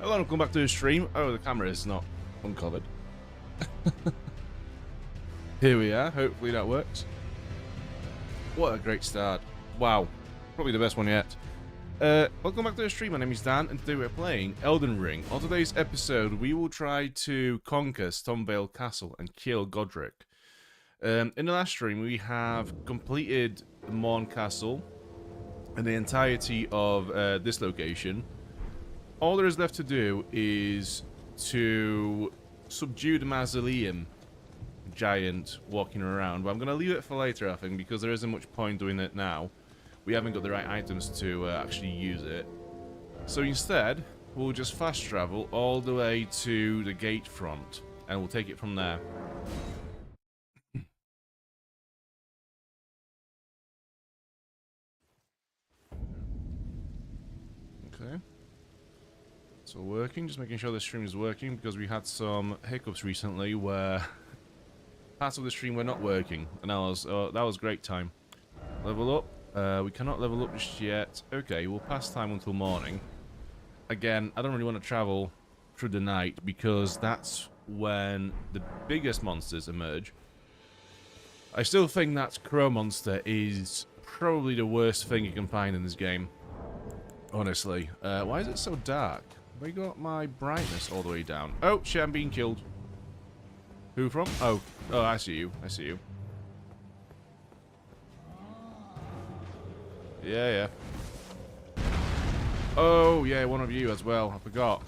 Hello and welcome back to the stream. Oh, the camera is not uncovered. Here we are. Hopefully that works. What a great start. Wow. Probably the best one yet. Welcome back to the stream. My name is Dan, and today we're playing Elden Ring. On today's episode, we will try to conquer Stormveil Castle and kill Godrick. In the last stream, we have completed the Morn Castle and the entirety of this location. All there is left to do is to subdue the mausoleum giant walking around, but I'm going to leave it for later, I think, because there isn't much point doing it now. We haven't got the right items to actually use it. So instead, we'll just fast travel all the way to the gate front, and we'll take it from there. Okay. So working, just making sure the stream is working, because we had some hiccups recently where parts of the stream were not working, and that was great time. Level up. We cannot level up just yet. Okay, we'll pass time until morning. Again, I don't really want to travel through the night because that's when the biggest monsters emerge. I still think that Crow monster is probably the worst thing you can find in this game. Honestly. Why is it so dark? Have I got my brightness all the way down? Oh, shit, I'm being killed. Who from? Oh, I see you. I see you. Yeah. Oh, yeah, one of you as well. I forgot.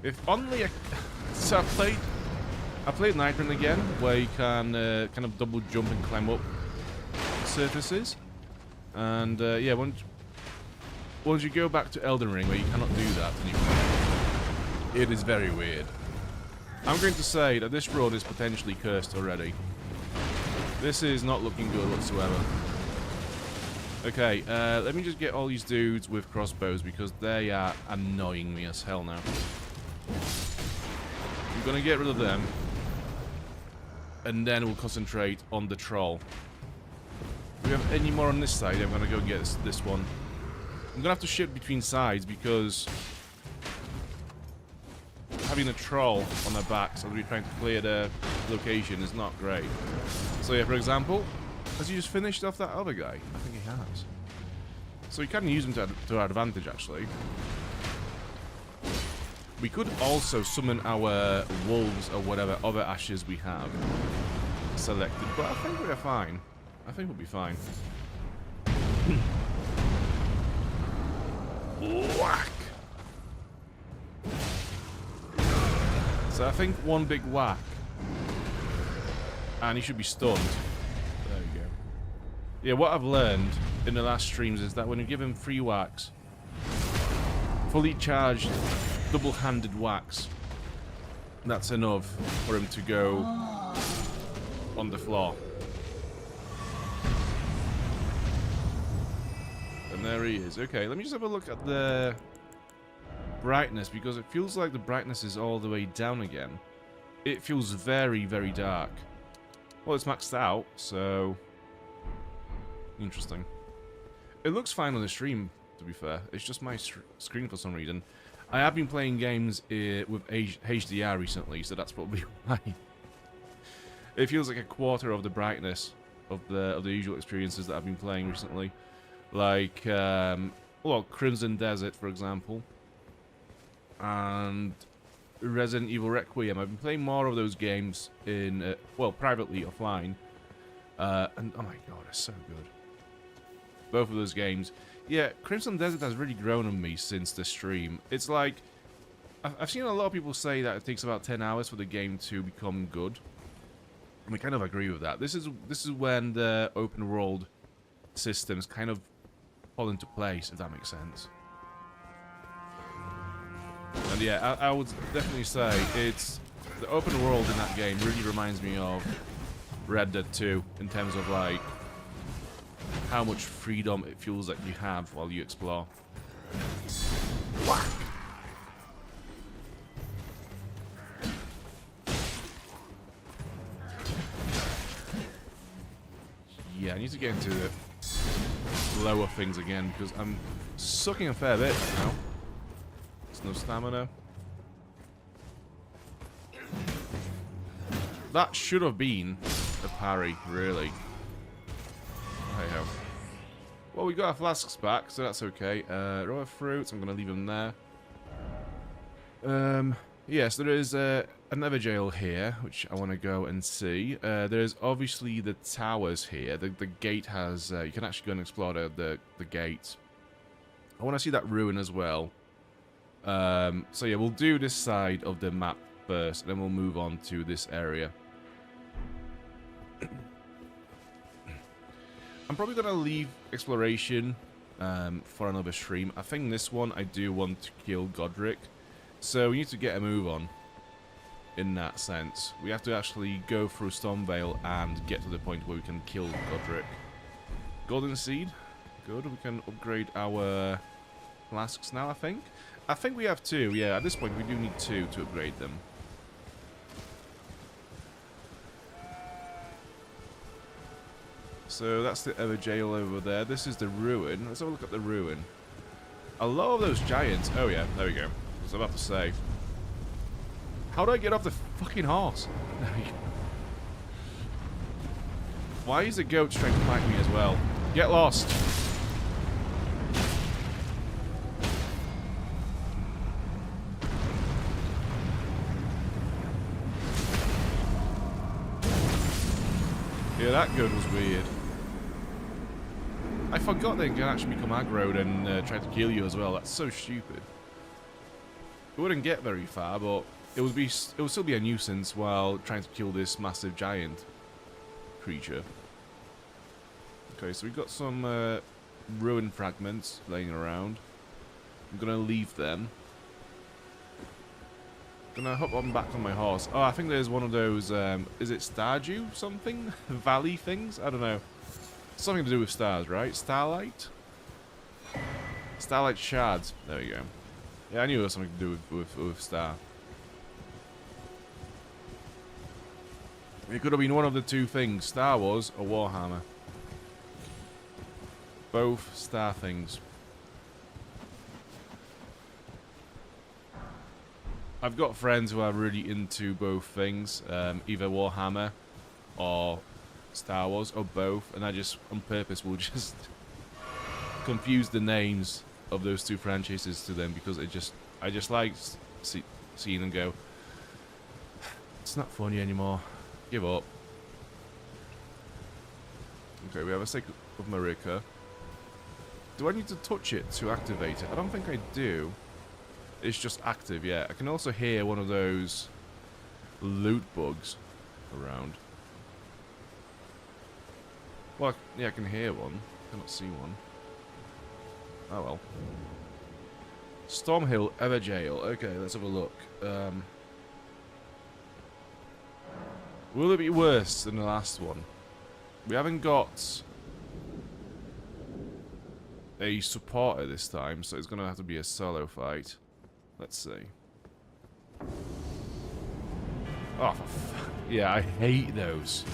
If only I... So I played Nightmare again, where you can kind of double jump and climb up surfaces. And, yeah, once you go back to Elden Ring, where you cannot do that anymore, it is very weird. I'm going to say that this road is potentially cursed already. This is not looking good whatsoever. Okay, let me just get all these dudes with crossbows because they are annoying me as hell now. I'm gonna get rid of them, and then we'll concentrate on the troll. Do we have any more on this side? I'm gonna go get this one. I'm gonna have to shift between sides because having a troll on their backs as we're trying to clear the location is not great. So yeah, for example, has he just finished off that other guy? I think he has. So we can use him to our advantage, actually. We could also summon our wolves or whatever other ashes we have selected, but I think we're fine. I think we'll be fine. Whack! So I think one big whack, and he should be stunned. There you go. Yeah, what I've learned in the last streams is that when you give him 3 whacks, fully charged, double-handed whacks, that's enough for him to go on the floor. And there he is. Okay, let me just have a look at the brightness, because it feels like the brightness is all the way down again. It feels very, very dark. Well, it's maxed out, so... Interesting. It looks fine on the stream, to be fair. It's just my screen for some reason. I have been playing games with HDR recently, so that's probably why. It feels like a quarter of the brightness of the usual experiences that I've been playing recently. Like, well, Crimson Desert, for example. And Resident Evil Requiem. I've been playing more of those games in, well, privately, offline. And, oh my god, it's so good. Both of those games. Yeah, Crimson Desert has really grown on me since the stream. It's like, I've seen a lot of people say that it takes about 10 hours for the game to become good. And I kind of agree with that. This is when the open world systems kind of fall into place, if that makes sense. And yeah, I would definitely say it's the open world in that game really reminds me of Red Dead 2 in terms of like how much freedom it feels like you have while you explore. Whack! Yeah, I need to get into the lower things again because I'm sucking a fair bit right now. no stamina. That should have been a parry, really. Hey ho. Well, we got our flasks back, so that's okay. Row of fruits, I'm going to leave them there. Yes, there is another jail here, which I want to go and see. There's obviously the towers here. The gate has... you can actually go and explore the gate. I want to see that ruin as well. So yeah, we'll do this side of the map first, and then we'll move on to this area. I'm probably going to leave exploration for another stream. I think this one I do want to kill Godrick. So we need to get a move on in that sense. We have to actually go through Stormveil and get to the point where we can kill Godrick. Golden Seed. Good. We can upgrade our flasks now, I think. I think we have 2. Yeah, at this point we do need 2 to upgrade them. So that's the other jail over there. This is the ruin. Let's have a look at the ruin. A lot of those giants... Oh yeah, there we go. I was about to say. How do I get off the fucking horse? There we go. Why is the goat trying to fight me as well? Get lost. Yeah, that goat was weird. I forgot they can actually become aggroed and try to kill you as well. That's so stupid. It wouldn't get very far, but it would still be a nuisance while trying to kill this massive giant creature. Okay, so we've got some ruin fragments laying around. I'm gonna leave them. Gonna hop on back on my horse. Oh, I think there's one of those. Is it Stardew something? Valley things? I don't know. Something to do with stars, right? Starlight? Starlight shards. There we go. Yeah, I knew it was something to do with star. It could have been one of the 2 things. Star Wars or Warhammer. Both star things. I've got friends who are really into both things. Either Warhammer or Star Wars or both. And I just, on purpose, will just confuse the names of those 2 franchises to them because I just like seeing them go, it's not funny anymore. Give up. Okay, we have a stake of Marika. Do I need to touch it to activate it? I don't think I do. It's just active, yeah. I can also hear one of those loot bugs around. Well, yeah, I can hear one. I cannot see one. Oh well. Stormhill Everjail. Okay, let's have a look. Will it be worse than the last one? We haven't got a supporter this time, so it's going to have to be a solo fight. Let's see. Oh, for fuck. Yeah, I hate those.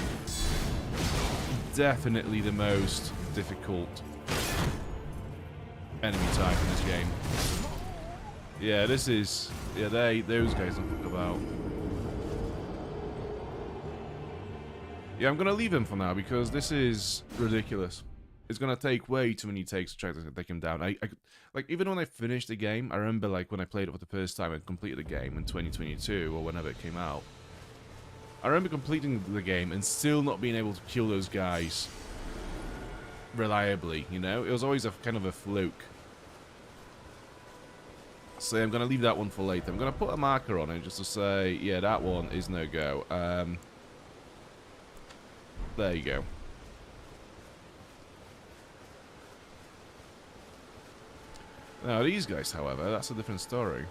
Definitely the most difficult enemy type in this game. Yeah, this is... Yeah, those guys don't fuck about. Yeah, I'm gonna leave him for now because this is ridiculous. It's gonna take way too many takes to try to take him down. Like, even when I finished the game, I remember, like, when I played it for the first time and completed the game in 2022 or whenever it came out. I remember completing the game and still not being able to kill those guys reliably, you know? It was always a kind of a fluke. So I'm going to leave that one for later. I'm going to put a marker on it just to say, yeah, that one is no go. There you go. Now, these guys, however, that's a different story.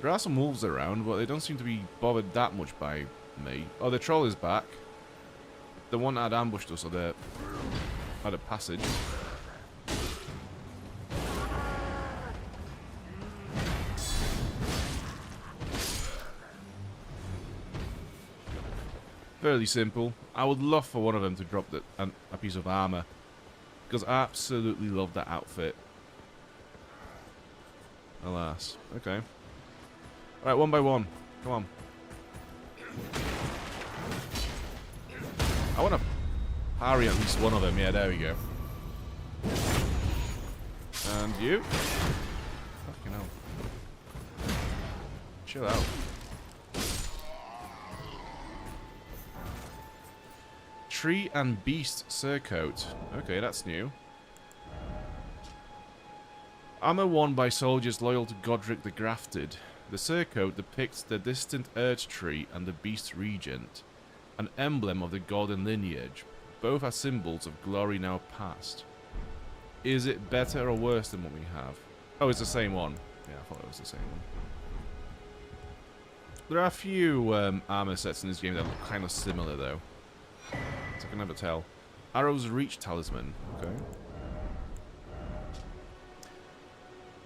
There are some wolves around, but they don't seem to be bothered that much by me. Oh, the troll is back. The one that had ambushed us had a passage. Fairly simple. I would love for one of them to drop a piece of armor, because I absolutely love that outfit. Alas. Okay. Alright, one by one. Come on. I want to parry at least one of them. Yeah, there we go. And you? Fucking hell. Chill out. Tree and Beast Surcoat. Okay, that's new. Armor worn by soldiers loyal to Godrick the Grafted. The surcoat depicts the distant Earth Tree and the Beast Regent, an emblem of the golden lineage. Both are symbols of glory now past. Is it better or worse than what we have? Oh, it's the same one. Yeah, I thought it was the same one. There are a few armor sets in this game that look kind of similar, though. So I can never tell. Arrow's Reach Talisman. Okay.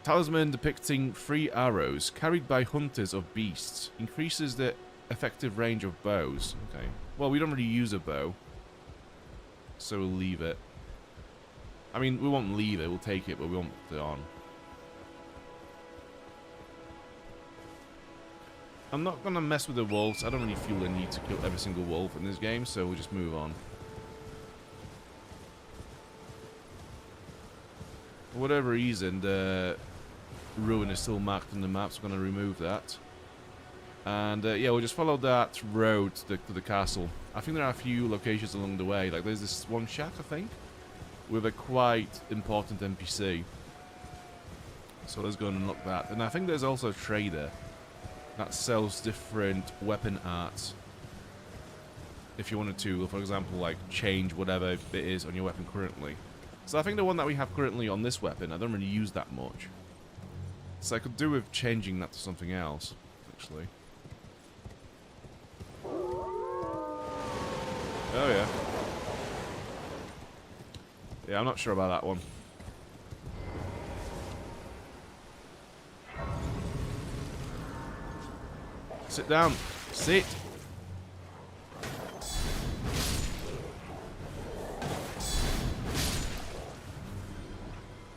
Talisman depicting 3 arrows carried by hunters of beasts. Increases the effective range of bows. Okay. Well, we don't really use a bow, so we'll leave it. I mean, we won't leave it. We'll take it, but we won't put it on. I'm not going to mess with the wolves. I don't really feel the need to kill every single wolf in this game, so we'll just move on. For whatever reason, the ruin is still marked on the map, so I'm going to remove that. And yeah, we'll just follow that road to the castle. I think there are a few locations along the way. Like, there's this one shack, I think, with a quite important NPC. So let's go and unlock that. And I think there's also a trader that sells different weapon arts. If you wanted to, for example, like change whatever it is on your weapon currently. So I think the one that we have currently on this weapon, I don't really use that much. So I could do with changing that to something else, actually. Oh yeah. Yeah, I'm not sure about that one. Sit down. Sit.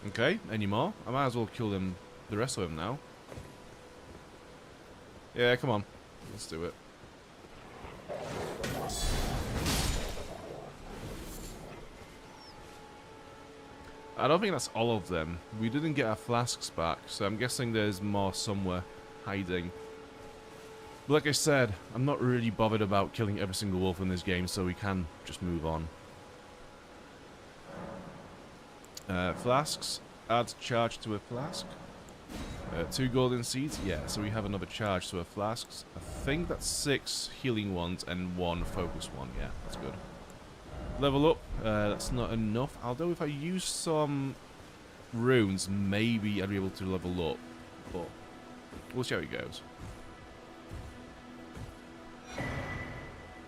Okay, any more? I might as well kill them, the rest of them now. Yeah, come on. Let's do it. I don't think that's all of them. We didn't get our flasks back, so I'm guessing there's more somewhere hiding. But like I said, I'm not really bothered about killing every single wolf in this game, so we can just move on. Flasks. Add charge to a flask. 2 golden seeds. Yeah, so we have another charge to our flasks. I think that's 6 healing ones and 1 focus one. Yeah, that's good. Level up. That's not enough. Although if I use some runes, maybe I'd be able to level up. But we'll see how it goes.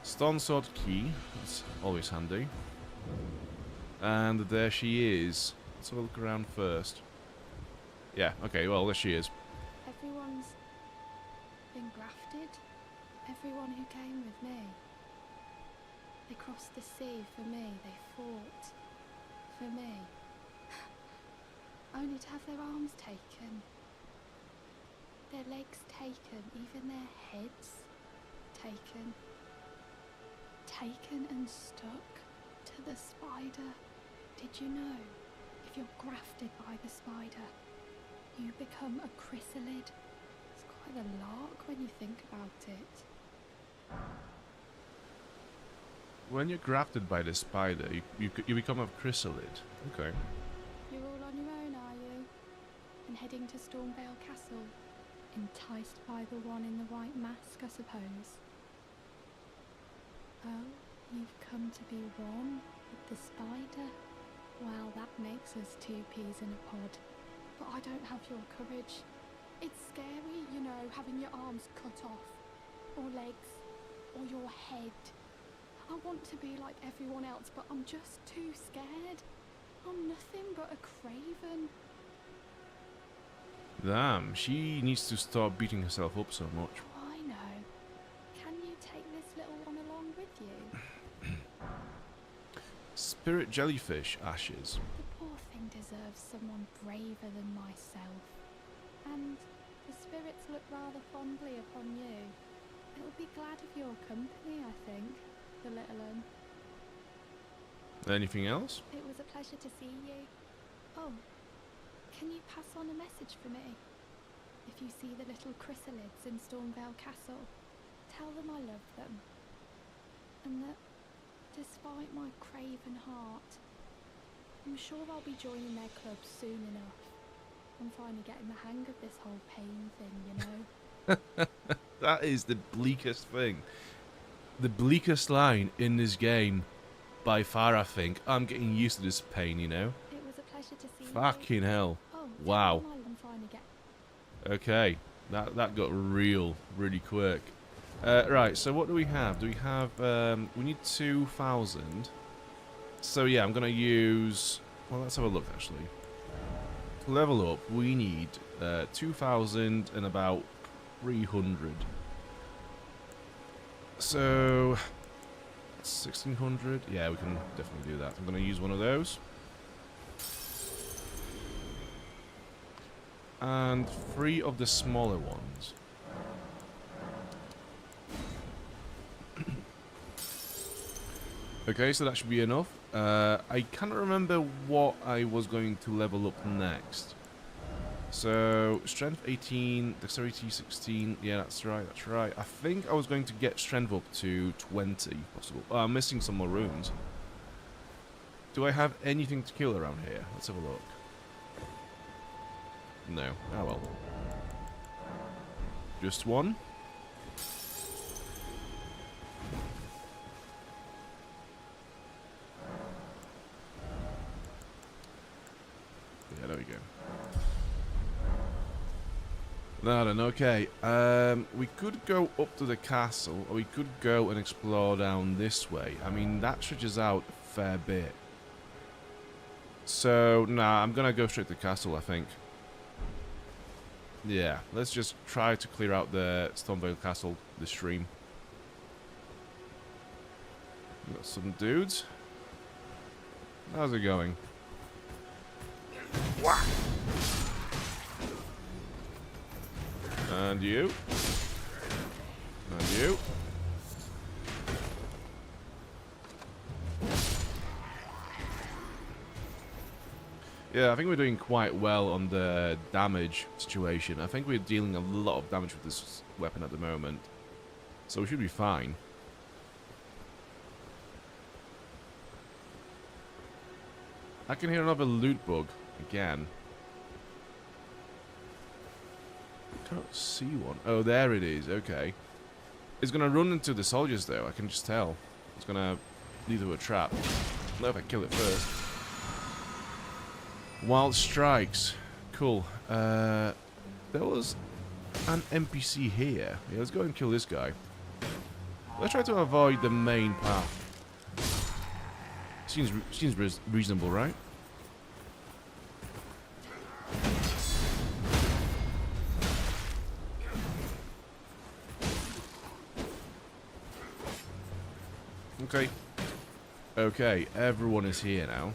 Stone Sword Key. That's always handy. And there she is. Let's have a look around first. Yeah, okay, well, there she is. Everyone's been grafted. Everyone who came with me. They crossed the sea for me. They fought for me. Only to have their arms taken. Their legs taken. Even their heads taken. Taken and stuck to the spider. Did you know? If you're grafted by the spider, you become a chrysalid. It's quite a lark when you think about it. When you're grafted by the spider, you become a chrysalid. Okay. You're all on your own, are you? And heading to Stormveil Castle? Enticed by the one in the white mask, I suppose? Oh, you've come to be one with the spider? Well, that makes us 2 peas in a pod. But I don't have your courage. It's scary, you know, having your arms cut off. Or legs. Or your head. I want to be like everyone else, but I'm just too scared. I'm nothing but a craven. Damn, she needs to stop beating herself up so much. I know. Can you take this little one along with you? Spirit Jellyfish Ashes. The poor thing deserves someone braver than myself. and the spirits look rather fondly upon you. It'll be glad of your company, I think, the little un. Anything else? It was a pleasure to see you. Oh, can you pass on a message for me? If you see the little chrysalids in Stormveil Castle, tell them I love them. And that, despite my craven heart, I'm sure I'll be joining their club soon enough. I'm finally getting the hang of this whole pain thing, you know? That is the bleakest thing. The bleakest line in this game, by far, I think. I'm getting used to this pain, you know? It was a pleasure to see you. Fucking hell. Oh, Wow. I'm finally getting... Okay, that got really quick. Right, so what do we have? Do we have, we need 2,000. So yeah, I'm gonna use, well, let's have a look actually. To level up, we need 2,000 and about 300. So, 1,600, yeah, we can definitely do that. I'm gonna use one of those. And 3 of the smaller ones. Okay, so that should be enough. I can't remember what I was going to level up next. So, strength 18, dexterity 16. Yeah, that's right, that's right. I think I was going to get strength up to 20, if possible. Oh, I'm missing some more runes. Do I have anything to kill around here? Let's have a look. No. Oh well. Just one. Yeah, there we go. Then, okay. We could go up to the castle, or we could go and explore down this way. I mean, that stretches out a fair bit. So, nah, I'm gonna go straight to the castle, I think. Yeah, let's just try to clear out the Stormveil Castle this stream. We got some dudes. How's it going? Wah! And you. And you. Yeah, I think we're doing quite well on the damage situation. I think we're dealing a lot of damage with this weapon at the moment. So we should be fine. I can hear another loot bug again. Can't see one. Oh, there it is. Okay. It's gonna run into the soldiers, though. I can just tell. It's gonna lead to a trap. Not if I kill it first. Wild strikes. Cool. There was an NPC here. Yeah, let's go and kill this guy. Let's try to avoid the main path. Seems reasonable, right? Okay. Okay, everyone is here now.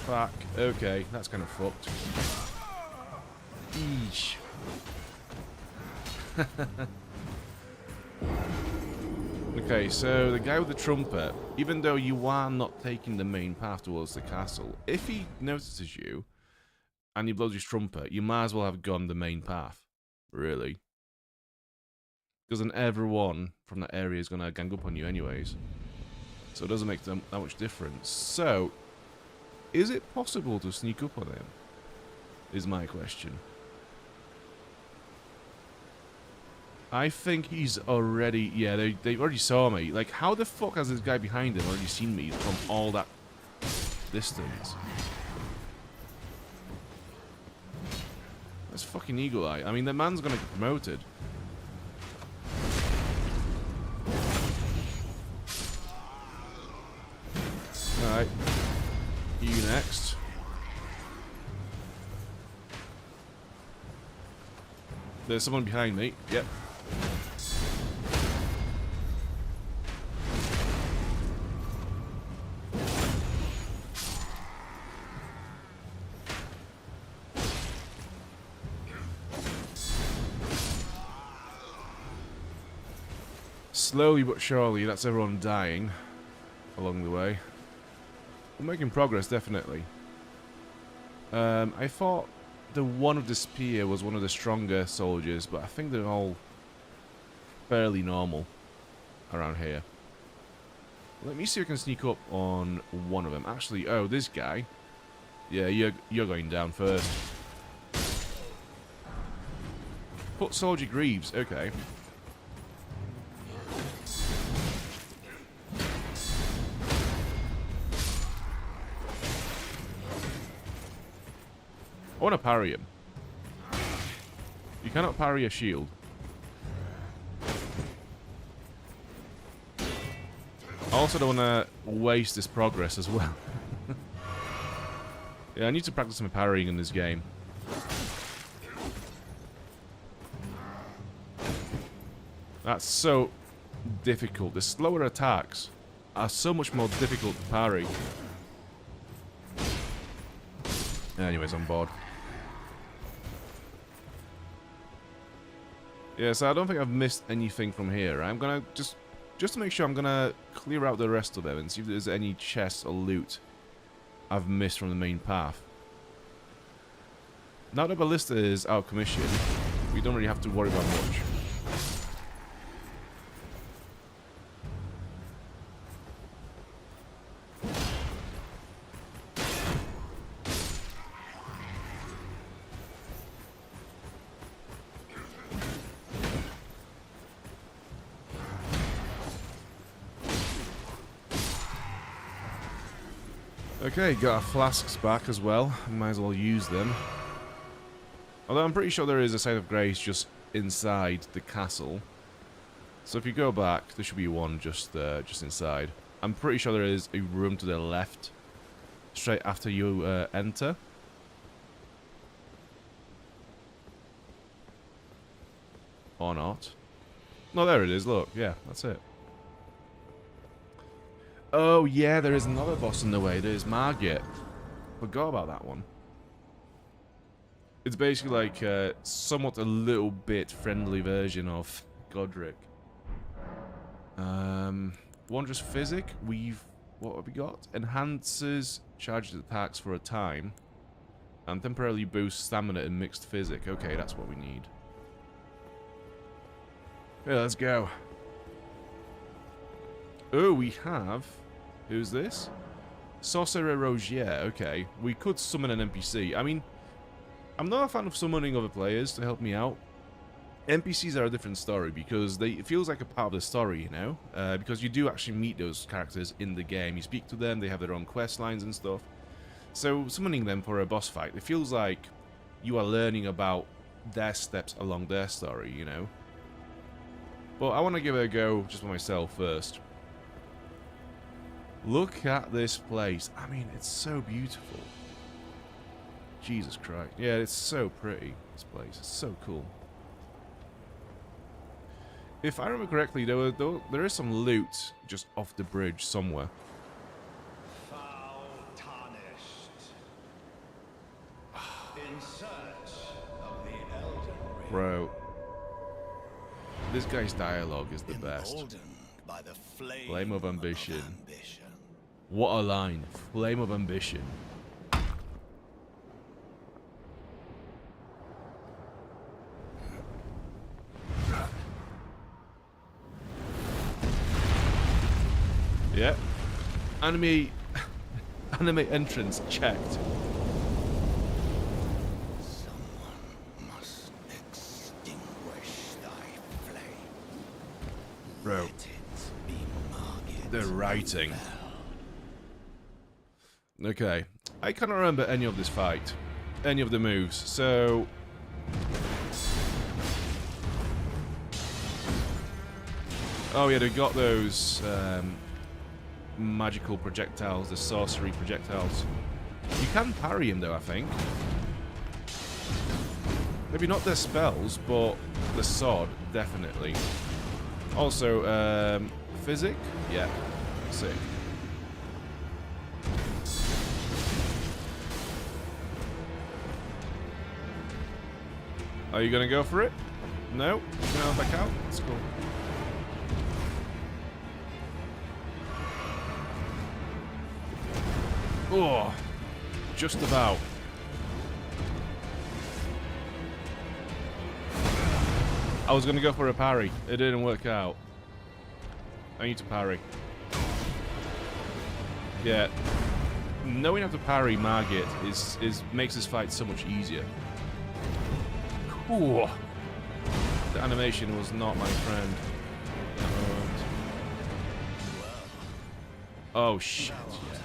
Fuck. Okay, that's kind of fucked. Eesh. Okay, so the guy with the trumpet, even though you are not taking the main path towards the castle, if he notices you and he blows his trumpet, you might as well have gone the main path. Really. Because then everyone from that area is going to gang up on you anyways. So it doesn't make that much difference. So, is it possible to sneak up on him? Is my question. I think he's already... Yeah, they already saw me. Like, how the fuck has this guy behind him already seen me from all that distance? That's fucking Eagle Eye. I mean, the man's gonna get promoted. Alright. You next. There's someone behind me. Yep. Slowly but surely, that's everyone dying along the way. We're making progress, definitely. I thought the one with the spear was one of the stronger soldiers, but I think they're all fairly normal around here. Let me see if I can sneak up on one of them. Actually, oh, this guy. Yeah, you're going down first. Foot soldier Greaves, okay. I want to parry him. You cannot parry a shield. I also don't want to waste this progress as well. Yeah, I need to practice some parrying in this game. That's so difficult. The slower attacks are so much more difficult to parry. Anyways, I'm bored. Yeah, so I don't think I've missed anything from here. I'm gonna just to make sure, I'm gonna clear out the rest of them and see if there's any chests or loot I've missed from the main path. Now that Ballista is out of commission, we don't really have to worry about much. Okay, got our flasks back as well. Might as well use them. Although I'm pretty sure there is a site of grace just inside the castle. So if you go back, there should be one just inside. I'm pretty sure there is a room to the left, straight after you enter. Or not. No, there it is, look. Yeah, that's it. Oh, yeah, there is another boss in the way. There's Margit. Forgot about that one. It's basically like somewhat a little bit friendly version of Godrick. Wondrous Physic. What have we got? Enhances charged attacks for a time. And temporarily boosts stamina in mixed physic. Okay, that's what we need. Yeah, let's go. Oh, we have... Who's this? Sorcerer Rogier. Okay, we could summon an NPC. I mean, I'm not a fan of summoning other players to help me out. NPCs are a different story because it feels like a part of the story, you know? Because you do actually meet those characters in the game. You speak to them, they have their own quest lines and stuff. So summoning them for a boss fight, it feels like you are learning about their steps along their story, you know? But I want to give it a go just for myself first. Look at this place. I mean, it's so beautiful. Jesus Christ. Yeah, it's so pretty, this place. It's so cool. If I remember correctly, there is some loot just off the bridge somewhere. Foul tarnished. In search of the Elden Ring. Bro. This guy's dialogue is the best. By the flame of ambition. What a line. Flame of ambition. Yeah. Anime entrance checked. Someone must extinguish thy flame. Bro. Let it be Margit. The writing. Okay. I cannot remember any of this fight. Any of the moves. So... Oh yeah, they got those magical projectiles, the sorcery projectiles. You can parry him though, I think. Maybe not their spells, but the sword, definitely. Also, physic? Yeah, sick. Are you gonna go for it? No? You're gonna back out? That's cool. Oh, just about. I was going to go for a parry. It didn't work out. I need to parry. Yeah. Knowing how to parry Margit makes this fight so much easier. Ooh. The animation was not my friend. Oh shit. Yeah.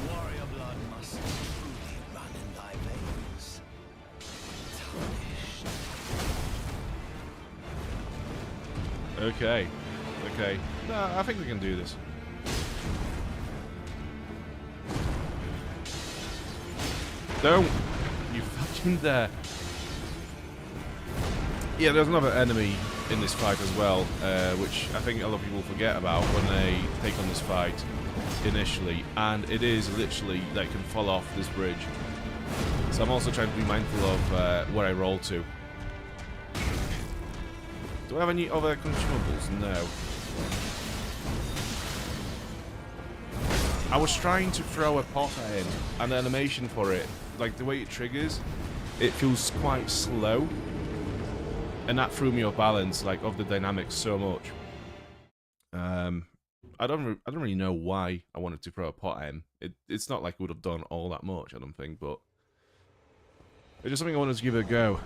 Warrior blood must truly run in thy veins. Tarnished. Okay. Okay. No, I think we can do this. Don't! You fucking dare. Yeah, there's another enemy in this fight as well, which I think a lot of people forget about when they take on this fight initially, and it is literally they can fall off this bridge. So I'm also trying to be mindful of where I roll to. Do I have any other consumables? No. I was trying to throw a pot at him, and the animation for it, like the way it triggers, it feels quite slow. And that threw me off balance, like, of the dynamics so much. I don't really know why I wanted to throw a pot at him. It's not like it would have done all that much, I don't think, but it's just something I wanted to give it a go.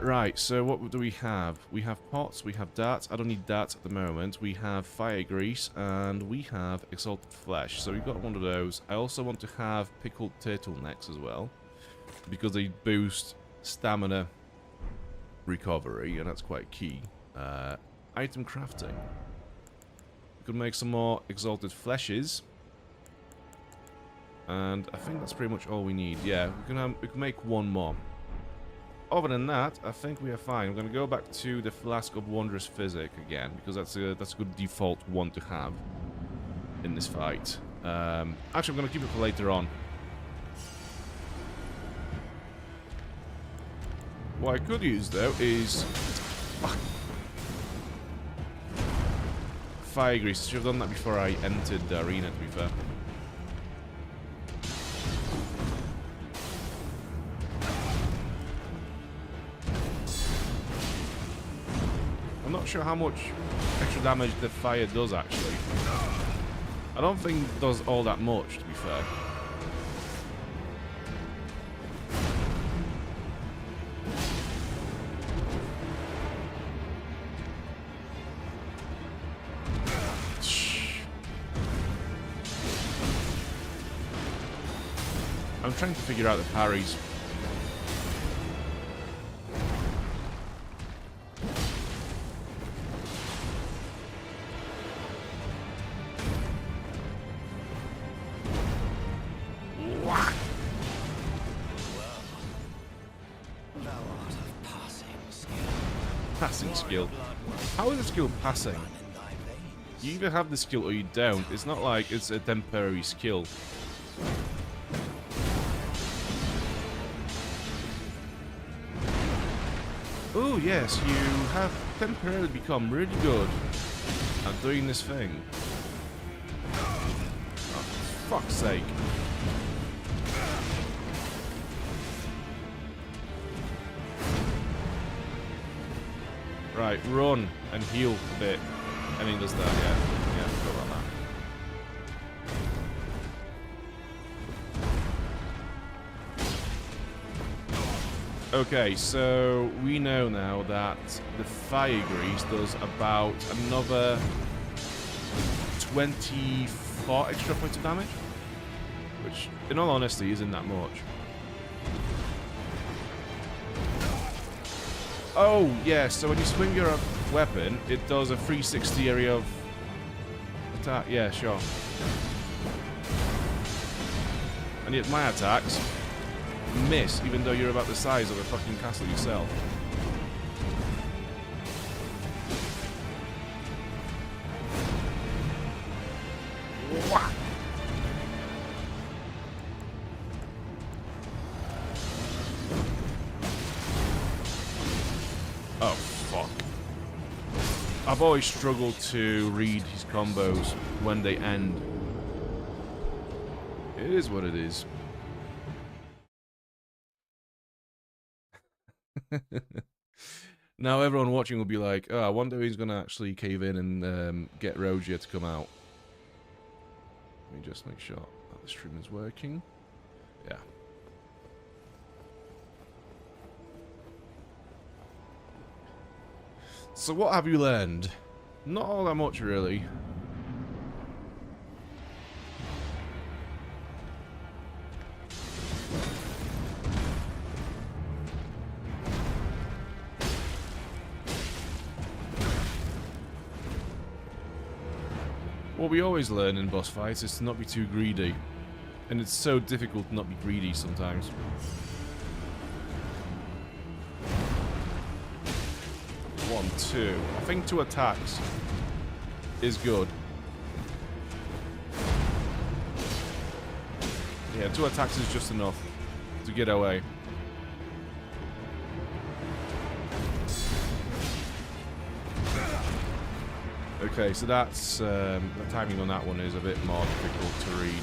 Right, so what do we have? We have pots, we have darts. I don't need darts at the moment. We have fire grease, and we have exalted flesh. So we've got one of those. I also want to have pickled turtlenecks as well, because they boost stamina recovery, and that's quite key. Item crafting. We could make some more exalted fleshes, and I think that's pretty much all we need. Yeah, we can make one more. Other than that, I think we are fine. I'm going to go back to the Flask of Wondrous Physic again, because that's a good default one to have in this fight. Actually, I'm going to keep it for later on. What I could use, though, is fire grease. Should have done that before I entered the arena, to be fair. I'm not sure how much extra damage the fire does, actually. I don't think it does all that much, to be fair. I'm trying to figure out the parries. Passing skill. How is the skill passing? You either have the skill or you don't. It's not like it's a temporary skill. Oh yes, you have temporarily become really good at doing this thing. Oh, for fuck's sake. Right, run and heal a bit. And he does that, yeah. Yeah, I forgot about that. Okay, so we know now that the fire grease does about another 24 extra points of damage, which, in all honesty, isn't that much. Oh, yeah, so when you swing your weapon, it does a 360 area of attack. Yeah, sure. And yet my attacks miss, even though you're about the size of a fucking castle yourself. Wah! Oh, fuck. I've always struggled to read his combos when they end. It is what it is. Now everyone watching will be like, oh, I wonder who's going to actually cave in and get Rogia to come out. Let me just make sure that the stream is working. Yeah. So what have you learned? Not all that much, really. What we always learn in boss fights is to not be too greedy. And it's so difficult to not be greedy sometimes. One, two. I think 2 attacks is good. Yeah, 2 attacks is just enough to get away. Okay, so that's the timing on that one is a bit more difficult to read.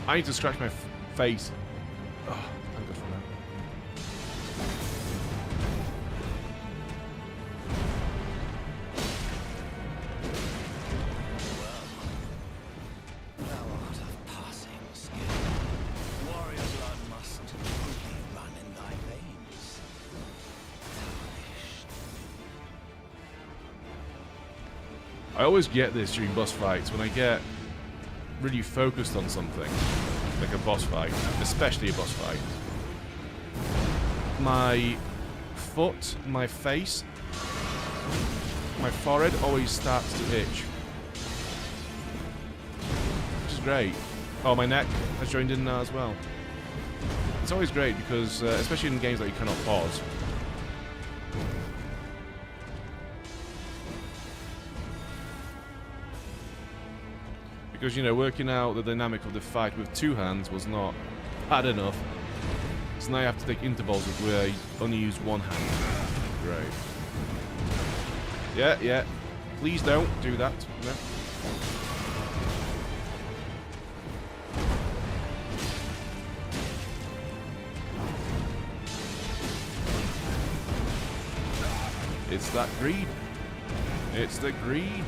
I need to scratch my face. Oh, thank God for that. Thou art of passing skill. Warrior blood must truly run in thy veins. Tarnished. I always get this during boss fights when I get really focused on something, like a boss fight, especially a boss fight. My foot, my face, my forehead always starts to itch. Which is great. Oh, my neck has joined in now as well. It's always great because, especially in games that you cannot pause. Because, you know, working out the dynamic of the fight with 2 hands was not bad enough. So now you have to take intervals where you only use 1 hand. Great. Yeah, yeah. Please don't do that. No. It's that greed. It's the greed.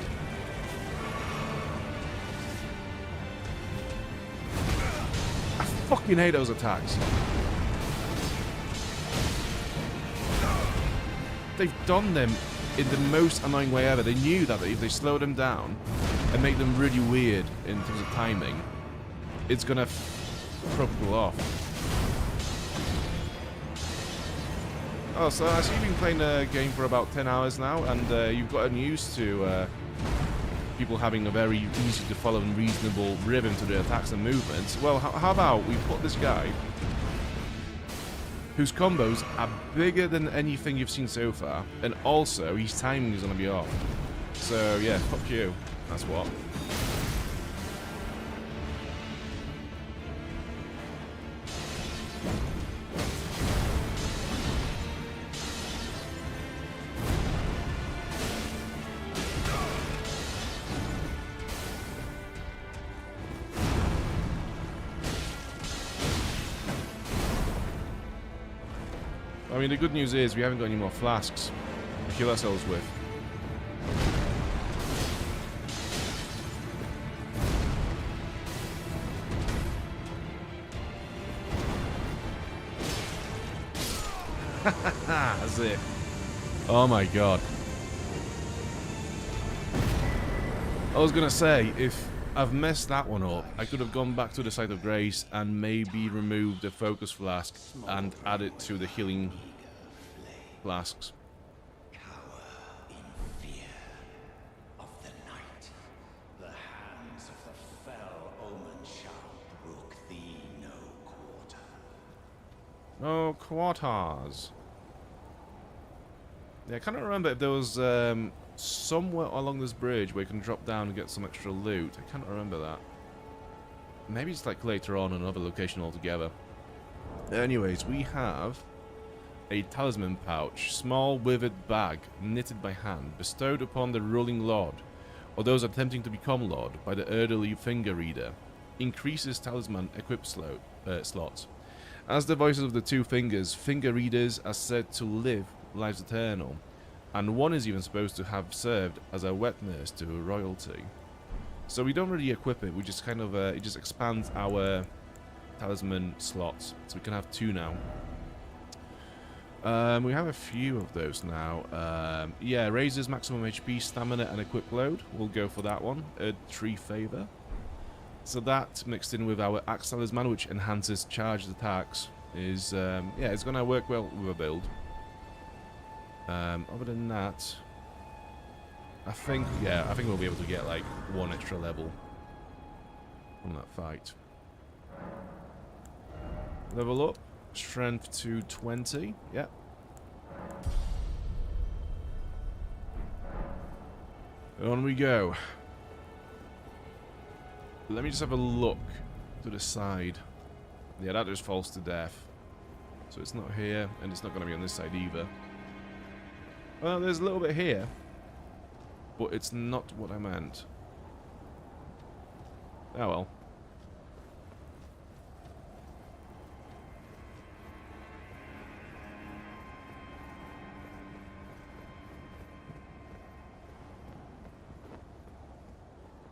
I fucking hate those attacks. They've done them in the most annoying way ever. They knew that if they slow them down and make them really weird in terms of timing, it's gonna throw people off. Oh, so I see you've been playing the game for about 10 hours now, and you've gotten used to people having a very easy to follow and reasonable rhythm to their attacks and movements. Well, how about we put this guy, whose combos are bigger than anything you've seen so far, and also his timing is going to be off. So yeah, fuck you. That's what. I mean, the good news is we haven't got any more flasks to kill ourselves with. That's it. Oh my god. I was gonna say, if I've messed that one up, I could have gone back to the Site of Grace and maybe removed the focus flask and added to the healing flasks. Cower in fear of the night. The hands of the fell omen shall brook thee no quarter. Oh, quarters. Yeah, I can't remember if there was somewhere along this bridge where you can drop down and get some extra loot. I can't remember that. Maybe it's like later on in another location altogether. Anyways, we have A talisman pouch, small withered bag, knitted by hand, bestowed upon the ruling lord, or those attempting to become lord, by the elderly finger reader. Increases talisman equip slots. As the voices of the two fingers, finger readers are said to live lives eternal, and one is even supposed to have served as a wet nurse to royalty. So we don't really equip it, we just kind of, it just expands our talisman slots, so we can have 2 now. We have a few of those now. Yeah, raises maximum HP, stamina, and equip load. We'll go for that one. Tree favor. So that mixed in with our axe talisman, which enhances charged attacks, is yeah, it's gonna work well with a build. Other than that, I think we'll be able to get like 1 extra level from that fight. Level up. Strength to 20, yep. On we go. Let me just have a look to the side. Yeah, that just falls to death. So it's not here, and it's not going to be on this side either. Well, there's a little bit here, but it's not what I meant. Oh well.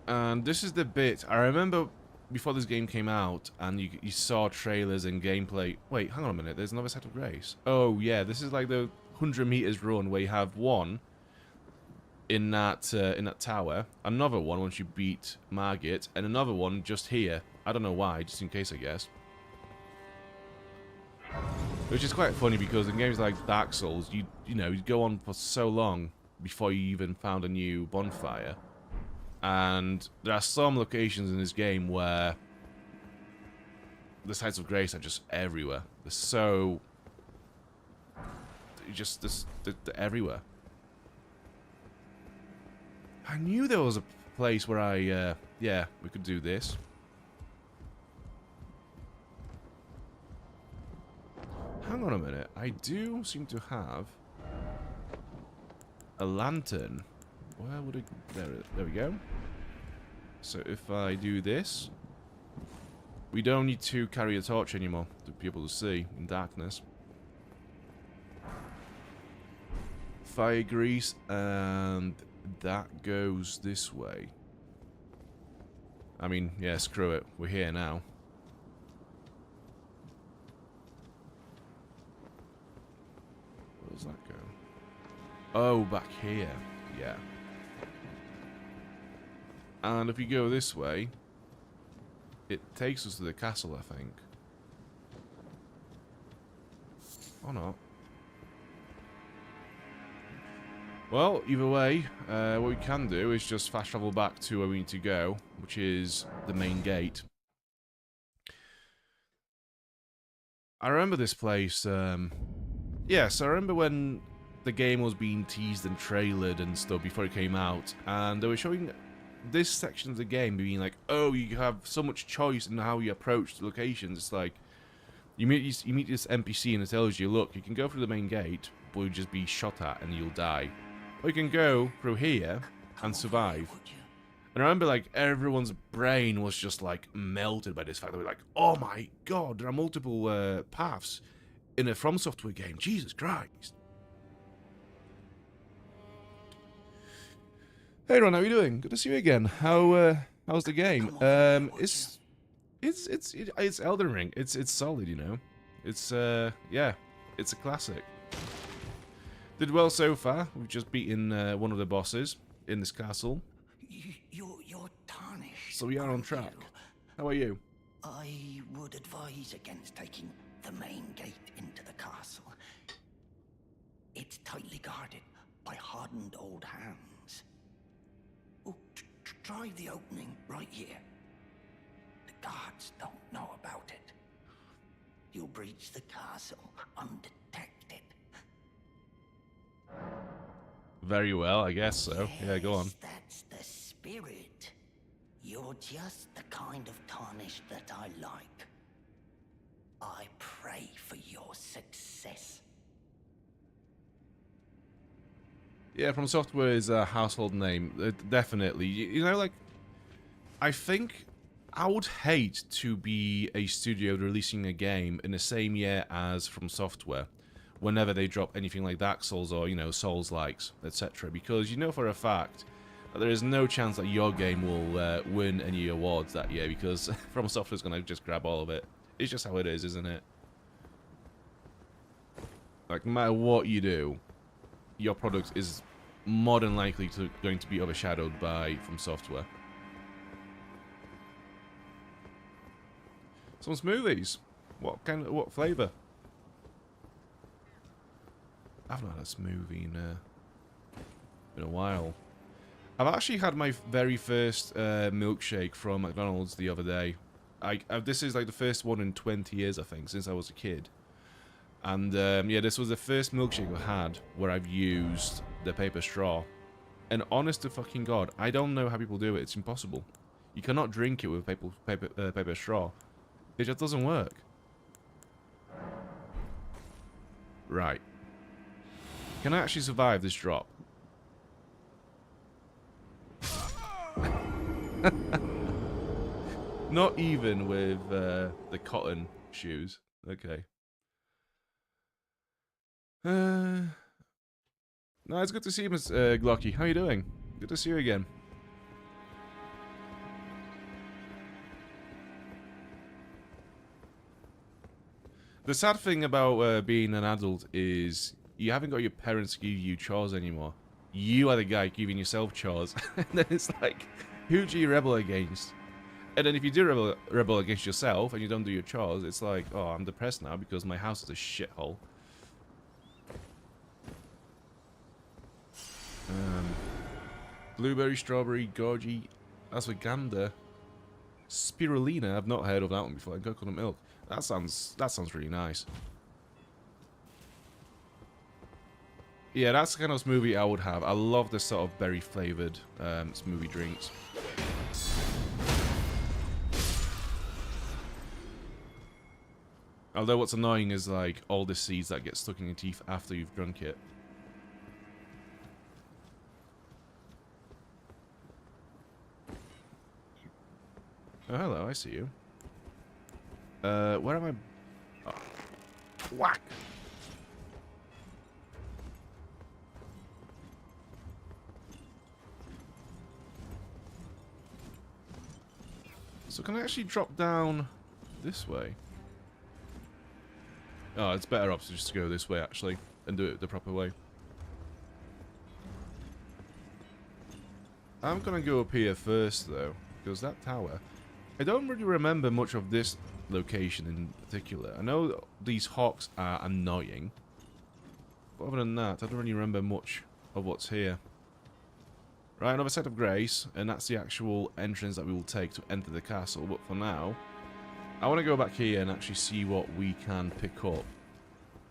And this is the bit I remember before this game came out, and you saw trailers and gameplay. Wait, hang on a minute. There's another set of grace. Oh yeah, this is like the 100 meters run where you have one in that tower, another one once you beat Margit, and another one just here. I don't know why, just in case, I guess. Which is quite funny because in games like Dark Souls, you know, you go on for so long before you even found a new bonfire. And there are some locations in this game where the sites of grace are just everywhere. They're so... they're everywhere. I knew there was a place where I... yeah, we could do this. Hang on a minute. I do seem to have a lantern. Where would it... There we go. So if I do this, we don't need to carry a torch anymore to be able to see in darkness. Fire grease, and that goes this way. I mean, yeah, screw it. We're here now. Where does that go? Oh, back here. Yeah. And if you go this way, it takes us to the castle, I think. Or not. Well, either way, what we can do is just fast travel back to where we need to go, which is the main gate. I remember this place, yes, I remember when the game was being teased and trailered and stuff before it came out, and they were showing this section of the game being like, oh, you have so much choice in how you approach the locations. It's like, you meet this NPC and it tells you, look, you can go through the main gate, but you'll just be shot at and you'll die. Or you can go through here and survive. And I remember, like, everyone's brain was just, like, melted by this fact. They were like, oh my god, there are multiple paths in a From Software game. Jesus Christ. Hey Ron, how are you doing? Good to see you again. How's the game? It's Elden Ring. It's solid, you know. It's yeah, it's a classic. Did well so far. We've just beaten one of the bosses in this castle. You're tarnished. So we are on track. How are you? I would advise against taking the main gate into the castle. It's tightly guarded by hardened old hands. Oh, try the opening right here. The guards don't know about it. You'll breach the castle undetected. Very well, I guess so. Yeah, go on. That's the spirit. You're just the kind of tarnished that I like. I pray for your success. Yeah, From Software is a household name. Definitely. You know, like, I think I would hate to be a studio releasing a game in the same year as From Software whenever they drop anything like Dark Souls or, you know, Souls-likes, etc. Because you know for a fact that there is no chance that your game will win any awards that year because From Software is going to just grab all of it. It's just how it is, isn't it? Like, no matter what you do, your product is more than likely going to be overshadowed by From Software. Some smoothies. What flavour? I've not had a smoothie in a while. I've actually had my very first milkshake from McDonald's the other day. This is like the first one in 20 years, I think, since I was a kid. And yeah, this was the first milkshake I've had where I've used the paper straw. And honest to fucking God, I don't know how people do it. It's impossible. You cannot drink it with paper straw. It just doesn't work. Right. Can I actually survive this drop? Not even with the cotton shoes. Okay. No, it's good to see you, Miss Glocky. How you doing? Good to see you again. The sad thing about being an adult is you haven't got your parents give you chores anymore. You are the guy giving yourself chores. And then it's like, who do you rebel against? And then if you do rebel against yourself and you don't do your chores, it's like, oh, I'm depressed now because my house is a shithole. Blueberry, strawberry, goji, ashwagandha, spirulina. I've not heard of that one before. And coconut milk. That sounds really nice. Yeah, that's the kind of smoothie I would have. I love this sort of berry flavored smoothie drinks. Although what's annoying is like all the seeds that get stuck in your teeth after you've drunk it. Oh, hello, I see you. Where am I? Oh. Whack! So can I actually drop down this way? Oh, it's better off just to go this way, actually, and do it the proper way. I'm gonna go up here first, though, because that tower... I don't really remember much of this location in particular. I know these hawks are annoying, but other than that, I don't really remember much of what's here. Right, another set of grace, and that's the actual entrance that we will take to enter the castle. But for now, I want to go back here and actually see what we can pick up.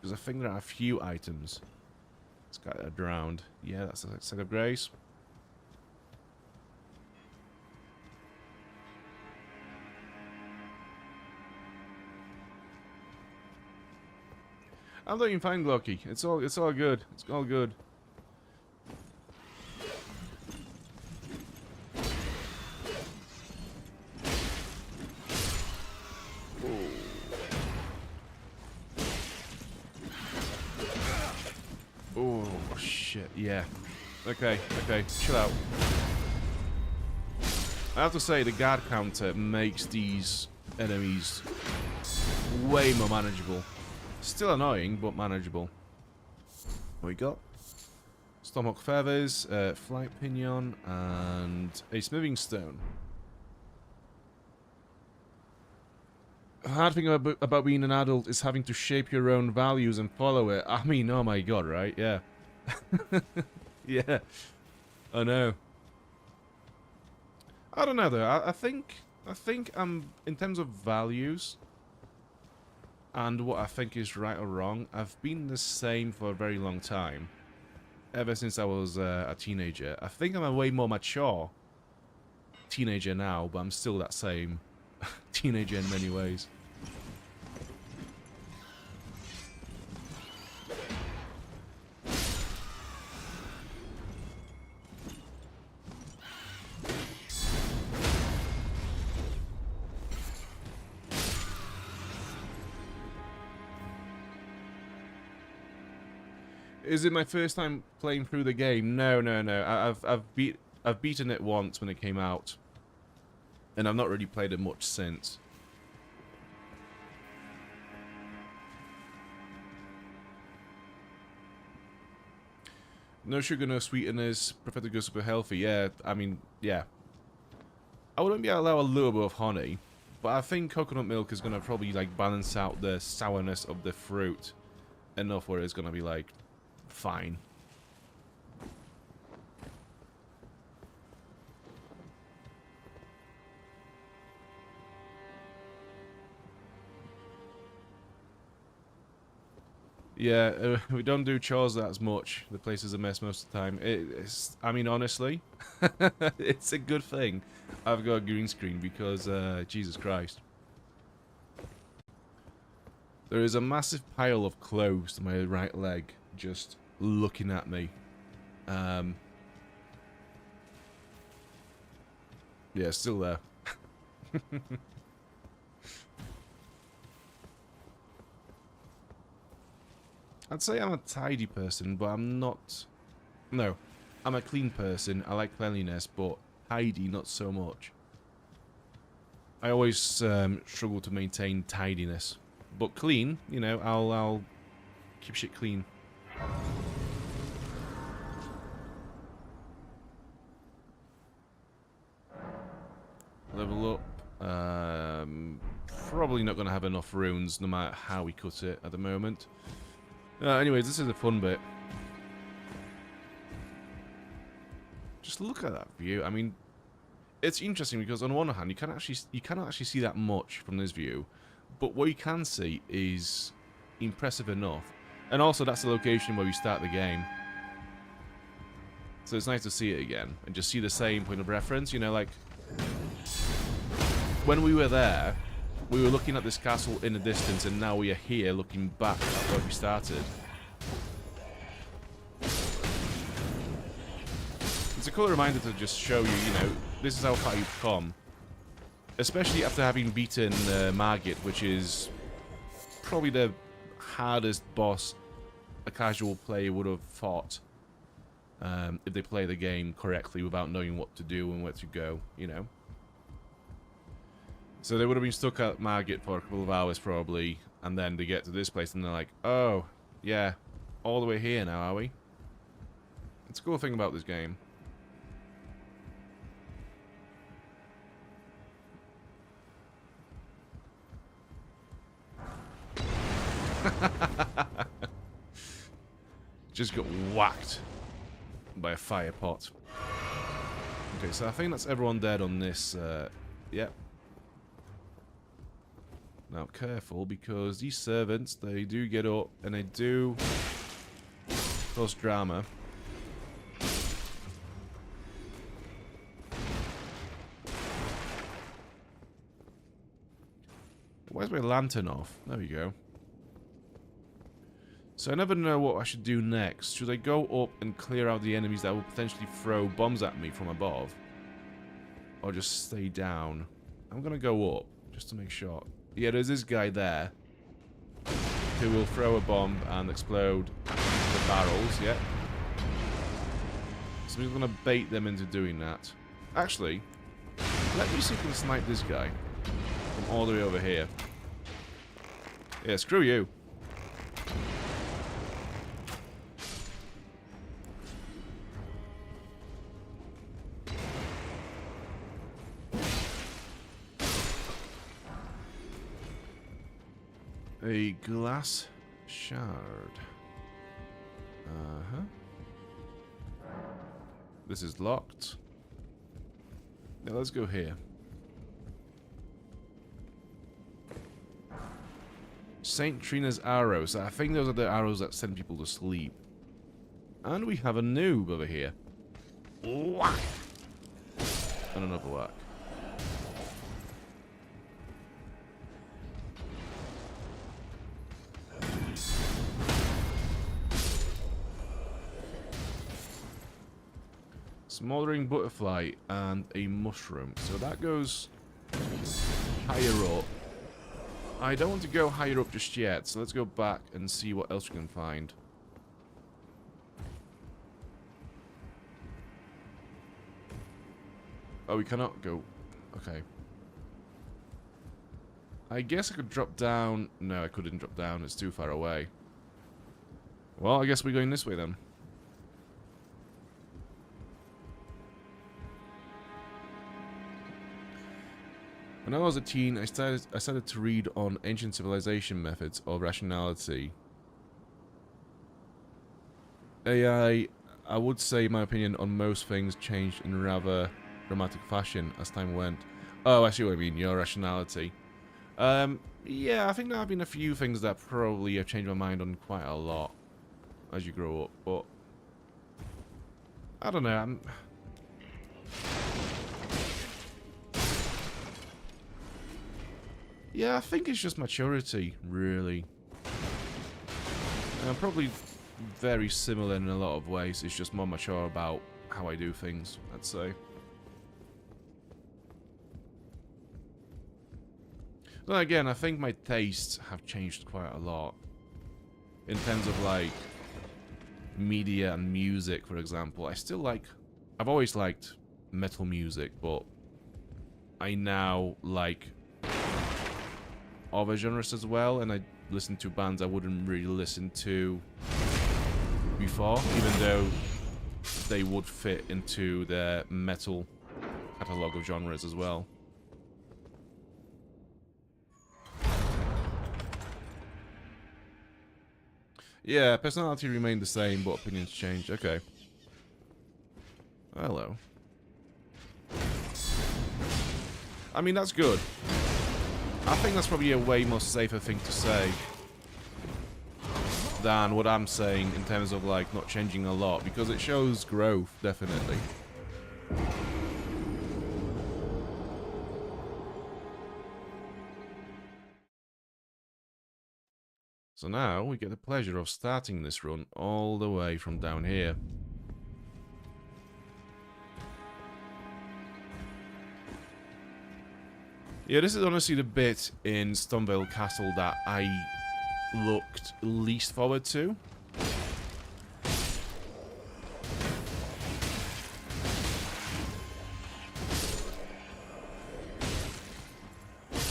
Because I think there are a few items scattered around. Yeah, that's a set of grace. I'm doing fine, Glocky. It's all good. It's all good. Oh shit, yeah. Okay, chill out. I have to say, the guard counter makes these enemies way more manageable. Still annoying, but manageable. What we got? Stormhawk feathers, flight pinion, and a smithing stone. The hard thing about being an adult is having to shape your own values and follow it. I mean, oh my god, right? Yeah. Yeah. I know. I don't know though. I think in terms of values and what I think is right or wrong, I've been the same for a very long time. Ever since I was a teenager. I think I'm a way more mature teenager now, but I'm still that same teenager in many ways. Is it my first time playing through the game? No, no, no. I've beaten it once when it came out, and I've not really played it much since. No sugar, no sweeteners. Prefer to go super healthy. Yeah, I mean, yeah. I wouldn't be able to allow a little bit of honey, but I think coconut milk is gonna probably like balance out the sourness of the fruit enough where it's gonna be like fine. Yeah, we don't do chores that as much. The place is a mess most of the time. It's, I mean, honestly, it's a good thing I've got a green screen because, Jesus Christ. There is a massive pile of clothes to my right leg just looking at me. Yeah, still there. I'd say I'm a tidy person, but I'm not... No, I'm a clean person. I like cleanliness, but tidy, not so much. I always struggle to maintain tidiness. But clean, you know, I'll keep shit clean. Level up. Probably not going to have enough runes, no matter how we cut it at the moment. Anyways, this is the fun bit. Just look at that view. I mean, it's interesting because on one hand, you cannot actually see that much from this view, but what you can see is impressive enough. And also, that's the location where we start the game. So it's nice to see it again and just see the same point of reference. You know, like when we were there, we were looking at this castle in the distance, and now we are here looking back at where we started. It's a cool reminder to just show you, you know, this is how far you've come. Especially after having beaten Margit, which is probably the hardest boss a casual player would have fought if they play the game correctly without knowing what to do and where to go, you know. So they would have been stuck at Margit for a couple of hours probably, and then they get to this place and they're like, oh, yeah, all the way here now, are we? It's a cool thing about this game. Just got whacked by a fire pot. Okay, so I think that's everyone dead on this, yep. Now, careful, because these servants, they do get up, and they do cause drama. Where's my lantern off? There we go. So I never know what I should do next. Should I go up and clear out the enemies that will potentially throw bombs at me from above? Or just stay down? I'm gonna go up, just to make sure. Yeah, there's this guy there who will throw a bomb and explode the barrels, yeah. So we're going to bait them into doing that. Actually, let me see if we can snipe this guy from all the way over here. Yeah, screw you. A glass shard. Uh-huh. This is locked. Now let's go here. Saint Trina's arrows. I think those are the arrows that send people to sleep. And we have a noob over here. Whack! And another whack. Smoldering butterfly and a mushroom. So that goes higher up. I don't want to go higher up just yet, so let's go back and see what else we can find. Oh, we cannot go. Okay. I guess I could drop down. No, I couldn't drop down. It's too far away. Well, I guess we're going this way then. When I was a teen, I started to read on ancient civilization methods of rationality. I would say my opinion on most things changed in rather dramatic fashion as time went. Oh, I see what I mean, your rationality. Yeah, I think there have been a few things that probably have changed my mind on quite a lot as you grow up, but I don't know, yeah, I think it's just maturity, really. And I'm probably very similar in a lot of ways. It's just more mature about how I do things, I'd say. Then again, I think my tastes have changed quite a lot. In terms of, like, media and music, for example. I've always liked metal music, but I now like other genres as well, and I listen to bands I wouldn't really listen to before, even though they would fit into their metal catalogue of genres as well. Yeah, personality remained the same, but opinions changed. Okay. Hello. I mean, that's good. I think that's probably a way more safer thing to say than what I'm saying in terms of, like, not changing a lot, because it shows growth, definitely. So now we get the pleasure of starting this run all the way from down here. Yeah, this is honestly the bit in Stormveil Castle that I looked least forward to.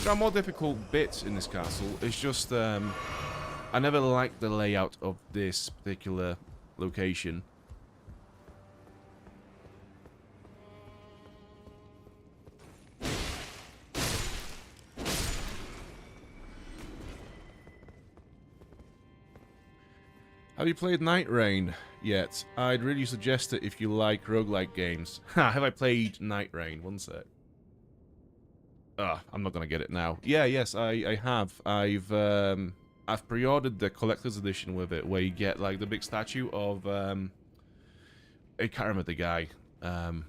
There are more difficult bits in this castle. It's just, I never liked the layout of this particular location. Have you played Night Rain yet? I'd really suggest it if you like roguelike games. Ha, have I played Night Rain? One sec. I'm not gonna get it now. Yeah, yes, I have. I've pre-ordered the collector's edition with it, where you get, like, the big statue of, I can't remember the guy. The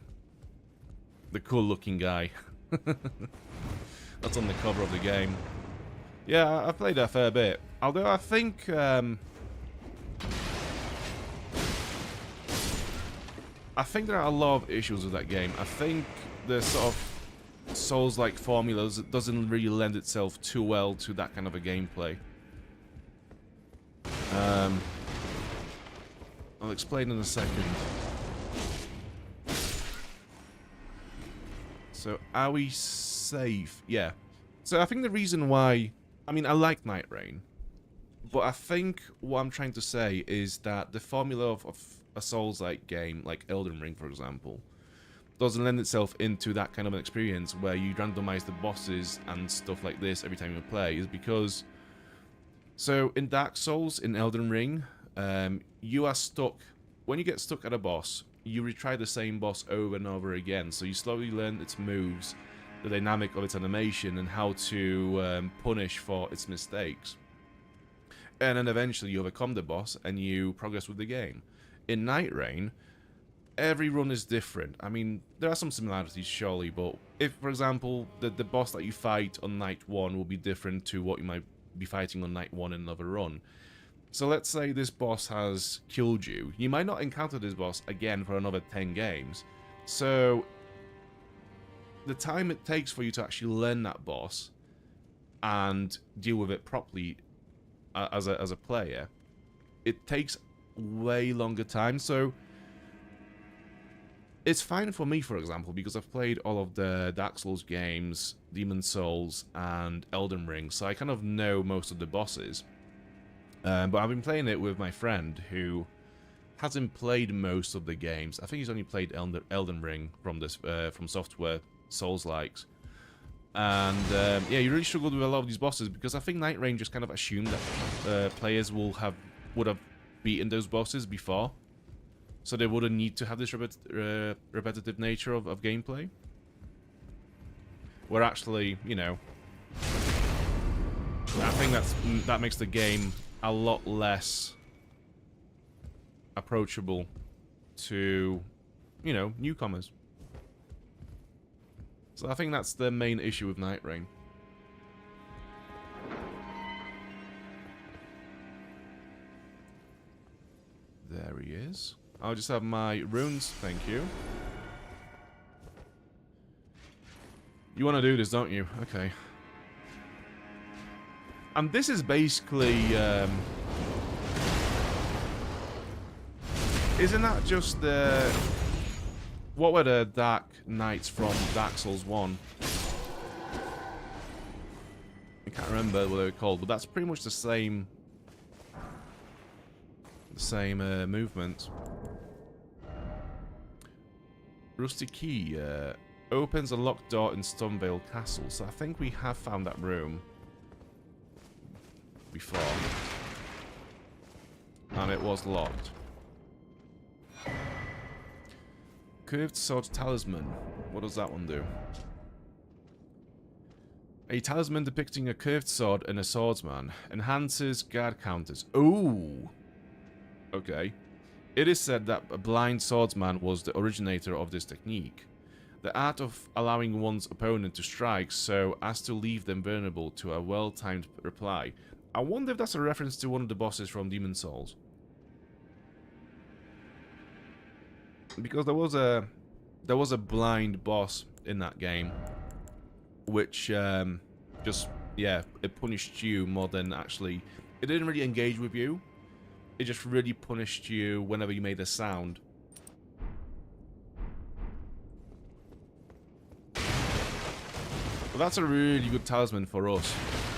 cool-looking guy. That's on the cover of the game. Yeah, I've played a fair bit. Although I think, there are a lot of issues with that game. I think the sort of Souls-like formulas doesn't really lend itself too well to that kind of a gameplay. I'll explain in a second. So, are we safe? Yeah. So, I think the reason why... I mean, I like Night Rain. But I think what I'm trying to say is that the formula of a Souls-like game, like Elden Ring, for example, doesn't lend itself into that kind of an experience where you randomize the bosses and stuff like this every time you play, is because... So, in Dark Souls, in Elden Ring, you are stuck... When you get stuck at a boss, you retry the same boss over and over again, so you slowly learn its moves, the dynamic of its animation, and how to punish for its mistakes. And then eventually you overcome the boss, and you progress with the game. In Night Rain, every run is different. I mean, there are some similarities, surely, but if, for example, the boss that you fight on Night 1 will be different to what you might be fighting on Night 1 in another run. So let's say this boss has killed you. You might not encounter this boss again for another 10 games. So the time it takes for you to actually learn that boss and deal with it properly as a player, it takes way longer time. So It's fine for me, for example, because I've played all of the Dark Souls games, Demon Souls, and Elden Ring, so I kind of know most of the bosses. But I've been playing it with my friend who hasn't played most of the games. I think he's only played Elden Ring from Software Souls-likes. And yeah, you really struggled with a lot of these bosses because I think Night Rain just kind of assumed that players would have beaten those bosses before. So they wouldn't need to have this repetitive nature of gameplay. Where actually, you know, I think that makes the game a lot less approachable to, you know, newcomers. So I think that's the main issue with Night Rain. There he is. I'll just have my runes, thank you. You want to do this, don't you? Okay. And this is basically... isn't that just the... What were the Dark Knights from Dark Souls 1? I can't remember what they were called, but that's pretty much the same... movement. Rusty key opens a locked door in Stormveil Castle. So I think we have found that room before. And it was locked. Curved sword talisman. What does that one do? A talisman depicting a curved sword and a swordsman. Enhances guard counters. Ooh! Okay. It is said that a blind swordsman was the originator of this technique. The art of allowing one's opponent to strike so as to leave them vulnerable to a well-timed reply. I wonder if that's a reference to one of the bosses from Demon Souls. Because there was a blind boss in that game, which just, yeah, it punished you more than actually... It didn't really engage with you. It just really punished you whenever you made a sound. But that's a really good talisman for us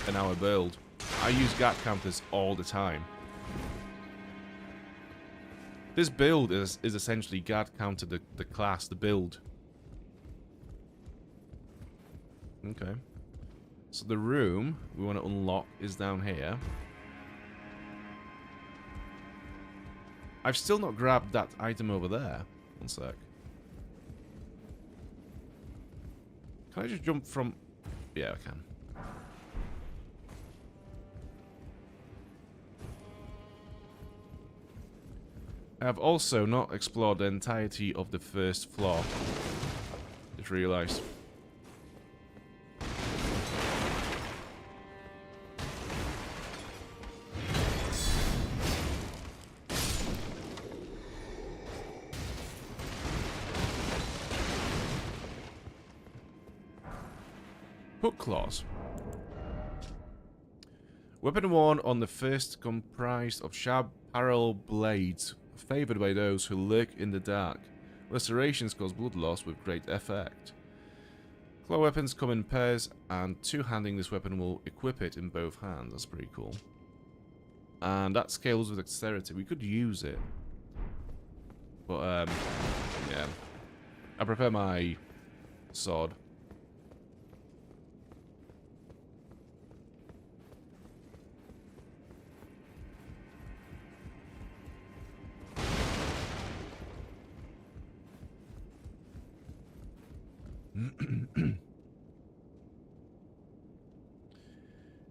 in our build. I use guard counters all the time. This build is essentially guard counter the class, the build. Okay. So the room we want to unlock is down here. I've still not grabbed that item over there. One sec. Can I just jump from... Yeah, I can. I have also not explored the entirety of the first floor. Just realised. Hook claws. Weapon worn on the first comprised of sharp parallel blades, favoured by those who lurk in the dark. Lacerations cause blood loss with great effect. Claw weapons come in pairs, and two-handing this weapon will equip it in both hands. That's pretty cool. And that scales with dexterity. We could use it. But, yeah. I prefer my sword.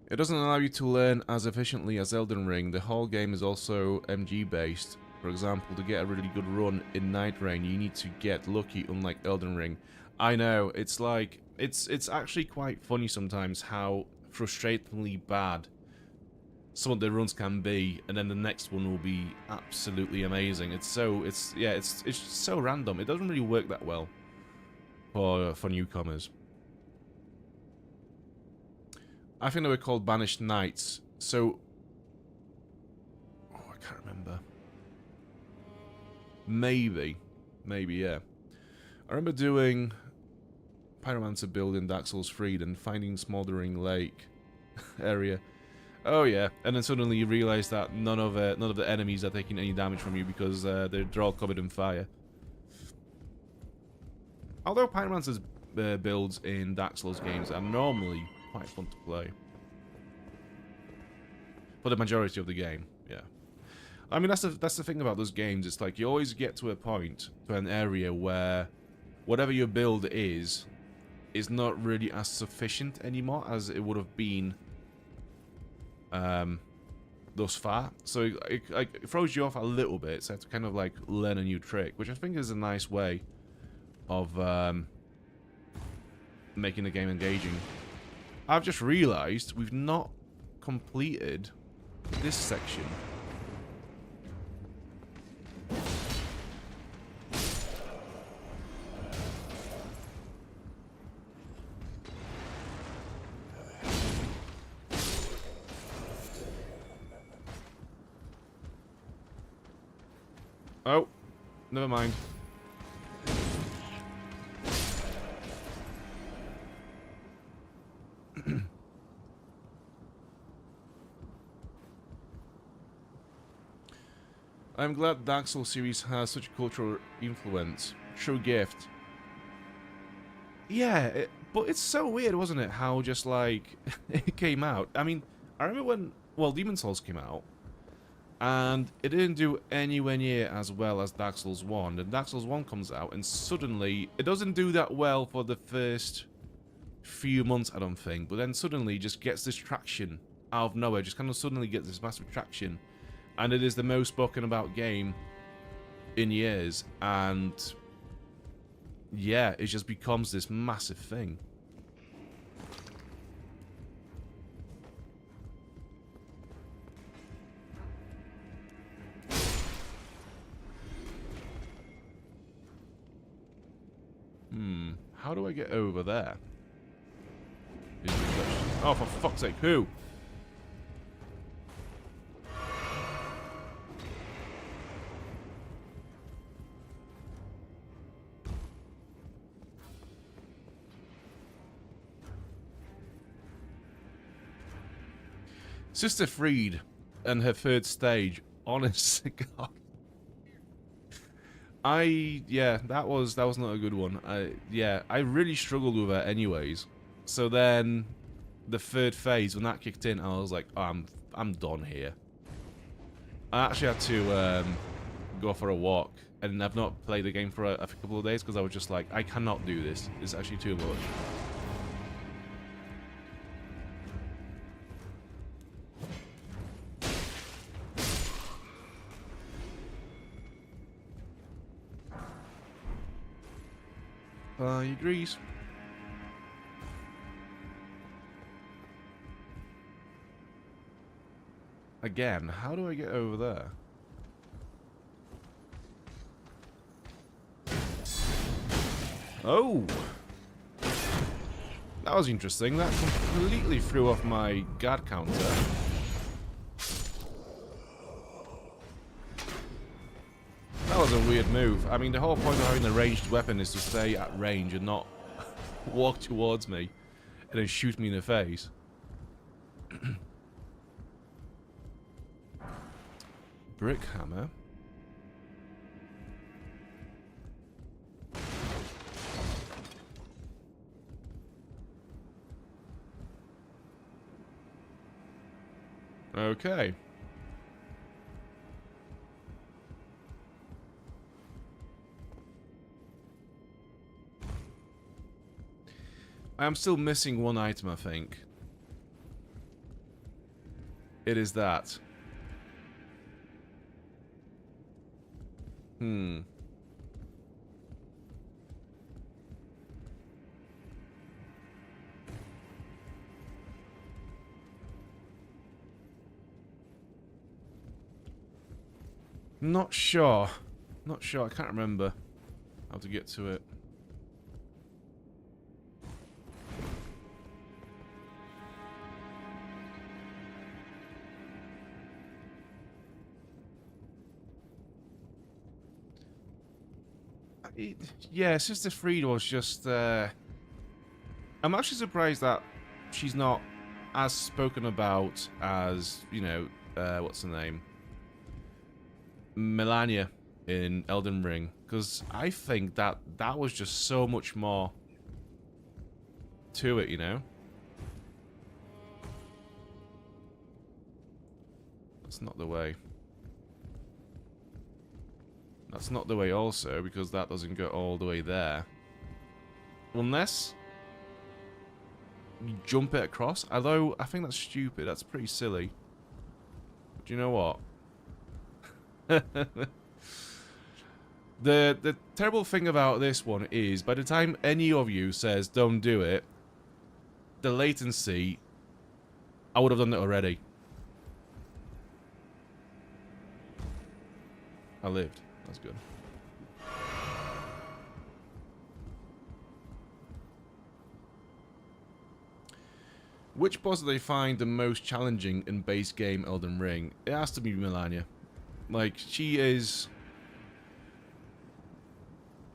It doesn't allow you to learn as efficiently as Elden Ring. The whole game is also MG based. For example, to get a really good run in Night Rain, you need to get lucky, unlike Elden Ring. I know, it's like, it's actually quite funny sometimes how frustratingly bad some of the runs can be, and then the next one will be absolutely amazing. It's so random. It doesn't really work that well for newcomers. I think they were called Banished Knights. So, oh, I can't remember. Maybe, yeah. I remember doing Pyromancer build in Dark Souls 3 and finding Smoldering Lake area. Oh yeah, and then suddenly you realise that none of the enemies are taking any damage from you because they're all covered in fire. Although Pyromancer's builds in Dark Souls games are normally quite fun to play. For the majority of the game, yeah. I mean, that's the thing about those games. It's like you always get to a point, to an area where whatever your build is not really as sufficient anymore as it would have been thus far. So it throws you off a little bit, so you have to kind of like learn a new trick, which I think is a nice way of making the game engaging. I've just realised we've not completed this section. Oh, never mind. I'm glad Dark Souls series has such a cultural influence. True gift. Yeah, but it's so weird, wasn't it? How just like it came out. I mean, I remember when, well, Demon Souls came out, and it didn't do anywhere near as well as Dark Souls 1. And Dark Souls 1 comes out, and suddenly it doesn't do that well for the first few months, I don't think. But then suddenly just gets this traction out of nowhere. Just kind of suddenly gets this massive traction. And it is the most spoken about game in years. And yeah, it just becomes this massive thing. How do I get over there? Oh, for fuck's sake, who? Sister Freed and her third stage. Honest to God. Yeah, that was not a good one. I really struggled with her anyways. So then the third phase, when that kicked in, I was like, oh, I'm done here. I actually had to go for a walk, and I've not played the game for a couple of days because I was just like, I cannot do this. It's actually too much. He agrees. Again, how do I get over there? Oh! That was interesting. That completely threw off my guard counter. That was a weird move. I mean, the whole point of having a ranged weapon is to stay at range and not walk towards me and then shoot me in the face. Brick hammer. Okay. I am still missing one item, I think. It is that. Not sure. Not sure. I can't remember how to get to it. Yeah, Sister Fried was just... I'm actually surprised that she's not as spoken about as, you know, what's her name? Melania in Elden Ring. Because I think that was just so much more to it, you know? That's not the way. That's not the way also, because that doesn't go all the way there. Unless you jump it across. Although, I think that's stupid. That's pretty silly. But you know what? The terrible thing about this one is, by the time any of you says don't do it, the latency, I would have done it already. I lived. That's good. Which boss do they find the most challenging in base game Elden Ring? It has to be Melania. Like, she's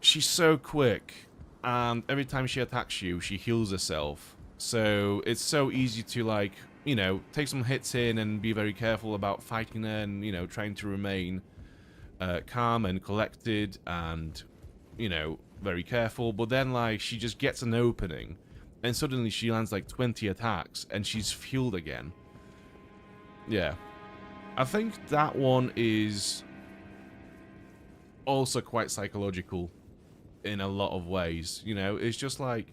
so quick, and every time she attacks you, she heals herself. So it's so easy to, like, you know, take some hits in and be very careful about fighting her and, you know, trying to remain calm and collected and, you know, very careful. But then, like, she just gets an opening and suddenly she lands like 20 attacks and she's healed again. Yeah. I think that one is also quite psychological in a lot of ways. You know, it's just like,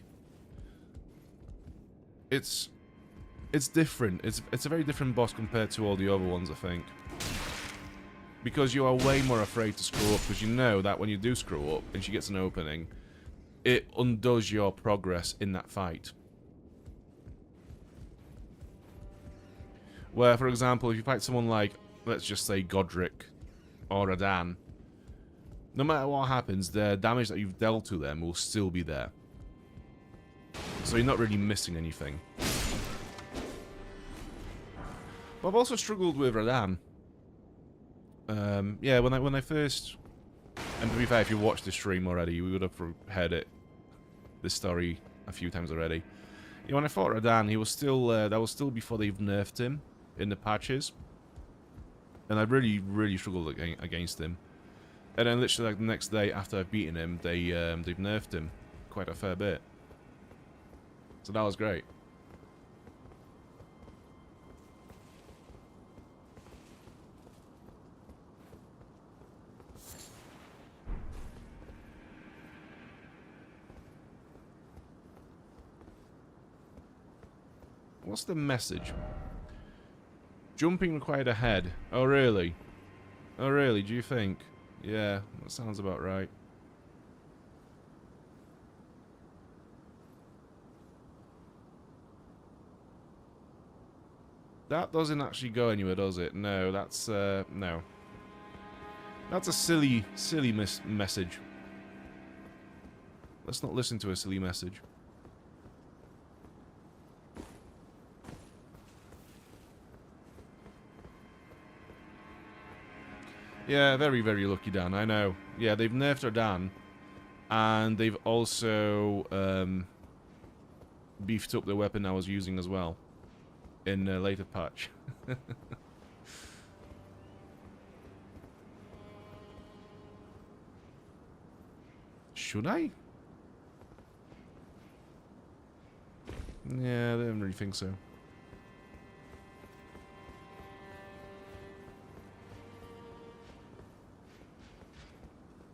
it's different. It's a very different boss compared to all the other ones, I think. Because you are way more afraid to screw up, because you know that when you do screw up and she gets an opening, it undoes your progress in that fight. Where, for example, if you fight someone like, let's just say Godrick or Radahn, no matter what happens, the damage that you've dealt to them will still be there. So you're not really missing anything. But I've also struggled with Radahn. Yeah, when I first, and to be fair, if you watched the stream already, you would have heard this story a few times already. Yeah, when I fought Radahn, he was still that was still before they've nerfed him in the patches, and I really struggled against him. And then literally like the next day after I've beaten him, they've nerfed him quite a fair bit. So that was great. What's the message? Jumping required ahead. Oh, really? Oh, really? Do you think? Yeah, that sounds about right. That doesn't actually go anywhere, does it? No, that's, no. That's a silly message. Let's not listen to a silly message. Yeah, very lucky, Dan, I know. Yeah, they've nerfed Radahn, and they've also beefed up the weapon I was using as well in a later patch. Should I? Yeah, I don't really think so.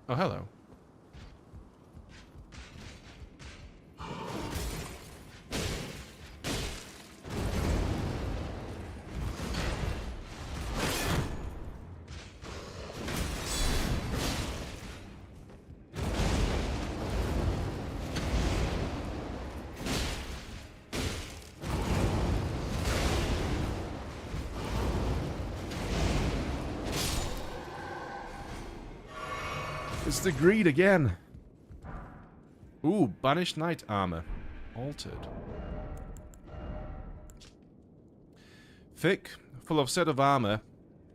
Oh, hello. It's the greed again. Ooh, banished knight armor. Altered. Thick, full of set of armor,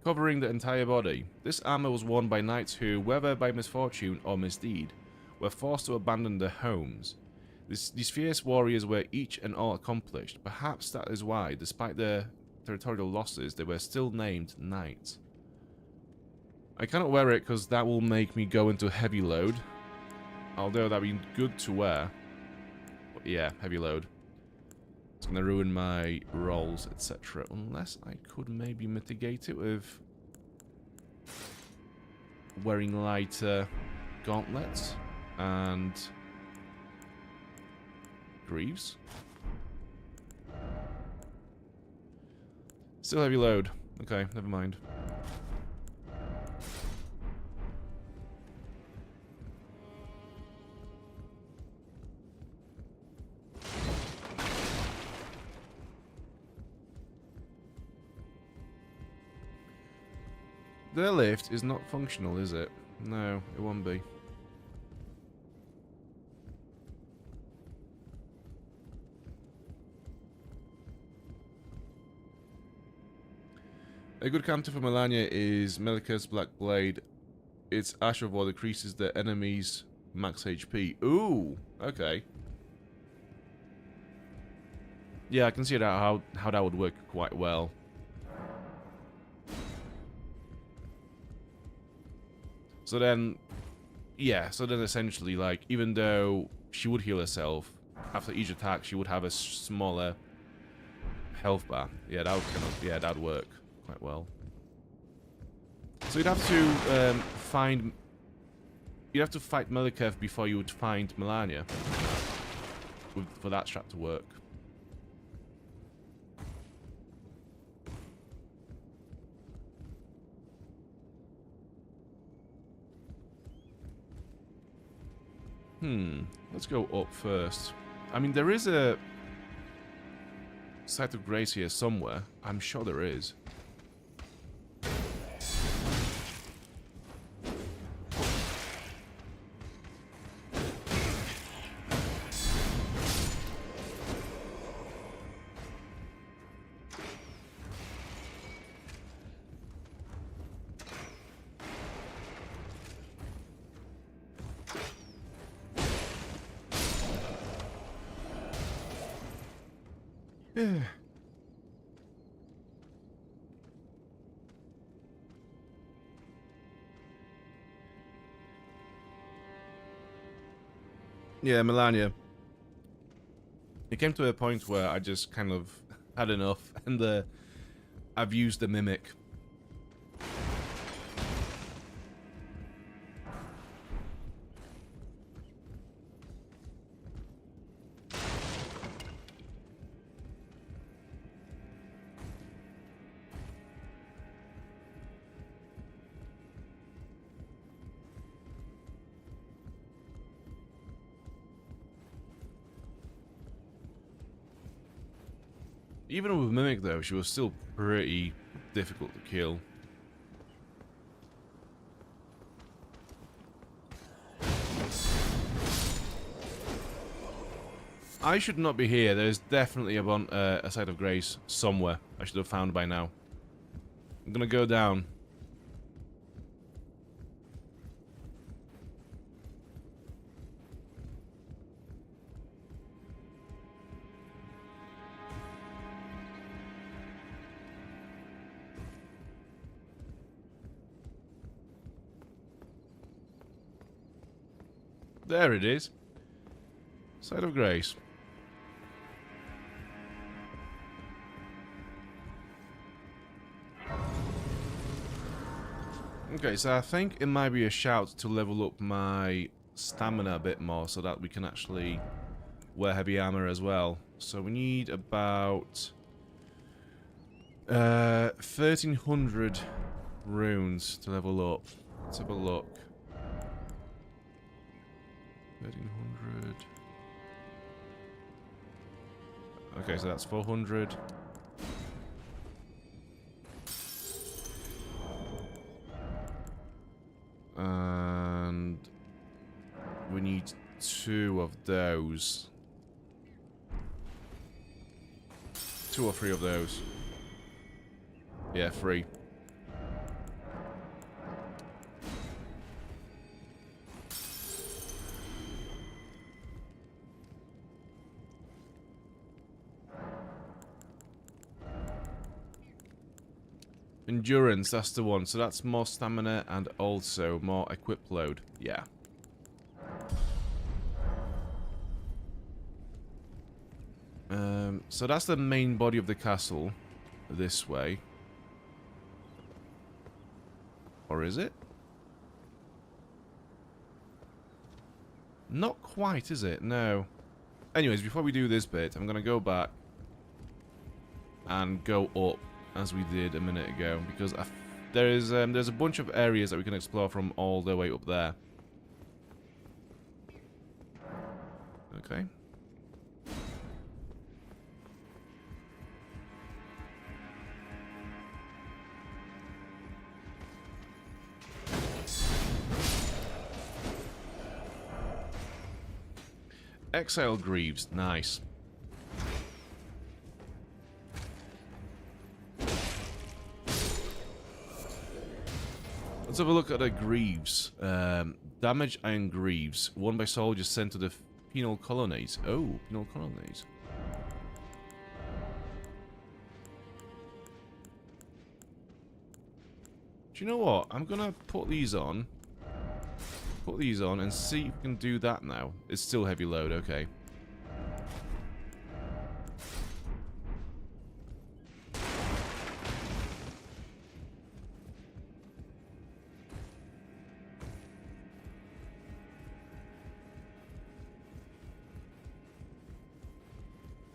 covering the entire body. This armor was worn by knights who, whether by misfortune or misdeed, were forced to abandon their homes. These fierce warriors were each and all accomplished. Perhaps that is why, despite their territorial losses, they were still named knights. I cannot wear it because that will make me go into heavy load. Although that'd be good to wear. But yeah, heavy load. It's going to ruin my rolls, etc. Unless I could maybe mitigate it with wearing lighter gauntlets and greaves. Still heavy load. Okay, never mind. The lift is not functional, is it? No, it won't be. A good counter for Melania is Melika's Black Blade. Its Ash of War decreases the enemy's max HP. Ooh, okay. Yeah, I can see that how that would work quite well. So then, yeah, so then essentially, like, even though she would heal herself, after each attack she would have a smaller health bar. Yeah, that would kind of, yeah, that'd work quite well. So you'd have to fight Melikev before you would find Melania for that strat to work. Let's go up first. I mean, there is a Site of Grace here somewhere. I'm sure there is. Yeah, Melania. It came to a point where I just kind of had enough, and I've used the Mimic. Even with Mimic, though, she was still pretty difficult to kill. I should not be here. There's definitely a Site of Grace somewhere I should have found by now. I'm gonna go down. There it is. Site of Grace. Okay, so I think it might be a shout to level up my stamina a bit more so that we can actually wear heavy armor as well. So we need about 1300 runes to level up. Let's have a look. 1300. Okay, so that's 400. And we need 2 of those. 2 or 3 of those. Yeah, 3. Endurance, that's the one. So that's more stamina and also more equip load. Yeah. So that's the main body of the castle. This way. Or is it? Not quite, is it? No. Anyways, before we do this bit, I'm going to go back and go up as we did a minute ago, because there's a bunch of areas that we can explore from all the way up there. Okay. Exile Greaves, nice. Let's have a look at the Greaves. Damage Iron Greaves, won by soldiers sent to the penal colonies. Oh, penal colonies. Do you know what? I'm gonna put these on. Put these on and see if we can do that now. It's still heavy load, okay.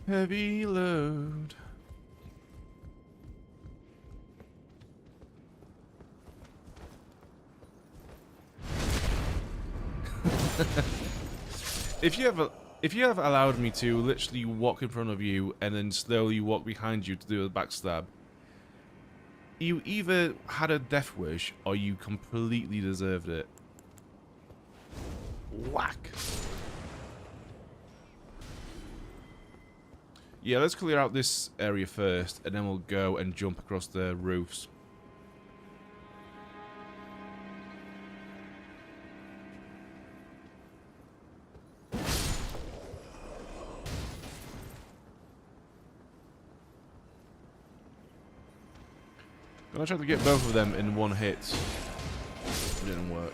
Heavy load. If you have allowed me to literally walk in front of you and then slowly walk behind you to do a backstab, you either had a death wish or you completely deserved it. Whack. Yeah, let's clear out this area first, and then we'll go and jump across the roofs. I tried to get both of them in one hit. It didn't work.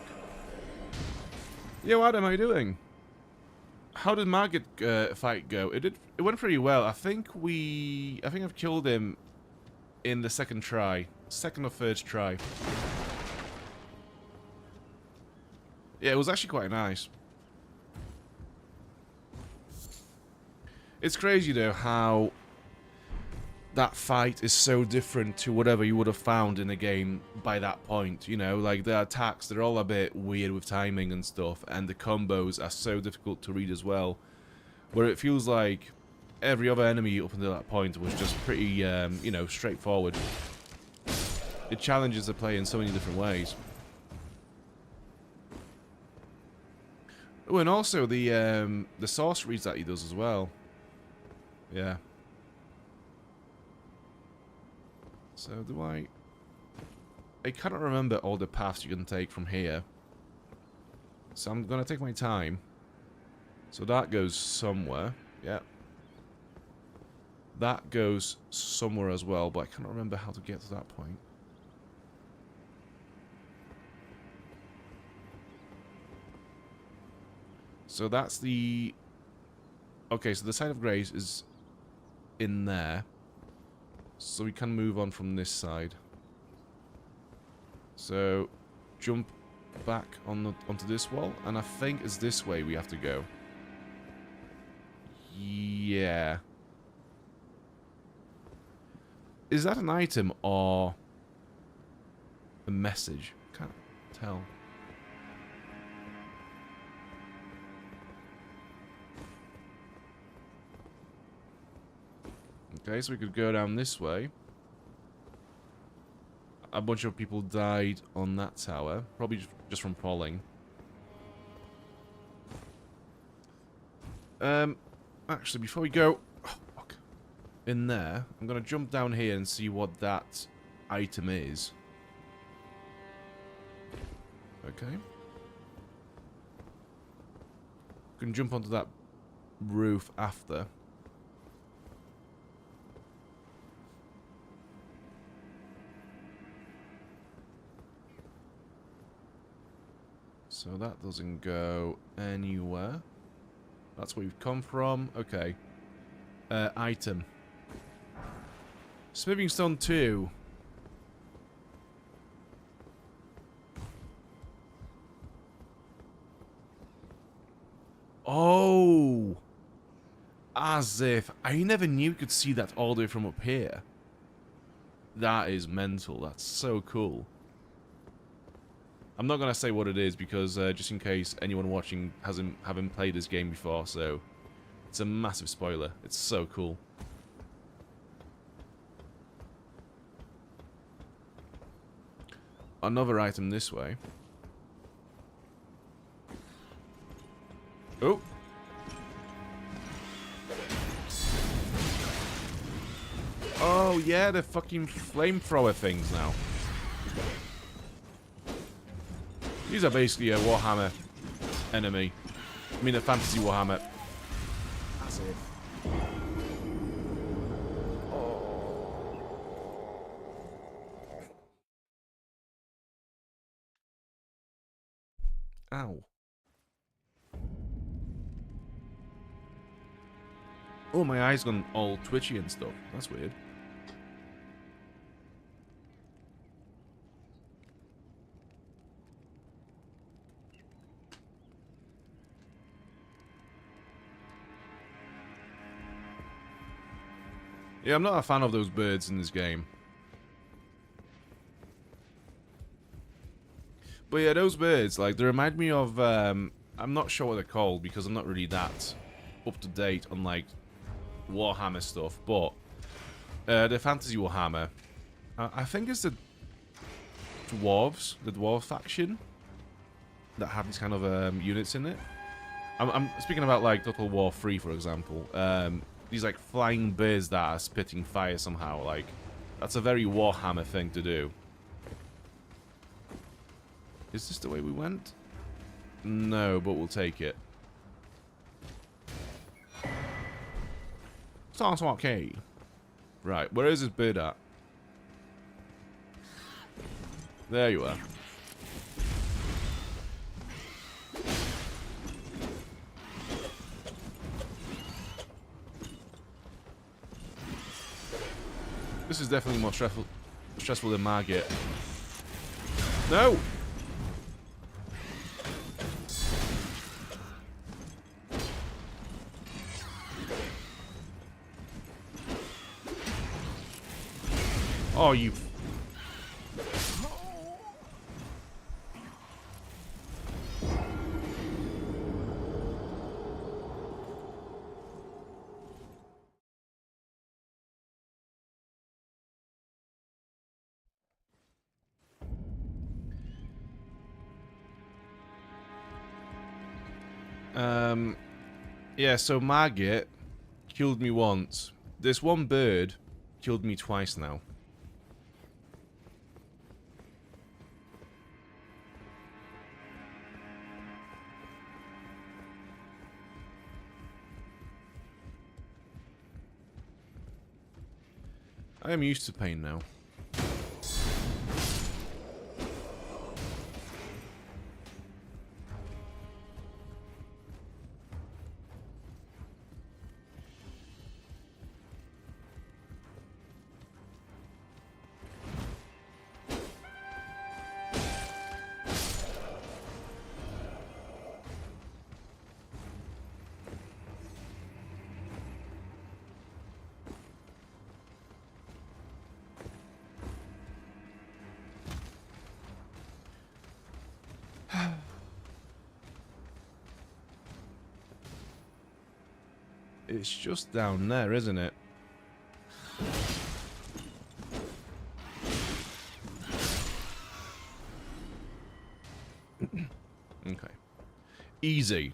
Yo, Adam, how you doing? How did Margit fight go? It went pretty well. I think I've killed him in the second try. Second or third try. Yeah, it was actually quite nice. It's crazy though how that fight is so different to whatever you would have found in a game by that point, you know, like the attacks, they're all a bit weird with timing and stuff, and the combos are so difficult to read as well, where it feels like every other enemy up until that point was just pretty, you know, straightforward. It challenges the player in so many different ways. Oh, and also the sorceries that he does as well. Yeah. So do I cannot remember all the paths you can take from here. So I'm gonna take my time. So that goes somewhere. Yeah. That goes somewhere as well, but I cannot remember how to get to that point. So that's the... Okay, so the side of Grace is in there. So we can move on from this side. So, jump back on onto this wall, and I think it's this way we have to go. Yeah. Is that an item or a message? Can't tell. Okay, so we could go down this way. A bunch of people died on that tower. Probably just from falling. Actually, before we go... Oh, fuck. In there, I'm going to jump down here and see what that item is. Okay. Can jump onto that roof after. So that doesn't go anywhere. That's where we've come from. Okay. Item. Smithing Stone 2. Oh! As if... I never knew you could see that all the way from up here. That is mental. That's so cool. I'm not going to say what it is because just in case anyone watching haven't played this game before, so... It's a massive spoiler. It's so cool. Another item this way. Oh! Oh yeah, the fucking flamethrower things now. These are basically a Warhammer enemy. I mean a fantasy Warhammer. That's it. Ow. Oh, my eyes gone all twitchy and stuff. That's weird. Yeah, I'm not a fan of those birds in this game. But yeah, those birds, like, they remind me of, I'm not sure what they're called because I'm not really that up to date on, like, Warhammer stuff, but the Fantasy Warhammer, I think it's the Dwarves, the Dwarf faction, that have these kind of units in it. I'm speaking about, like, Total War 3, for example. These, like, flying birds that are spitting fire somehow, like, that's a very Warhammer thing to do. Is this the way we went? No, but we'll take it. Sounds okay. Right, where is this bird at? There you are. This is definitely more stressful than Margit. No! Oh, you... Yeah, so Margit killed me once. This one bird killed me twice now. I am used to pain now. It's just down there, isn't it? Okay. Easy.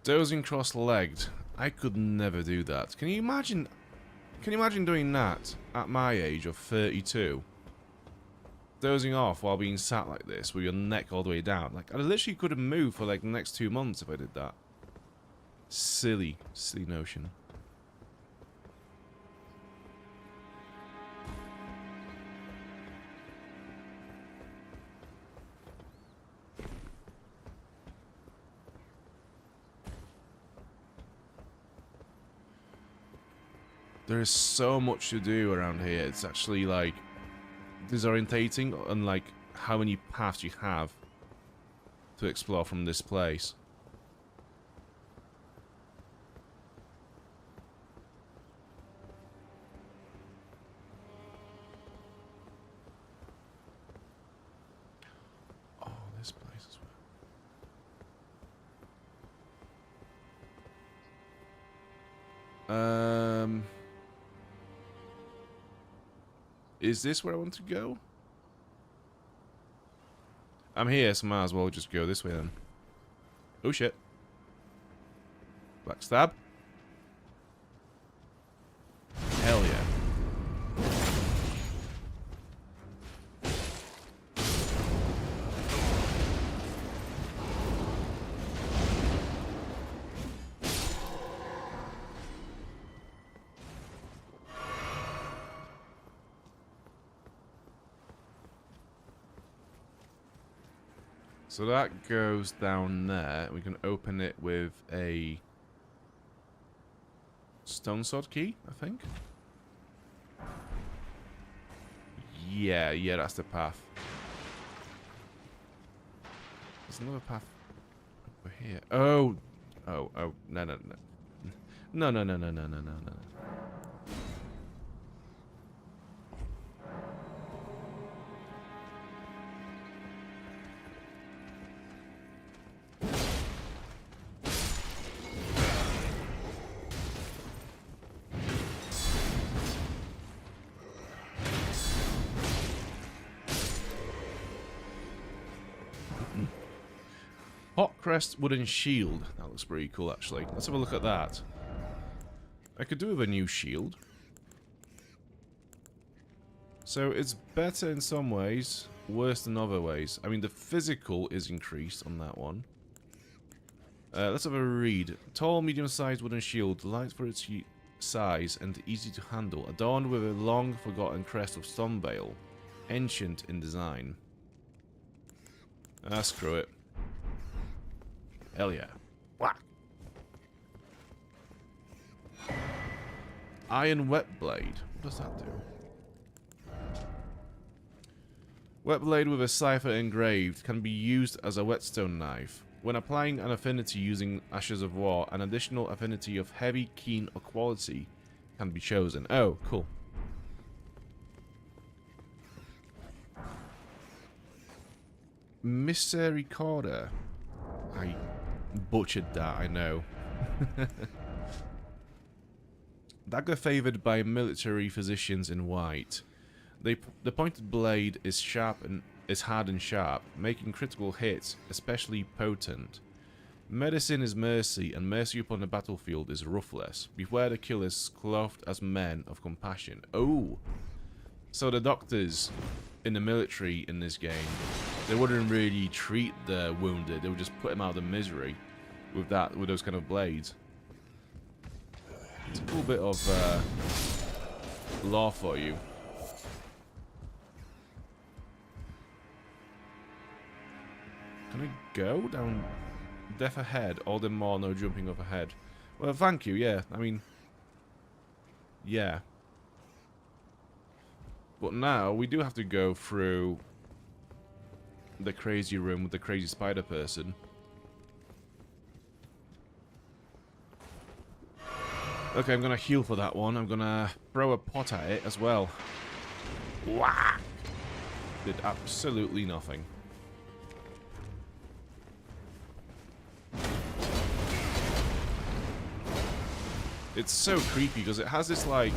Dozing cross-legged. I could never do that. Can you imagine... Can you imagine doing that at my age of 32? Dozing off while being sat like this with your neck all the way down. Like, I literally couldn't move for like the next 2 months if I did that. Silly, silly notion. There is so much to do around here. It's actually like disorientating on like how many paths you have to explore from this place. Oh, this place as well. Is this where I want to go? I'm here, so might as well just go this way then. Oh shit. Backstab. Hell yeah. So that goes down there. We can open it with a stone sword key, I think. Yeah, that's the path. There's another path over here. Oh, no. No. Hot crest wooden shield. That looks pretty cool, actually. Let's have a look at that. I could do with a new shield. So it's better in some ways, worse in other ways. I mean, the physical is increased on that one. Let's have a read. Tall, medium-sized wooden shield, light for its size and easy to handle, adorned with a long forgotten crest of Stormveil, ancient in design. Ah, screw it. Hell yeah. Whack! Iron wet blade. What does that do? Wet blade with a cipher engraved can be used as a whetstone knife. When applying an affinity using Ashes of War, an additional affinity of heavy, keen, or quality can be chosen. Oh, cool. Misericordia. I butchered that, I know. Dagger favoured by military physicians in white. The pointed blade is hard and sharp, making critical hits especially potent. Medicine is mercy, and mercy upon the battlefield is ruthless. Beware the killers clothed as men of compassion. Oh! So the doctors in the military in this game, they wouldn't really treat the wounded, they would just put them out of misery with those kind of blades. It's a cool bit of lore for you. Can I go down? Death ahead, all the more, no jumping overhead. Well, thank you, yeah. I mean, yeah. But now, we do have to go through the crazy room with the crazy spider person. Okay, I'm gonna heal for that one. I'm gonna throw a pot at it as well. Whack! Did absolutely nothing. It's so creepy because it has this, like,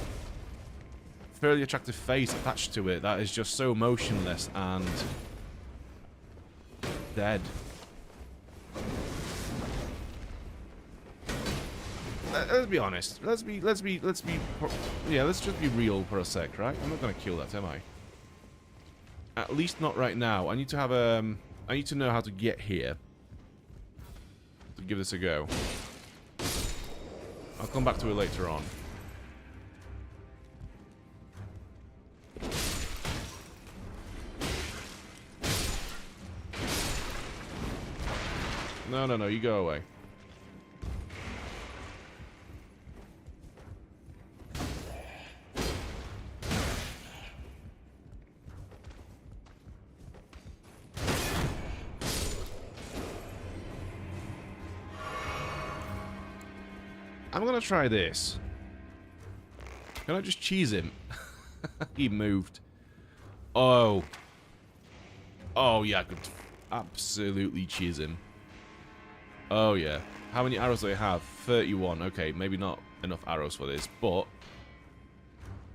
fairly attractive face attached to it that is just so motionless and dead. Let's be honest. Let's just be real for a sec, right? I'm not gonna kill that, am I? At least not right now. I need to have I need to know how to get here to give this a go. I'll come back to it later on. No, you go away. I'm gonna try this. Can I just cheese him? He moved. Oh. Oh, yeah, I could absolutely cheese him. Oh, yeah. How many arrows do I have? 31. Okay, maybe not enough arrows for this, but...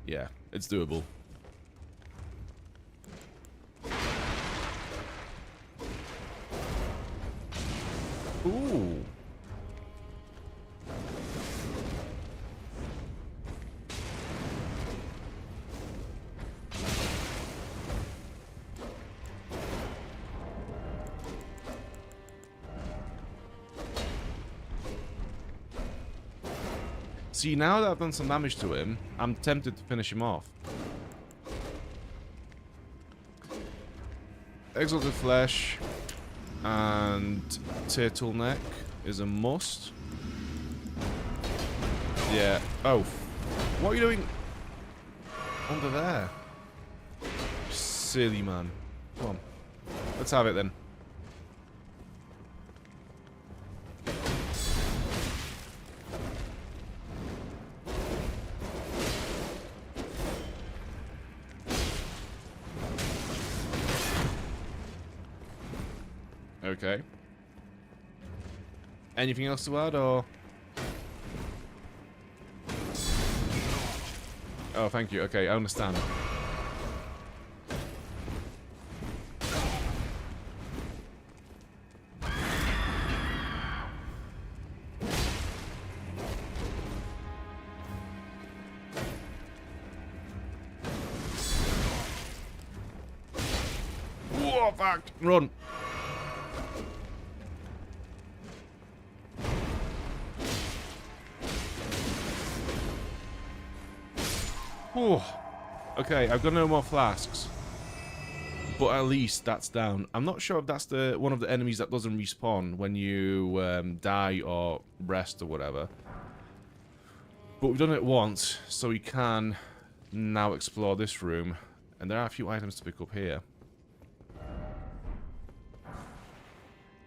yeah, it's doable. Ooh. See, now that I've done some damage to him, I'm tempted to finish him off. Exalted Flesh and Turtleneck is a must. Yeah. Oh. What are you doing under there? Silly man. Come on. Let's have it then. Okay. Anything else to add, or? Oh, thank you. Okay, I understand. Whoa, fuck! Run! Oh, okay, I've got no more flasks, but at least that's down. I'm not sure if that's the one of the enemies that doesn't respawn when you die or rest or whatever. But we've done it once, so we can now explore this room, and there are a few items to pick up here.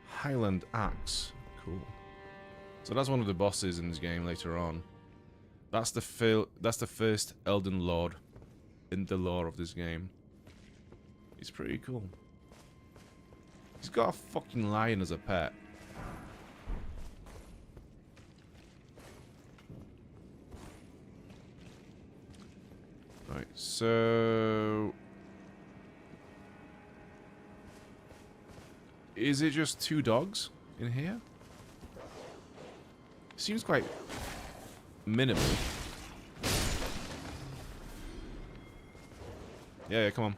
Highland Axe, cool. So that's one of the bosses in this game later on. That's the first Elden Lord in the lore of this game. He's pretty cool. He's got a fucking lion as a pet. Right, so... is it just 2 dogs in here? Seems quite... minimal. Yeah, come on.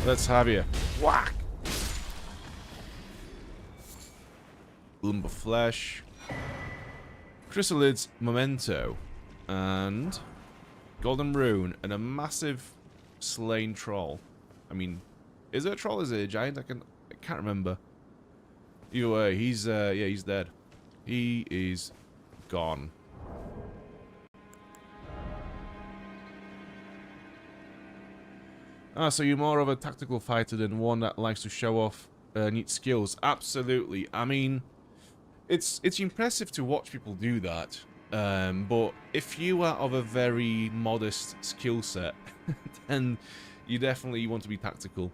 Let's have you. Whack! Lumber Flesh. Chrysalids Memento. And... Golden Rune. And a massive slain troll. I mean, is it a troll? Is it a giant? I can't remember. Either way, he's yeah, he's dead. He is gone. Ah, so you're more of a tactical fighter than one that likes to show off neat skills. Absolutely. I mean, it's impressive to watch people do that. But if you are of a very modest skill set, then you definitely want to be tactical.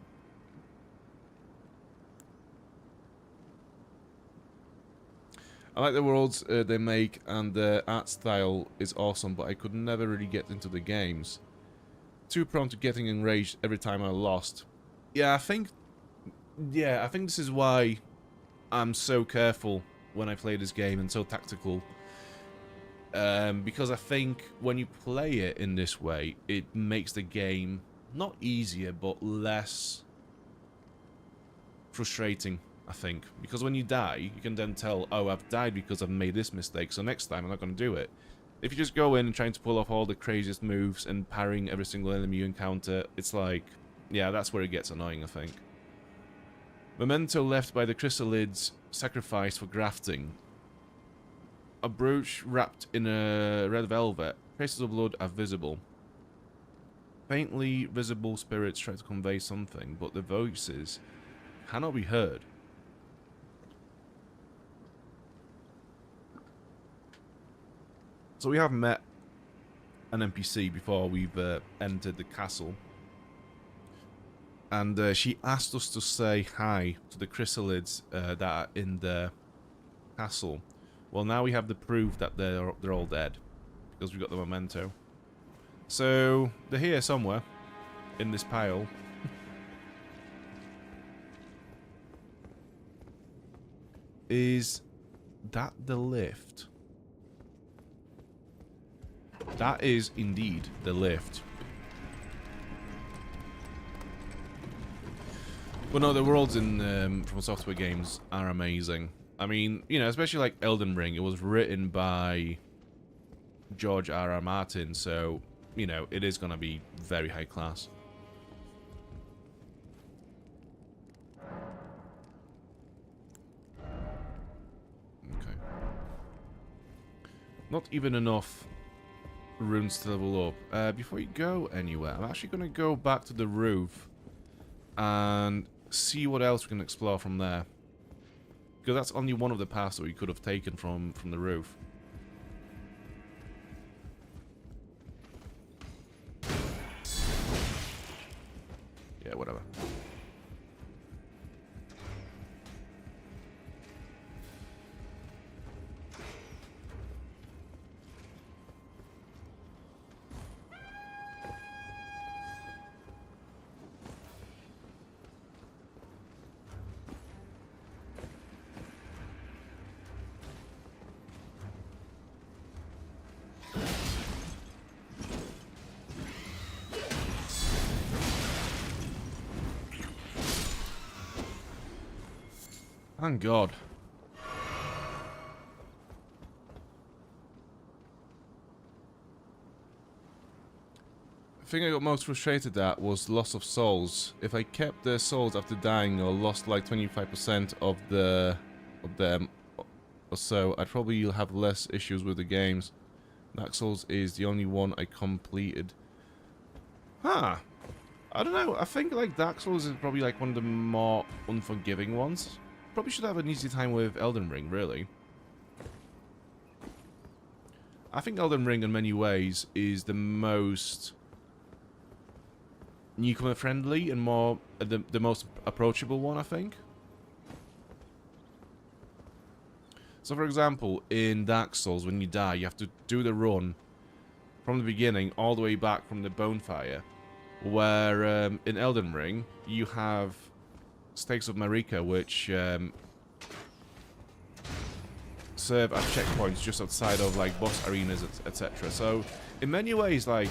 I like the worlds they make, and the art style is awesome, but I could never really get into the games. Too prone to getting enraged every time I lost. Yeah, I think this is why I'm so careful when I play this game and so tactical. Because I think when you play it in this way, it makes the game not easier, but less frustrating, I think. Because when you die, you can then tell, oh, I've died because I've made this mistake, so next time I'm not going to do it. If you just go in and trying to pull off all the craziest moves and parrying every single enemy you encounter, it's like, yeah, that's where it gets annoying, I think. Memento left by the chrysalids sacrificed for grafting. A brooch wrapped in a red velvet. Traces of blood are visible. Faintly visible spirits try to convey something, but the voices cannot be heard. So we have met an NPC before we've entered the castle. And she asked us to say hi to the chrysalids that are in the castle. Well, now we have the proof that they're all dead, because we got the memento. So they're here somewhere in this pile. Is that the lift? That is indeed the lift. Well, no, the worlds in From Software games are amazing. I mean, you know, especially like Elden Ring, it was written by George R.R. Martin, so, you know, it is going to be very high class. Okay. Not even enough runes to level up. Before you go anywhere, I'm actually going to go back to the roof and see what else we can explore from there. Because that's only one of the paths that we could have taken from the roof. Yeah, whatever. Thank God. The thing I got most frustrated at was loss of souls. If I kept their souls after dying or lost like 25% of them or so, I'd probably have less issues with the games. Dark Souls is the only one I completed. Huh. I don't know. I think like Dark Souls is probably like one of the more unforgiving ones. Probably should have an easy time with Elden Ring, really. I think Elden Ring in many ways is the most newcomer friendly and more the most approachable one, I think. So for example, in Dark Souls, when you die, you have to do the run from the beginning all the way back from the bonfire. Where in Elden Ring, you have Stakes of Marika, which serve as checkpoints just outside of like boss arenas, etc. So in many ways, like,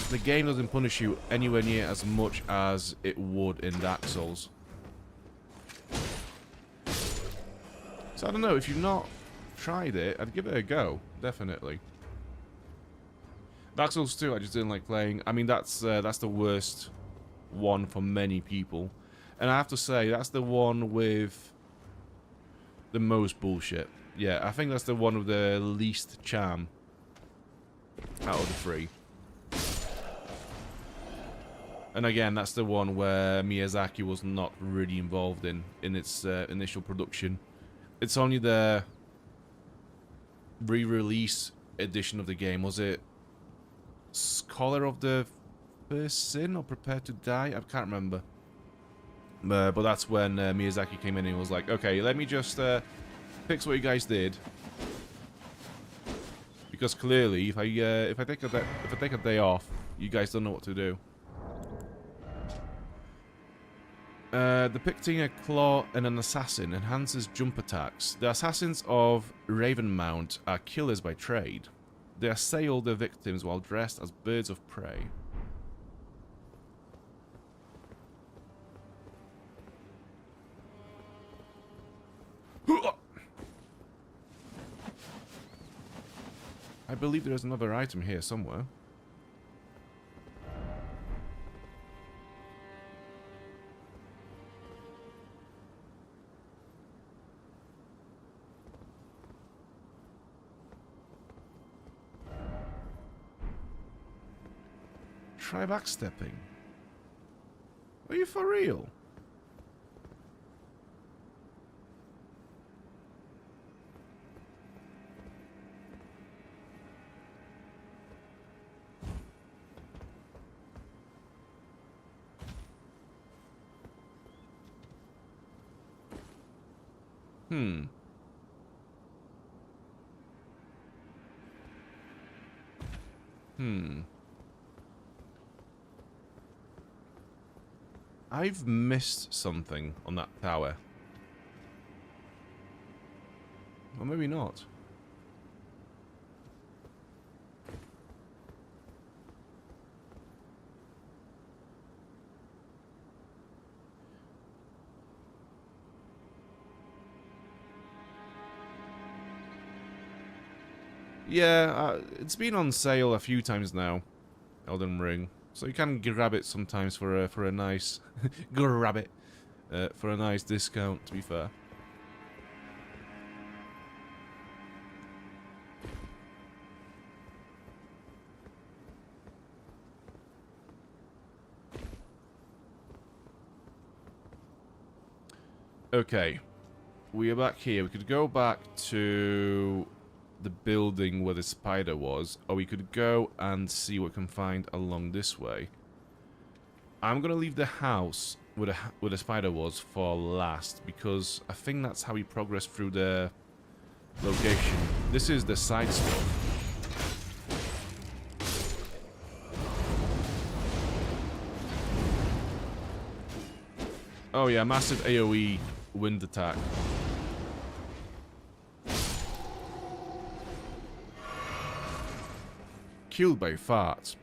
the game doesn't punish you anywhere near as much as it would in Dark Souls. So I don't know, if you've not tried it, I'd give it a go, definitely. Dark Souls 2 I just didn't like playing. I mean, that's the worst one for many people. And I have to say, that's the one with the most bullshit. Yeah, I think that's the one with the least charm out of the three. And again, that's the one where Miyazaki was not really involved in its initial production. It's only the re-release edition of the game. Was it Scholar of the First Sin or Prepare to Die? I can't remember. But that's when Miyazaki came in and was like, okay, let me just fix what you guys did. Because clearly, if I take a day off, you guys don't know what to do. Depicting a claw and an assassin enhances jump attacks. The assassins of Ravenmount are killers by trade. They assail their victims while dressed as birds of prey. I believe there is another item here somewhere. Try backstepping. Are you for real? Hmm. I've missed something on that tower. Or maybe not. Yeah, it's been on sale a few times now, Elden Ring. So you can grab it sometimes for a nice grab it for a nice discount. To be fair. Okay, we are back here. We could go back to the building where the spider was, or we could go and see what we can find along this way. I'm gonna leave the house where the spider was for last, because I think that's how we progress through the location. This is the side stuff. Oh yeah, massive AoE wind attack. Killed by farts.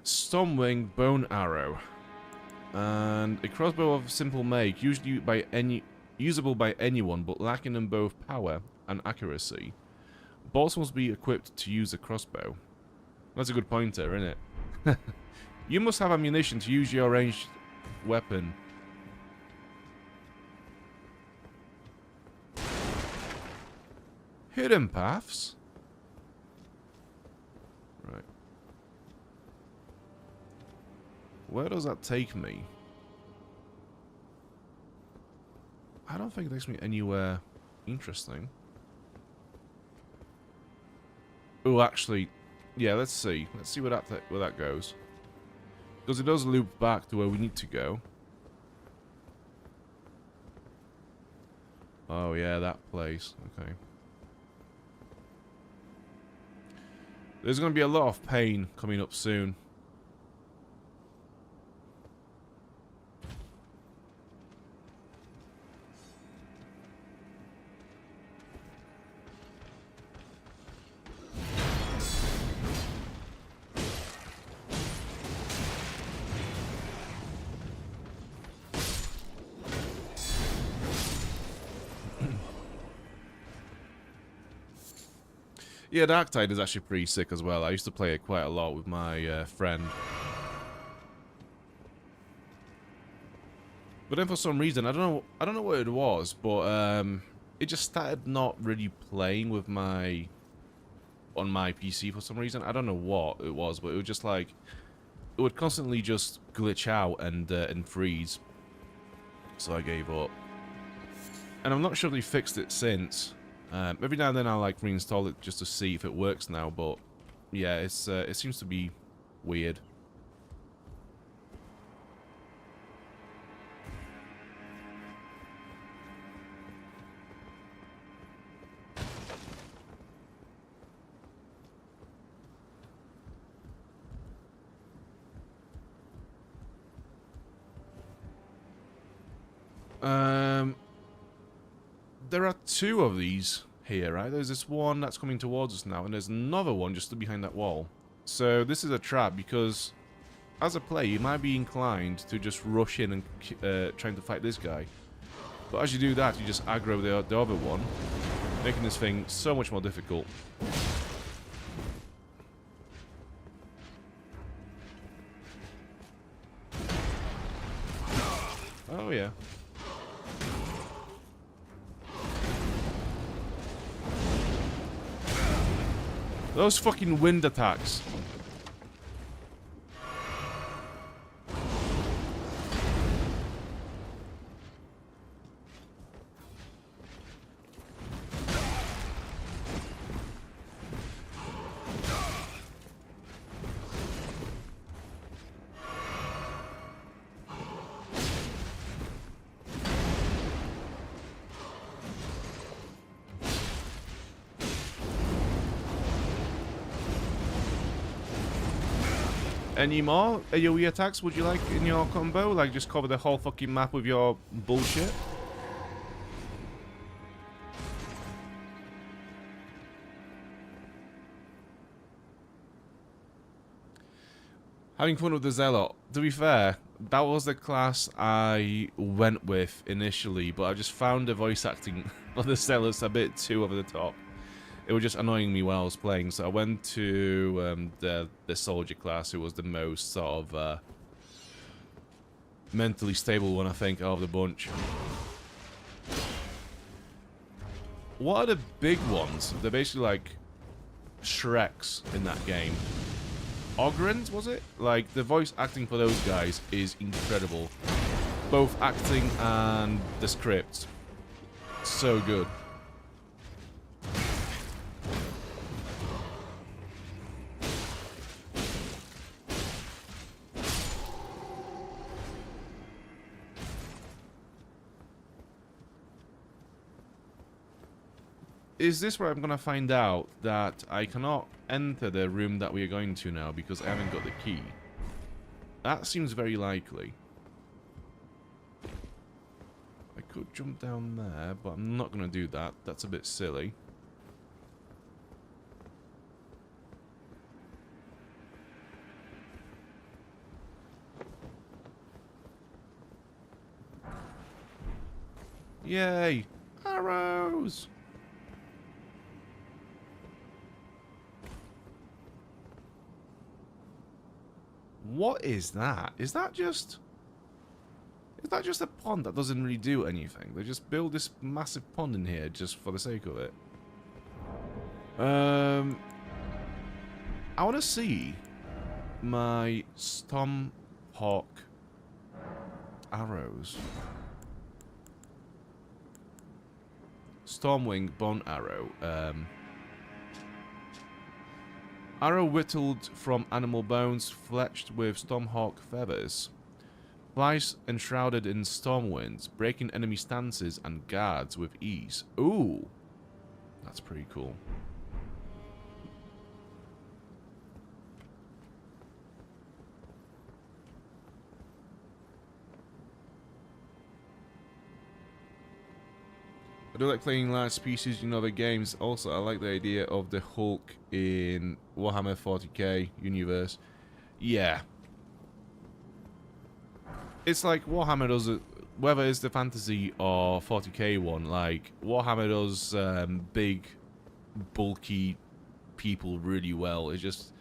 Stormwing Bone Arrow. And a crossbow of simple make, usable by anyone, but lacking in both power and accuracy. Bolts must be equipped to use a crossbow. That's a good pointer, isn't it? You must have ammunition to use your ranged weapon. Hidden paths? Right. Where does that take me? I don't think it takes me anywhere interesting. Oh, actually, yeah, let's see. Let's see where that goes. Because it does loop back to where we need to go. Oh, yeah, that place. Okay. There's going to be a lot of pain coming up soon. Yeah, Darktide is actually pretty sick as well. I used to play it quite a lot with my friend. But then for some reason, I don't know what it was, but it just started not really playing with on my PC for some reason. I don't know what it was, but it was just like it would constantly just glitch out and freeze. So I gave up. And I'm not sure they fixed it since. Every now and then I'll like reinstall it just to see if it works now, but yeah, it seems to be weird. There are two of these here, right? There's this one that's coming towards us now, and there's another one just behind that wall. So this is a trap, because as a player, you might be inclined to just rush in and trying to fight this guy. But as you do that, you just aggro the other one, making this thing so much more difficult. Oh, yeah. Those fucking wind attacks. Any more AoE attacks would you like in your combo? Like, just cover the whole fucking map with your bullshit? Having fun with the Zealot. To be fair, that was the class I went with initially, but I just found the voice acting of the Zealots a bit too over the top. It was just annoying me while I was playing, so I went to the soldier class, who was the most sort of mentally stable one, I think, out of the bunch. What are the big ones? They're basically like Shreks in that game. Ogrins, was it? Like, the voice acting for those guys is incredible. Both acting and the script. So good. Is this where I'm gonna find out that I cannot enter the room that we are going to now because I haven't got the key? That seems very likely. I could jump down there, but I'm not gonna do that. That's a bit silly. Yay! Arrows! What is that? Is that just a pond that doesn't really do anything? They just build this massive pond in here just for the sake of it. I want to see my Stormhawk arrows. Stormwing bone arrow. Arrow whittled from animal bones, fletched with Stormhawk feathers. Flies enshrouded in storm winds, breaking enemy stances and guards with ease. Ooh! That's pretty cool. I do like playing large species in other games. Also, I like the idea of the Hulk in Warhammer 40k universe. Yeah. It's like Warhammer does it, whether it's the fantasy or 40k one, like, Warhammer does big, bulky people really well. It's just...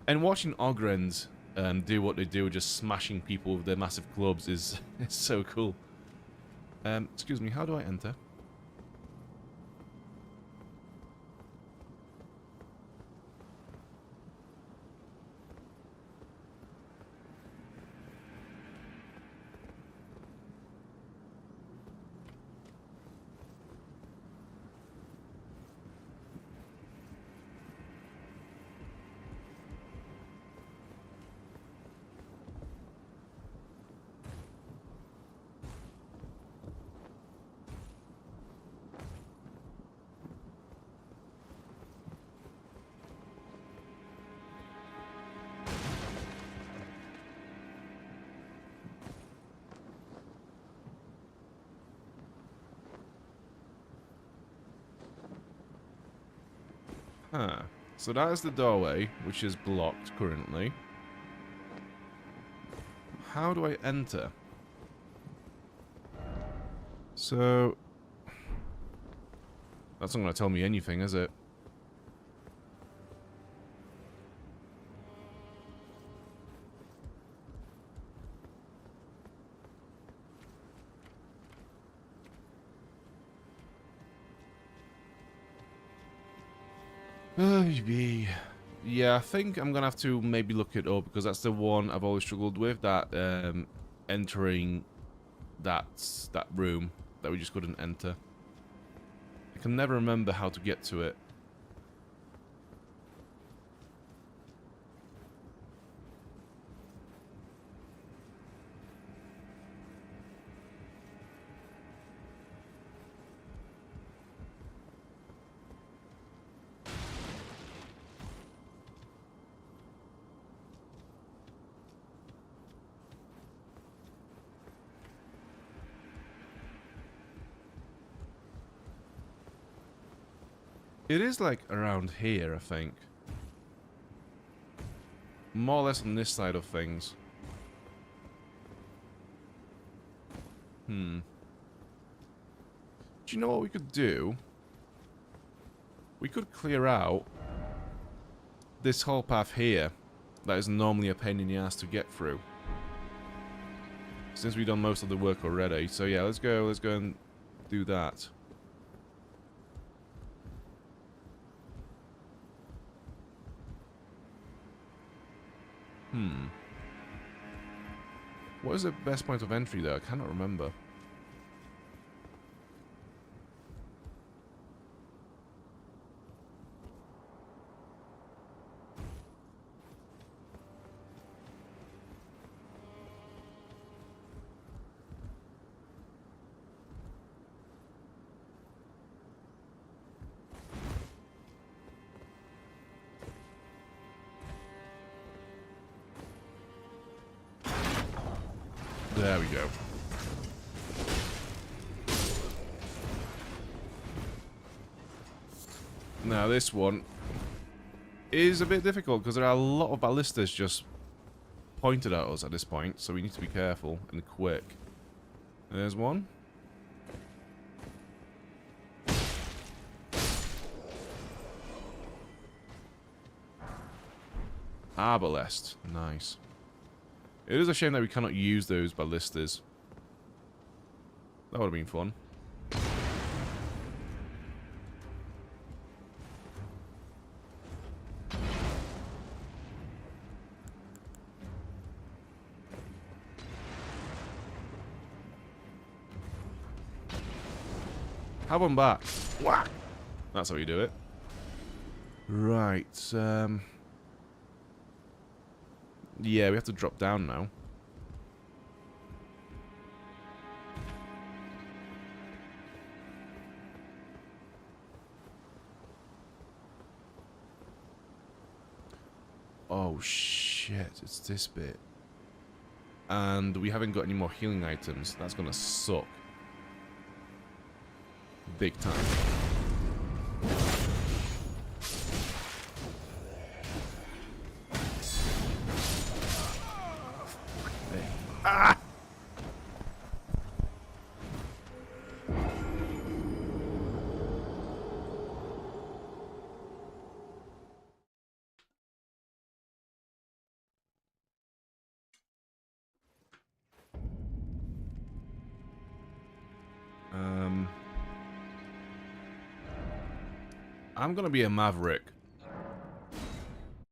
And watching Ogrins do what they do, just smashing people with their massive clubs, is it's so cool. Excuse me, how do I enter? Huh. So that is the doorway, which is blocked currently. How do I enter? So... That's not going to tell me anything, is it? Yeah, I think I'm gonna have to maybe look it up because that's the one I've always struggled with. That entering that room that we just couldn't enter. I can never remember how to get to it. It is like around here, I think. More or less on this side of things. Do you know what we could do? We could clear out this whole path here. That is normally a pain in the ass to get through. Since we've done most of the work already. So yeah, let's go and do that. What is the best point of entry though? I cannot remember. There we go. Now this one is a bit difficult because there are a lot of ballistas just pointed at us at this point, so we need to be careful and quick. There's one. Arbalest. Nice. It is a shame that we cannot use those ballistas. That would have been fun. Have one back. Whack! That's how you do it. Right, yeah, we have to drop down now. Oh shit, it's this bit. And we haven't got any more healing items. That's gonna suck. Big time. Ah! I'm gonna be a maverick.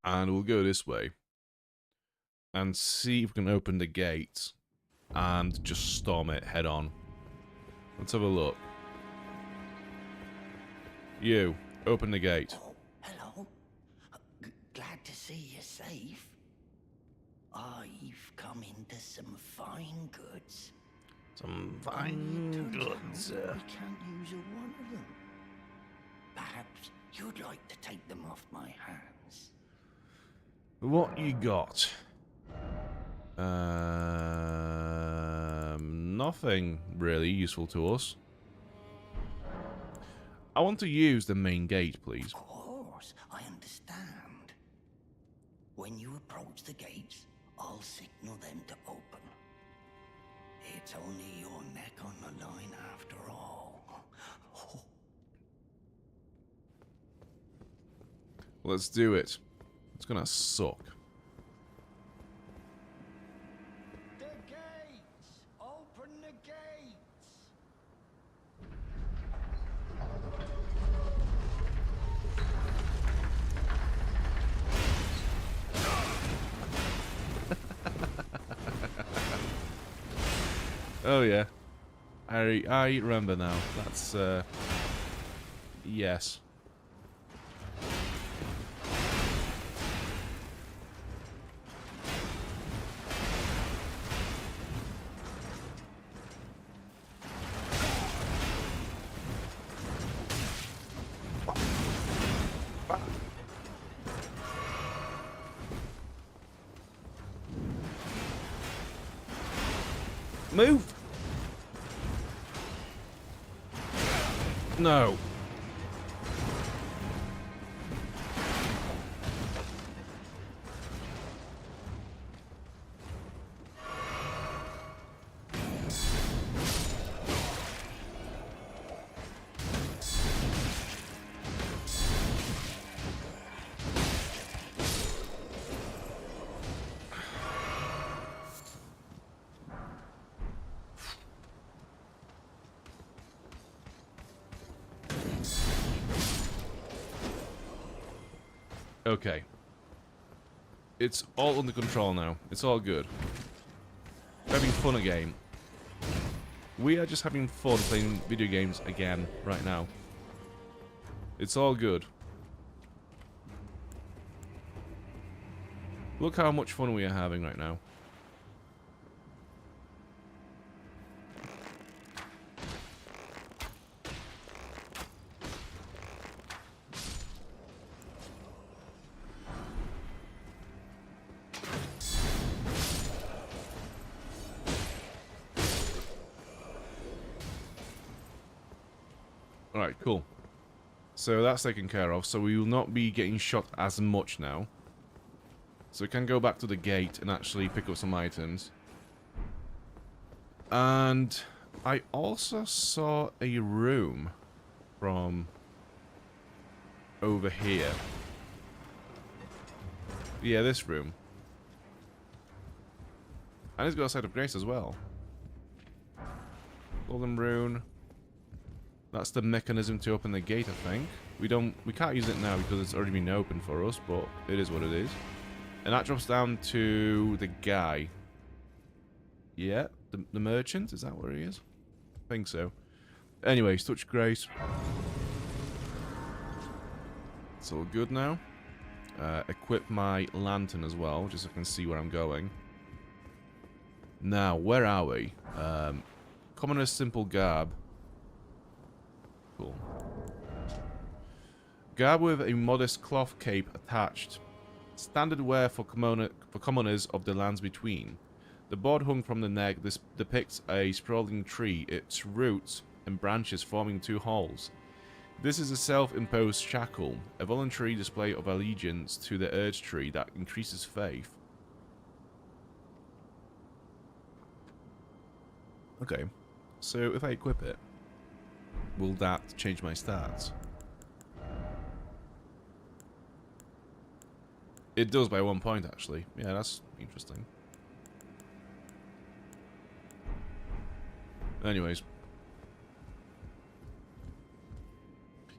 And we'll go this way. And see if we can open the gate. And just storm it head on. Let's have a look. You, open the gate. Oh, hello. Glad to see you're safe. I've come into some fine goods. Some fine goods. I can't use a one of them. Perhaps you'd like to take them off my hands. What you got? Nothing really useful to us. I want to use the main gate, please. Of course, I understand. When you approach the gates, I'll signal them to open. It's only your neck on the line after all. Oh. Let's do it. It's gonna suck. The gates! Open the gates! Oh yeah. I remember now. That's yes. Move! No. Okay. It's all under control now. It's all good. We're having fun again. We are just having fun playing video games again right now. It's all good. Look how much fun we are having right now. Alright, cool. So that's taken care of, so we will not be getting shot as much now. So we can go back to the gate and actually pick up some items. And I also saw a room from over here. Yeah, this room. And it's got a site of grace as well. Golden rune. That's the mechanism to open the gate, I think. We can't use it now because it's already been opened for us, but it is what it is. And that drops down to the guy. Yeah, the merchant, is that where he is? I think so. Anyways, touch grace. It's all good now. Equip my lantern as well, just so I can see where I'm going. Now, where are we? Commoner's simple garb. Cool. Garb with a modest cloth cape attached. Standard wear for commoners of the lands between. The board hung from the neck. This depicts a sprawling tree, its roots and branches forming two halls. This is a self-imposed shackle, a voluntary display of allegiance to the Earth Tree that increases faith. Okay, so if I equip it, will that change my stats? It does by 1 point, actually. Yeah, that's interesting. Anyways.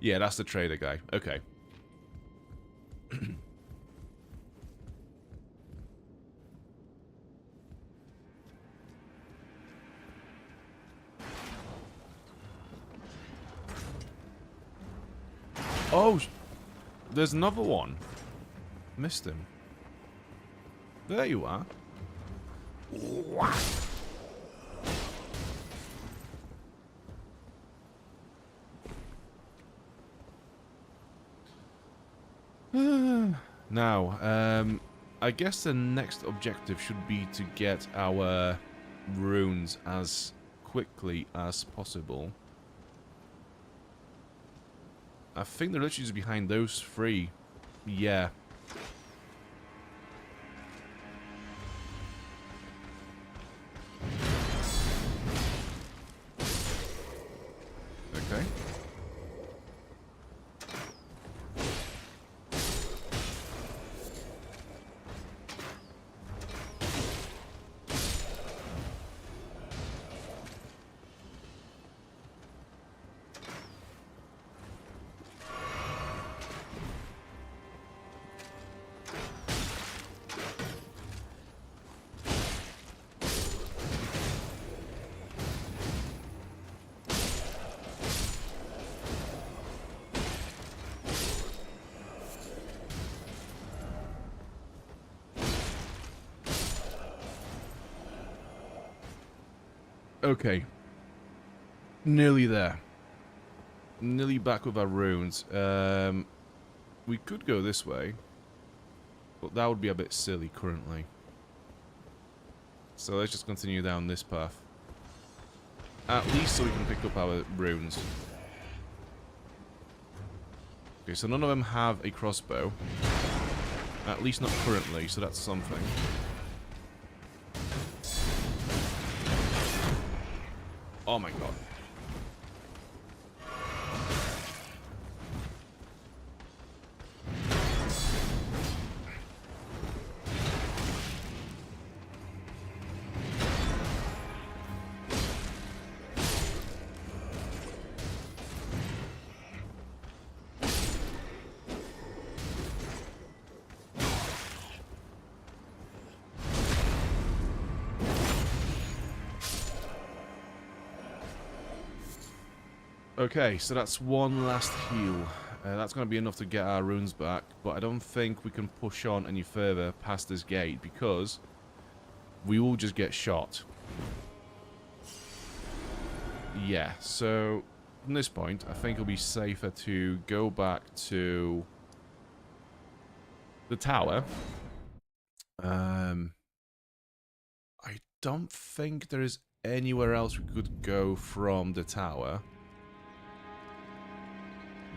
Yeah, that's the trader guy. Okay. Oh, there's another one. Missed him. There you are. Now, I guess the next objective should be to get our runes as quickly as possible. I think the literally is behind those three. Yeah. Okay. Okay. Nearly there. Nearly back with our runes. We could go this way. But that would be a bit silly currently. So let's just continue down this path. At least so we can pick up our runes. Okay, so none of them have a crossbow. At least not currently, so that's something. Oh my god. Okay, so that's one last heal. That's going to be enough to get our runes back, but I don't think we can push on any further past this gate because we will just get shot. Yeah, so from this point, I think it'll be safer to go back to the tower. I don't think there is anywhere else we could go from the tower.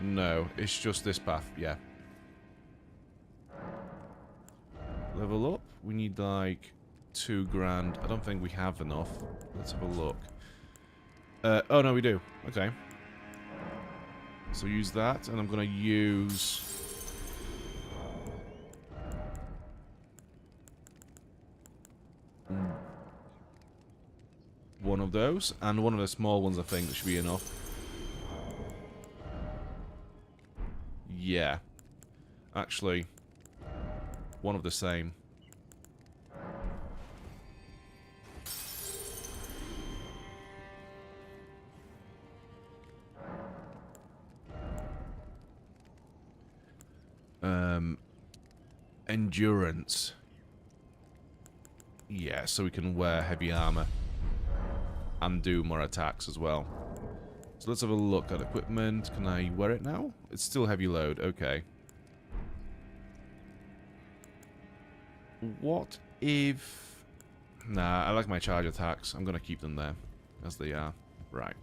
No, it's just this path, yeah. Level up. We need like 2 grand. I don't think we have enough. Let's have a look. Oh no, we do. Okay. So use that, and I'm gonna use one of those, and one of the small ones I think should be enough. Yeah. Actually, one of the same. Endurance. Yeah, so we can wear heavy armor. And do more attacks as well. So let's have a look at equipment. Can I wear it now? It's still heavy load. Okay. What if... Nah, I like my charge attacks. I'm going to keep them there. As they are. Right.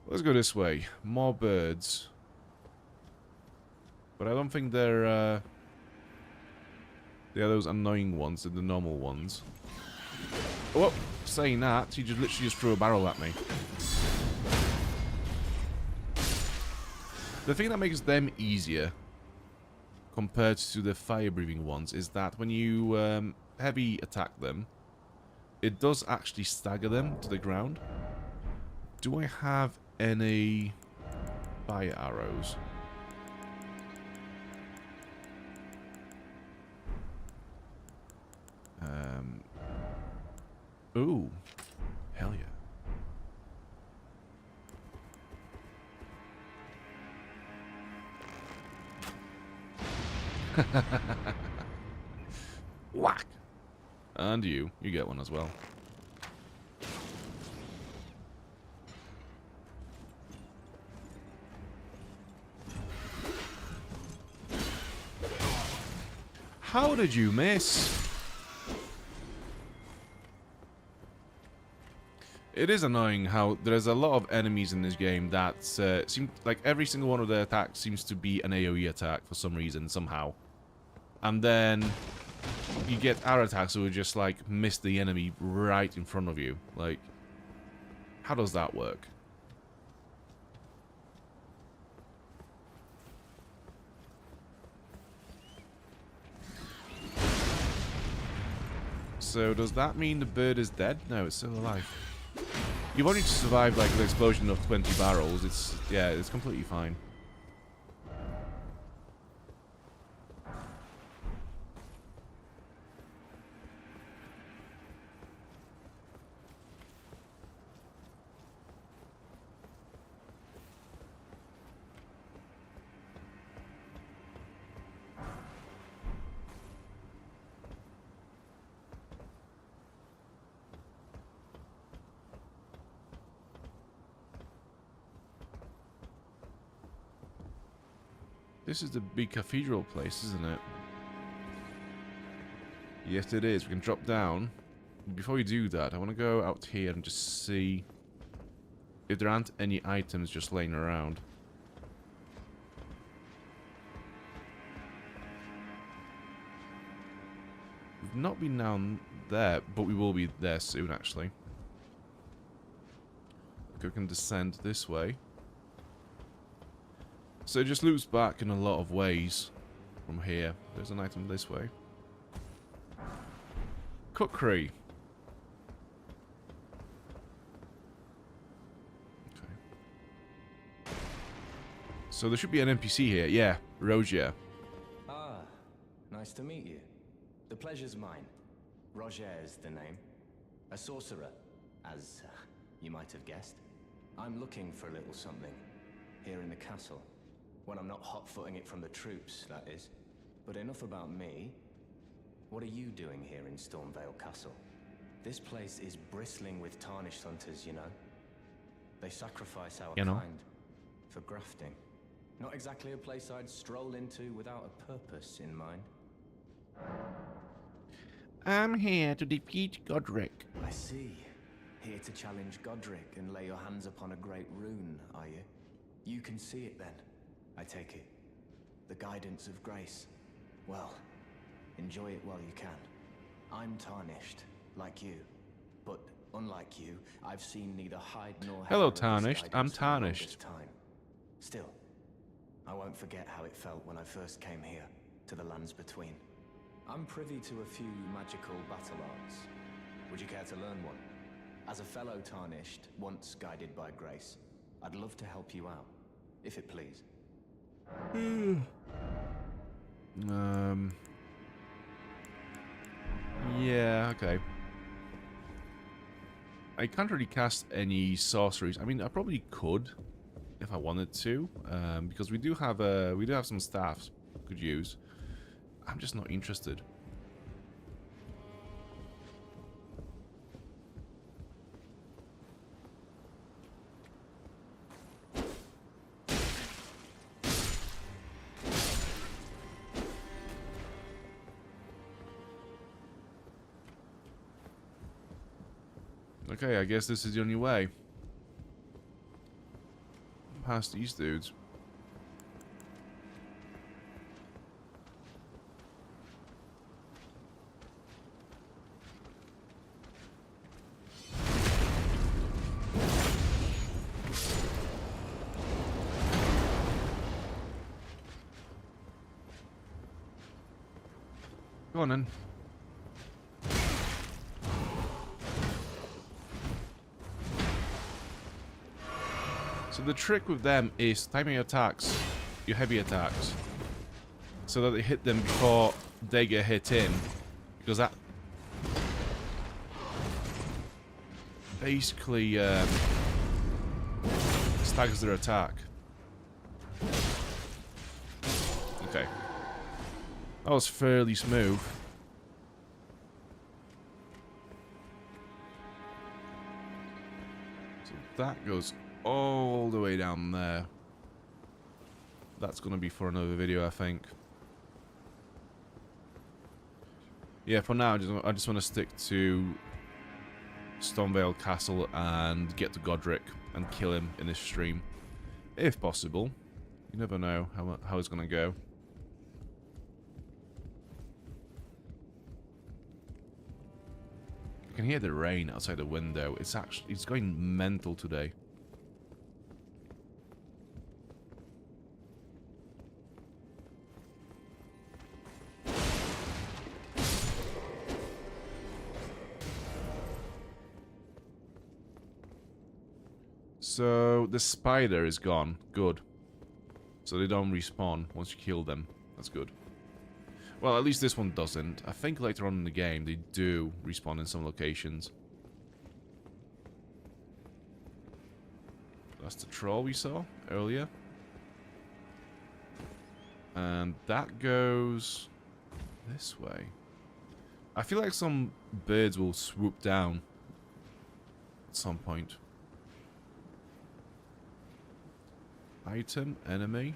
Let's go this way. More birds. But I don't think they're those annoying ones. They're the normal ones. Oh, saying that, he just literally just threw a barrel at me. The thing that makes them easier compared to the fire-breathing ones is that when you heavy attack them, it does actually stagger them to the ground. Do I have any fire arrows? Ooh. Hell yeah. Whack! And you get one as well. How did you miss? It is annoying how there's a lot of enemies in this game that seem like every single one of their attacks seems to be an AoE attack for some reason, somehow. And then you get our attacks who just like miss the enemy right in front of you. Like, how does that work? So does that mean the bird is dead? No, it's still alive. You've only survived like an explosion of 20 barrels. It's, yeah, it's completely fine. This is the big cathedral place, isn't it? Yes, it is. We can drop down. Before we do that, I want to go out here and just see if there aren't any items just laying around. We've not been down there, but we will be there soon, actually. Okay, we can descend this way. So it just loops back in a lot of ways from here. There's an item this way. Cookery. Okay. So there should be an NPC here. Yeah, Roger. Ah, nice to meet you. The pleasure's mine. Roger is the name. A sorcerer, as you might have guessed. I'm looking for a little something here in the castle. When I'm not hot-footing it from the troops, that is. But enough about me. What are you doing here in Stormveil Castle? This place is bristling with tarnished hunters, you know. They sacrifice our kind for grafting. Not exactly a place I'd stroll into without a purpose in mind. I'm here to defeat Godrick. I see. Here to challenge Godrick and lay your hands upon a great rune, are you? You can see it then, I take it. The guidance of grace. Well, enjoy it while you can. I'm tarnished, like you. But unlike you, I've seen neither hide nor Hello, hair of this Tarnished. I'm guidance for the longest tarnished. time. Still, I won't forget how it felt when I first came here, to the lands between. I'm privy to a few magical battle arts. Would you care to learn one? As a fellow Tarnished, once guided by grace, I'd love to help you out, if it please. Yeah, okay. I can't really cast any sorceries. I mean, I probably could if I wanted to, because we do have some staffs we could use. I'm just not interested. Okay, I guess this is the only way. Past these dudes. Go on then. So the trick with them is timing your attacks, your heavy attacks, so that they hit them before they get hit in, because that basically staggers their attack. Okay. That was fairly smooth. So that goes all the way down there. That's gonna be for another video, I think. Yeah, for now, I just want to stick to Stormveil Castle and get to Godrick and kill him in this stream, if possible. You never know how it's gonna go. You can hear the rain outside the window. It's going mental today. So the spider is gone. Good. So they don't respawn once you kill them. That's good. Well, at least this one doesn't. I think later on in the game they do respawn in some locations. That's the troll we saw earlier. And that goes this way. I feel like some birds will swoop down at some point. Item, enemy.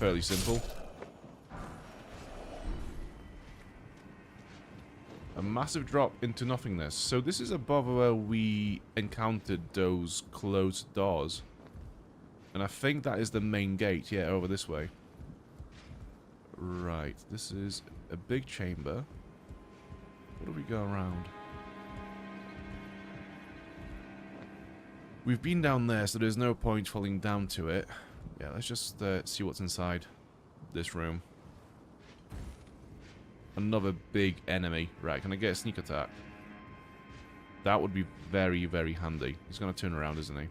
fairly simple. A massive drop into nothingness. So this is above where we encountered those closed doors. And I think that is the main gate. Yeah, over this way. Right. This is a big chamber. What do we go around? We've been down there, so there's no point falling down to it. Yeah, let's just see what's inside this room. Another big enemy. Right, can I get a sneak attack? That would be very, very handy. He's going to turn around, isn't he?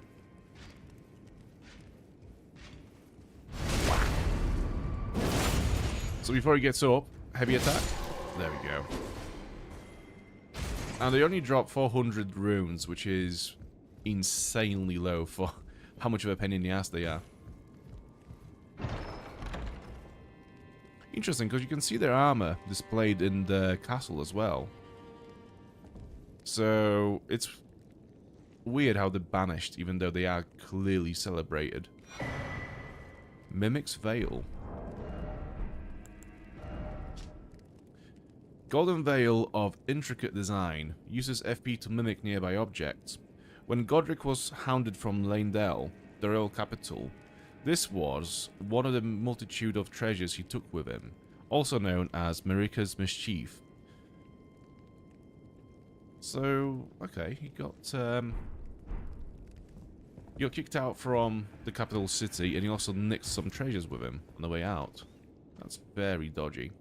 So before he gets up, heavy attack. There we go. And they only drop 400 runes, which is insanely low for how much of a pain in the ass they are. Interesting, because you can see their armor displayed in the castle as well. So it's weird how they're banished, even though they are clearly celebrated. Mimic's Veil. Golden Veil of intricate design uses FP to mimic nearby objects. When Godrick was hounded from Leyndell, the royal capital, this was one of the multitude of treasures he took with him, also known as Marika's Mischief. So, okay, he got kicked out from the capital city, and he also nicked some treasures with him on the way out. That's very dodgy.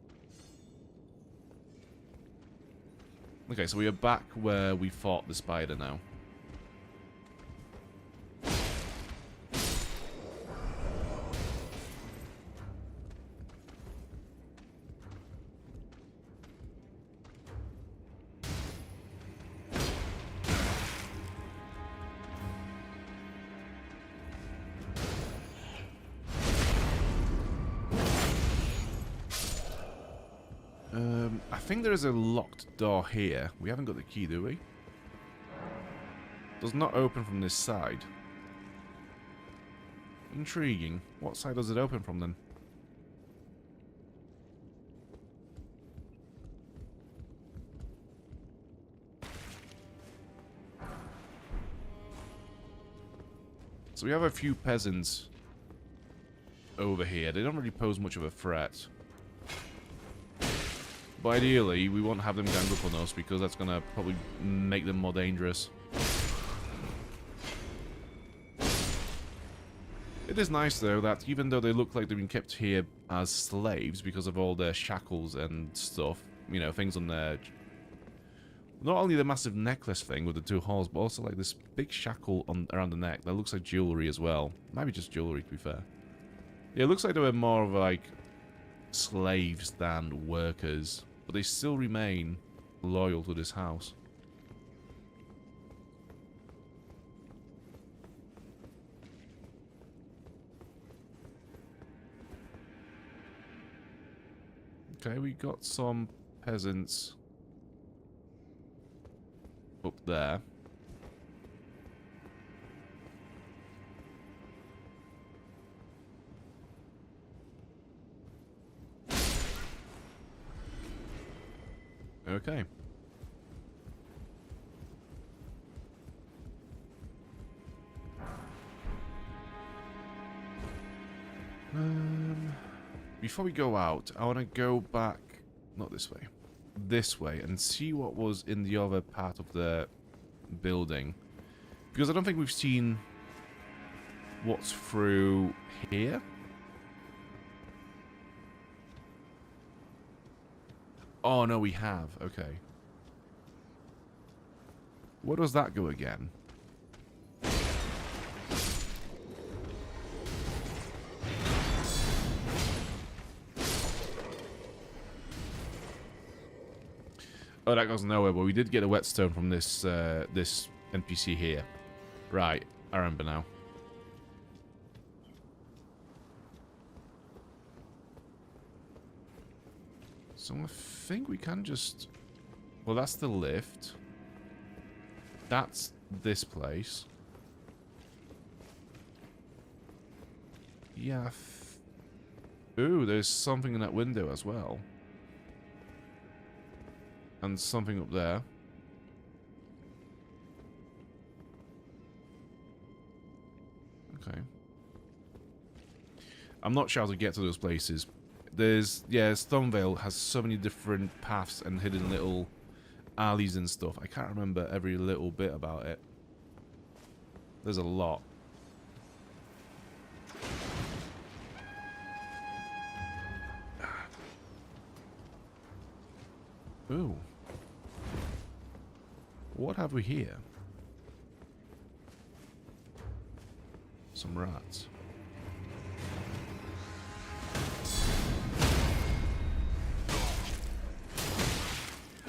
Okay, so we are back where we fought the spider now. I think there is a locked door here. We haven't got the key, do we? Does not open from this side. Intriguing. What side does it open from then? So we have a few peasants over here. They don't really pose much of a threat. But ideally, we won't have them gang up on us because that's going to probably make them more dangerous. It is nice, though, that even though they look like they've been kept here as slaves because of all their shackles and stuff, you know, things on their... Not only the massive necklace thing with the two holes, but also like this big shackle around the neck that looks like jewelry as well. Maybe just jewelry, to be fair. Yeah, it looks like they were more of like slaves than workers, but they still remain loyal to this house. Okay, we got some peasants up there. Okay. Before we go out, I want to go back, not this way, and see what was in the other part of the building. Because I don't think we've seen what's through here. Oh, no, we have. Okay. Where does that go again? Oh, that goes nowhere, but we did get a whetstone from this this NPC here. Right, I remember now. So I think we can just... Well, that's the lift. That's this place. Yeah, Ooh, there's something in that window as well. And something up there. Okay. I'm not sure how to get to those places. Yeah, Stormveil has so many different paths and hidden little alleys and stuff. I can't remember every little bit about it. There's a lot. Ooh. What have we here? Some rats.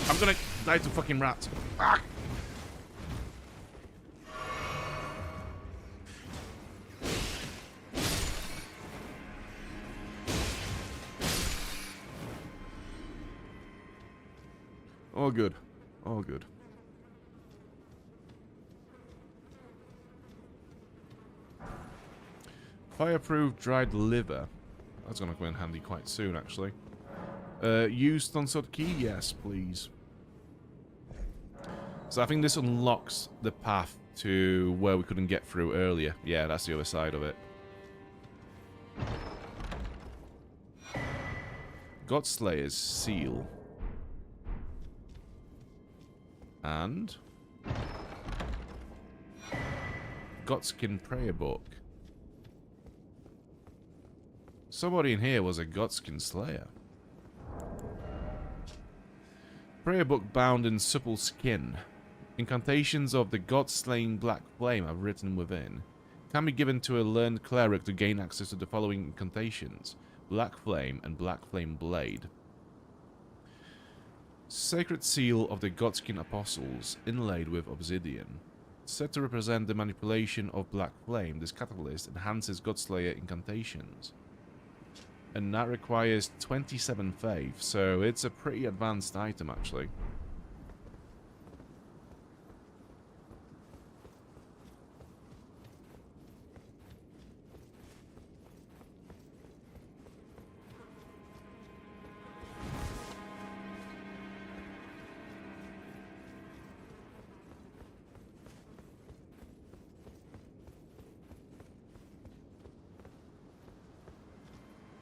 I'm gonna die to fucking rats. Ah! All good. All good. Fireproof dried liver. That's gonna come in handy quite soon, actually. Use Stonsod key? Yes, please. So I think this unlocks the path to where we couldn't get through earlier. Yeah, that's the other side of it. Godslayer's seal. And Godskin prayer book. Somebody in here was a Godskin slayer. Prayer book bound in supple skin. Incantations of the god-slaying black flame are written within. Can be given to a learned cleric to gain access to the following incantations: Black Flame and Black Flame Blade. Sacred seal of the Godskin Apostles, inlaid with obsidian. Said to represent the manipulation of Black Flame, this catalyst enhances Godslayer incantations. And that requires 27 faith, so it's a pretty advanced item, actually.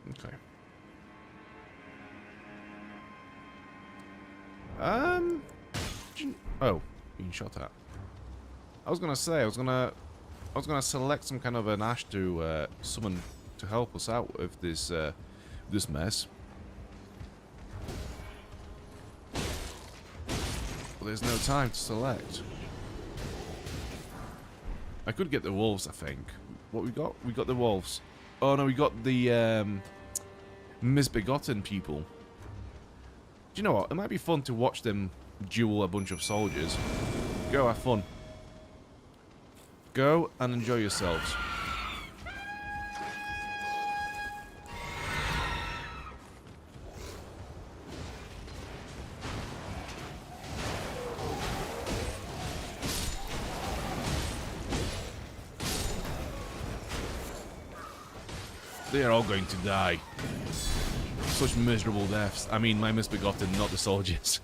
Okay. Oh, being shot at. I was gonna say I was gonna select some kind of an ash to summon to help us out with this this mess. But there's no time to select. I could get the wolves, I think. What we got? We got the wolves. Oh no, we got the misbegotten people. Do you know what? It might be fun to watch them duel a bunch of soldiers. Go have fun. Go and enjoy yourselves. They are all going to die. Such miserable deaths. I mean, my misbegotten, not the soldiers.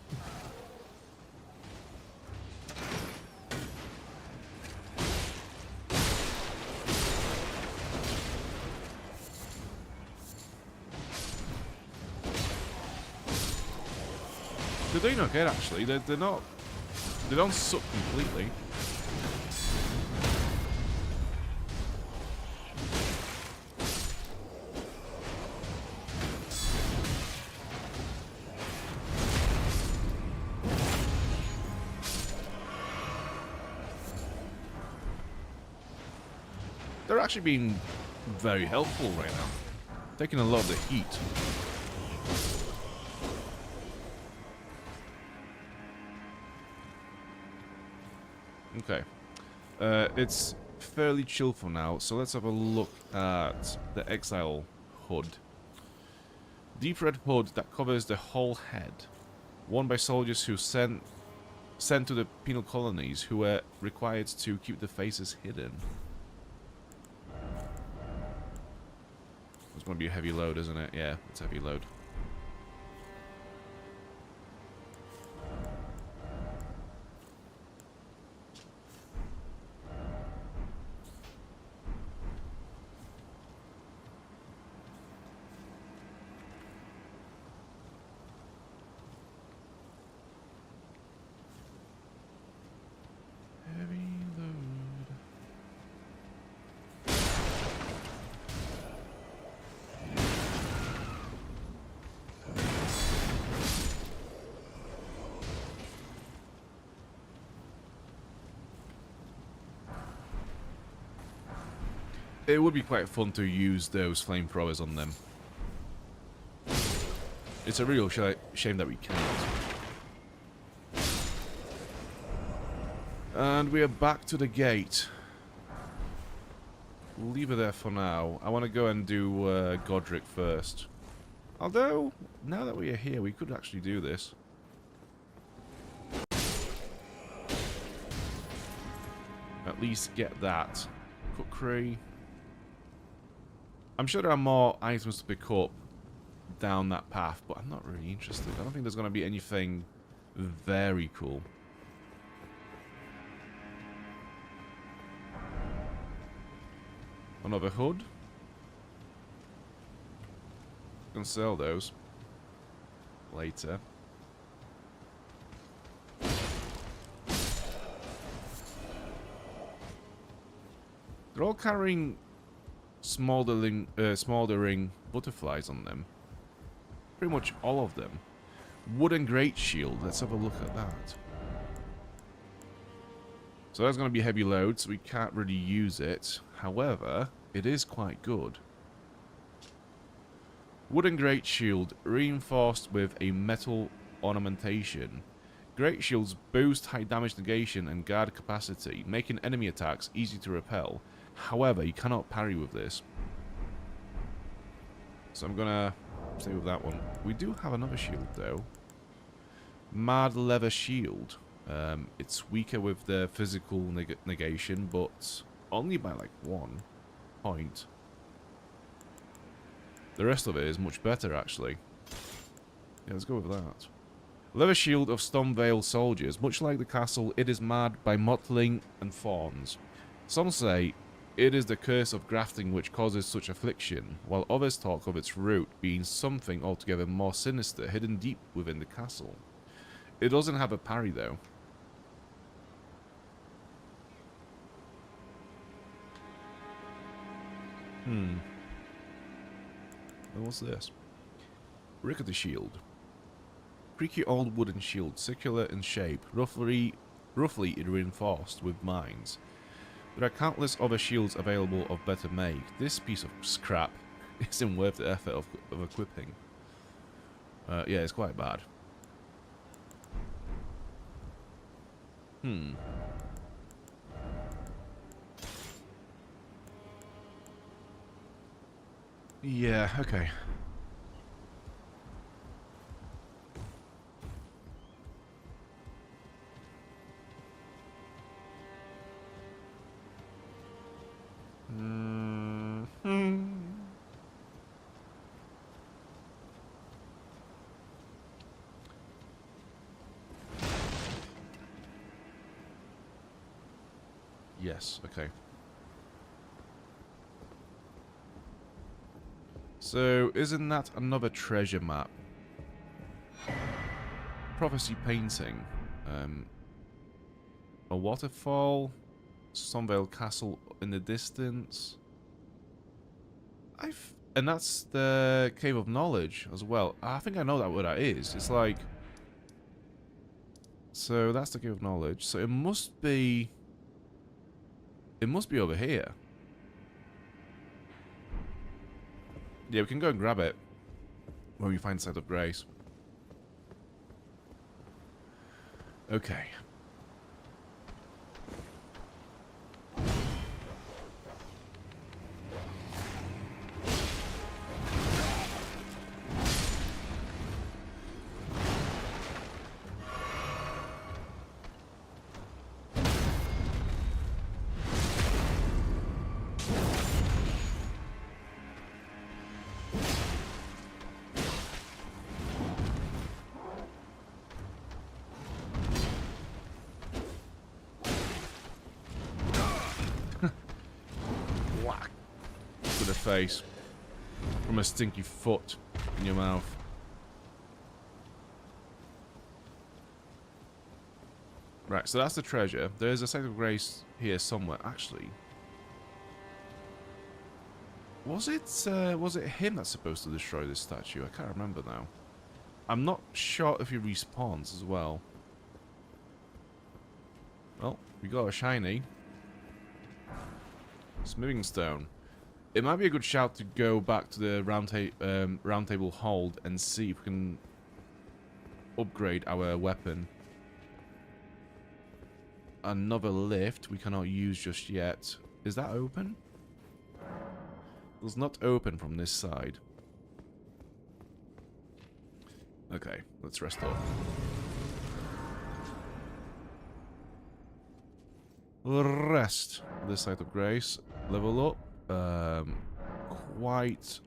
They're doing okay, actually. They're not... They don't suck completely. They're actually being very helpful right now. Taking a lot of the heat. Okay. It's fairly chill for now, so let's have a look at the Exile hood. Deep red hood that covers the whole head. Worn by soldiers who sent to the penal colonies who were required to keep the faces hidden. It's going to be a heavy load, isn't it? Yeah, it's a heavy load. Heavy load. It would be quite fun to use those flamethrowers on them. It's a real shame that we can't. And we are back to the gate. We'll leave it there for now. I want to go and do Godrick first. Although, now that we are here, we could actually do this. At least get that. Cookery. I'm sure there are more items to pick up down that path, but I'm not really interested. I don't think there's going to be anything very cool. Another hood. Gonna sell those later. They're all carrying smoldering butterflies on them. Pretty much all of them. Wooden great shield. Let's have a look at that. So that's going to be heavy load, so we can't really use it. However, it is quite good. Wooden great shield reinforced with a metal ornamentation. Great shields boost high damage negation and guard capacity, making enemy attacks easy to repel. However, you cannot parry with this. So I'm gonna stay with that one. We do have another shield though. Mad leather shield. It's weaker with the physical negation, but only by like 1 point. The rest of it is much better actually. Yeah, let's go with that. Leather shield of Stormveil soldiers. Much like the castle, it is marred by mottling and thorns. Some say it is the curse of grafting which causes such affliction, while others talk of its root being something altogether more sinister, hidden deep within the castle. It doesn't have a parry though. And what's this? Rickety shield. Creaky old wooden shield, circular in shape, roughly reinforced with mines. There are countless other shields available of better make. This piece of scrap isn't worth the effort of equipping. Yeah, it's quite bad. Yeah, okay. Yes, okay. So, isn't that another treasure map? Prophecy painting. A waterfall. Stormveil Castle in the distance. And that's the Cave of Knowledge as well. I think I know what that is. It's like... So, that's the Cave of Knowledge. So, it must be... It must be over here. Yeah, we can go and grab it when we find Site of Grace. Okay. in the face from a stinky foot in your mouth. Right, so that's the treasure. There's a site of grace here somewhere. Actually, was it him that's supposed to destroy this statue? I can't remember now. I'm not sure if he respawns as well. Well, we got a shiny smithing stone. It might be a good shout to go back to the round table hold and see if we can upgrade our weapon. Another lift we cannot use just yet. Is that open? It's not open from this side. Okay, let's rest up. Rest. This side of grace. Level up. Quite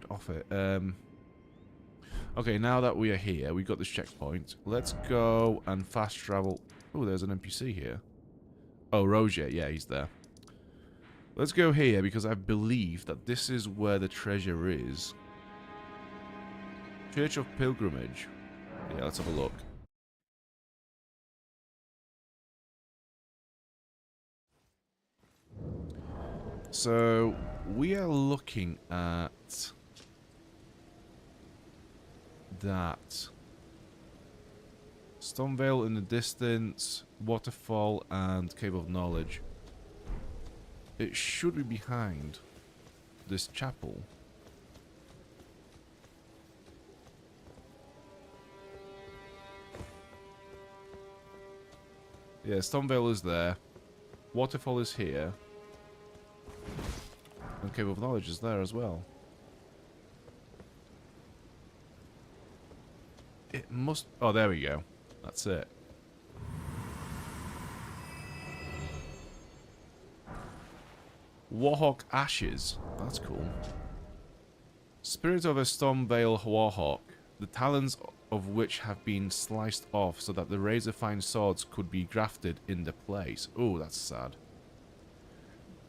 off it. Okay, now that we are here, we got this checkpoint. Let's go and fast travel. Oh, there's an NPC here. Oh, Roger. Yeah, he's there. Let's go here because I believe that this is where the treasure is. Church of Pilgrimage. Yeah, let's have a look. So, we are looking at that. Stormveil in the distance, waterfall, and Cave of Knowledge. It should be behind this chapel. Yeah, Stormveil is there. Waterfall is here. And Cave of Knowledge is there as well. It must... Oh, there we go. That's it. Warhawk Ashes. That's cool. Spirit of a Stormveil Warhawk. The talons of which have been sliced off so that the razor-fine swords could be grafted into place. Oh, that's sad.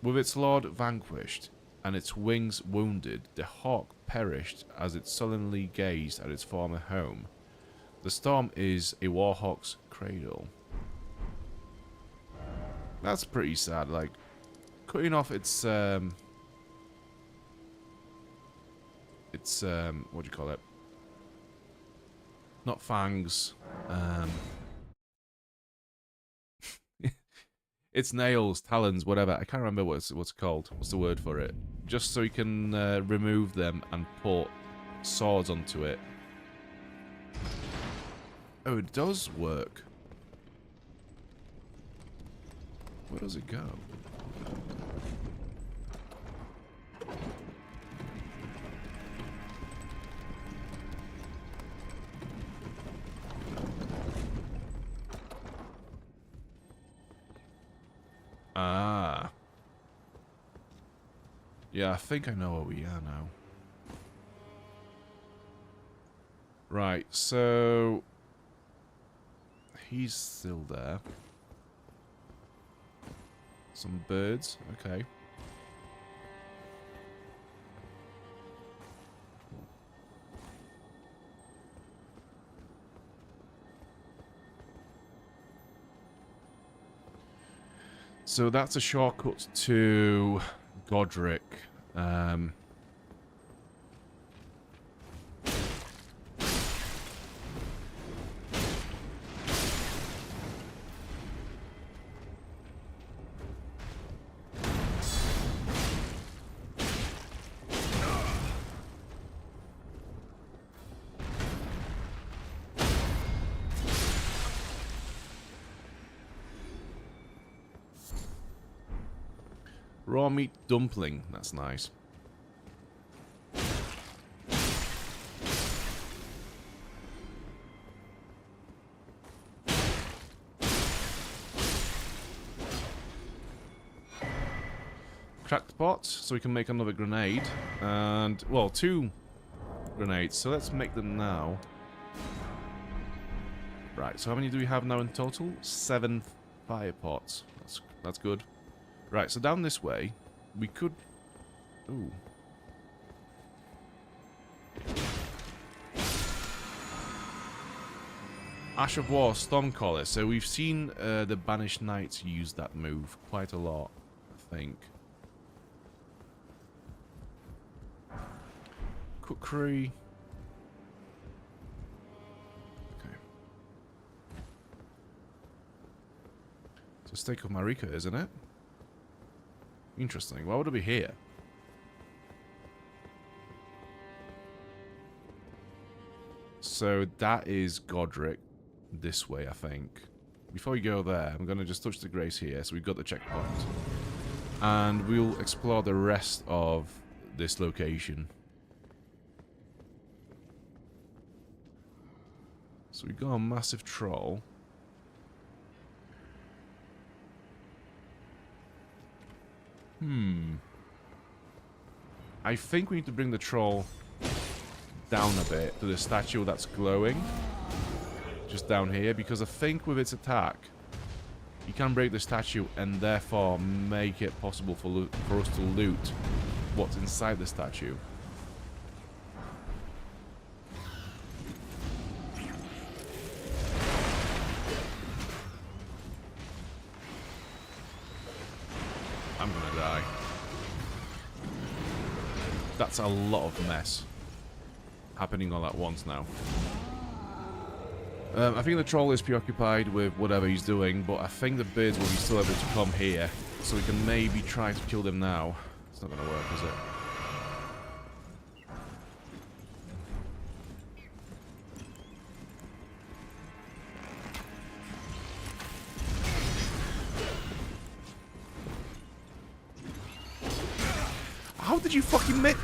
With its lord vanquished and its wings wounded, the hawk perished as it sullenly gazed at its former home. The storm is a warhawk's cradle. That's pretty sad, like, cutting off its, what do you call it? Not fangs, its nails, talons, whatever. I can't remember what's called. What's the word for it? Just so you can remove them and put swords onto it. Oh, it does work. Where does it go? Ah. Yeah, I think I know where we are now. Right, so... he's still there. Some birds, okay. So that's a shortcut to Godrick. Raw meat dumpling, that's nice. Cracked pot, so we can make another grenade. And, well, 2 grenades, so let's make them now. Right, so how many do we have now in total? 7 fire pots. That's good. Right, so down this way, We could... Ooh. Ash of War, Stormcaller. So we've seen the Banished Knights use that move quite a lot, I think. Kukri. Okay. It's a stake of Marika, isn't it? Interesting. Why would it be here? So that is Godrick. This way, I think. Before we go there, I'm going to just touch the grace here. So we've got the checkpoint. And we'll explore the rest of this location. So we've got a massive troll. I think we need to bring the troll down a bit to the statue that's glowing. Just down here, because I think with its attack, you can break the statue and therefore make it possible for us to loot what's inside the statue. I'm gonna die. That's a lot of mess happening all at once now. I think the troll is preoccupied with whatever he's doing, but I think the birds will be still able to come here, so we can maybe try to kill them now. It's not going to work, is it? How did you fucking miss?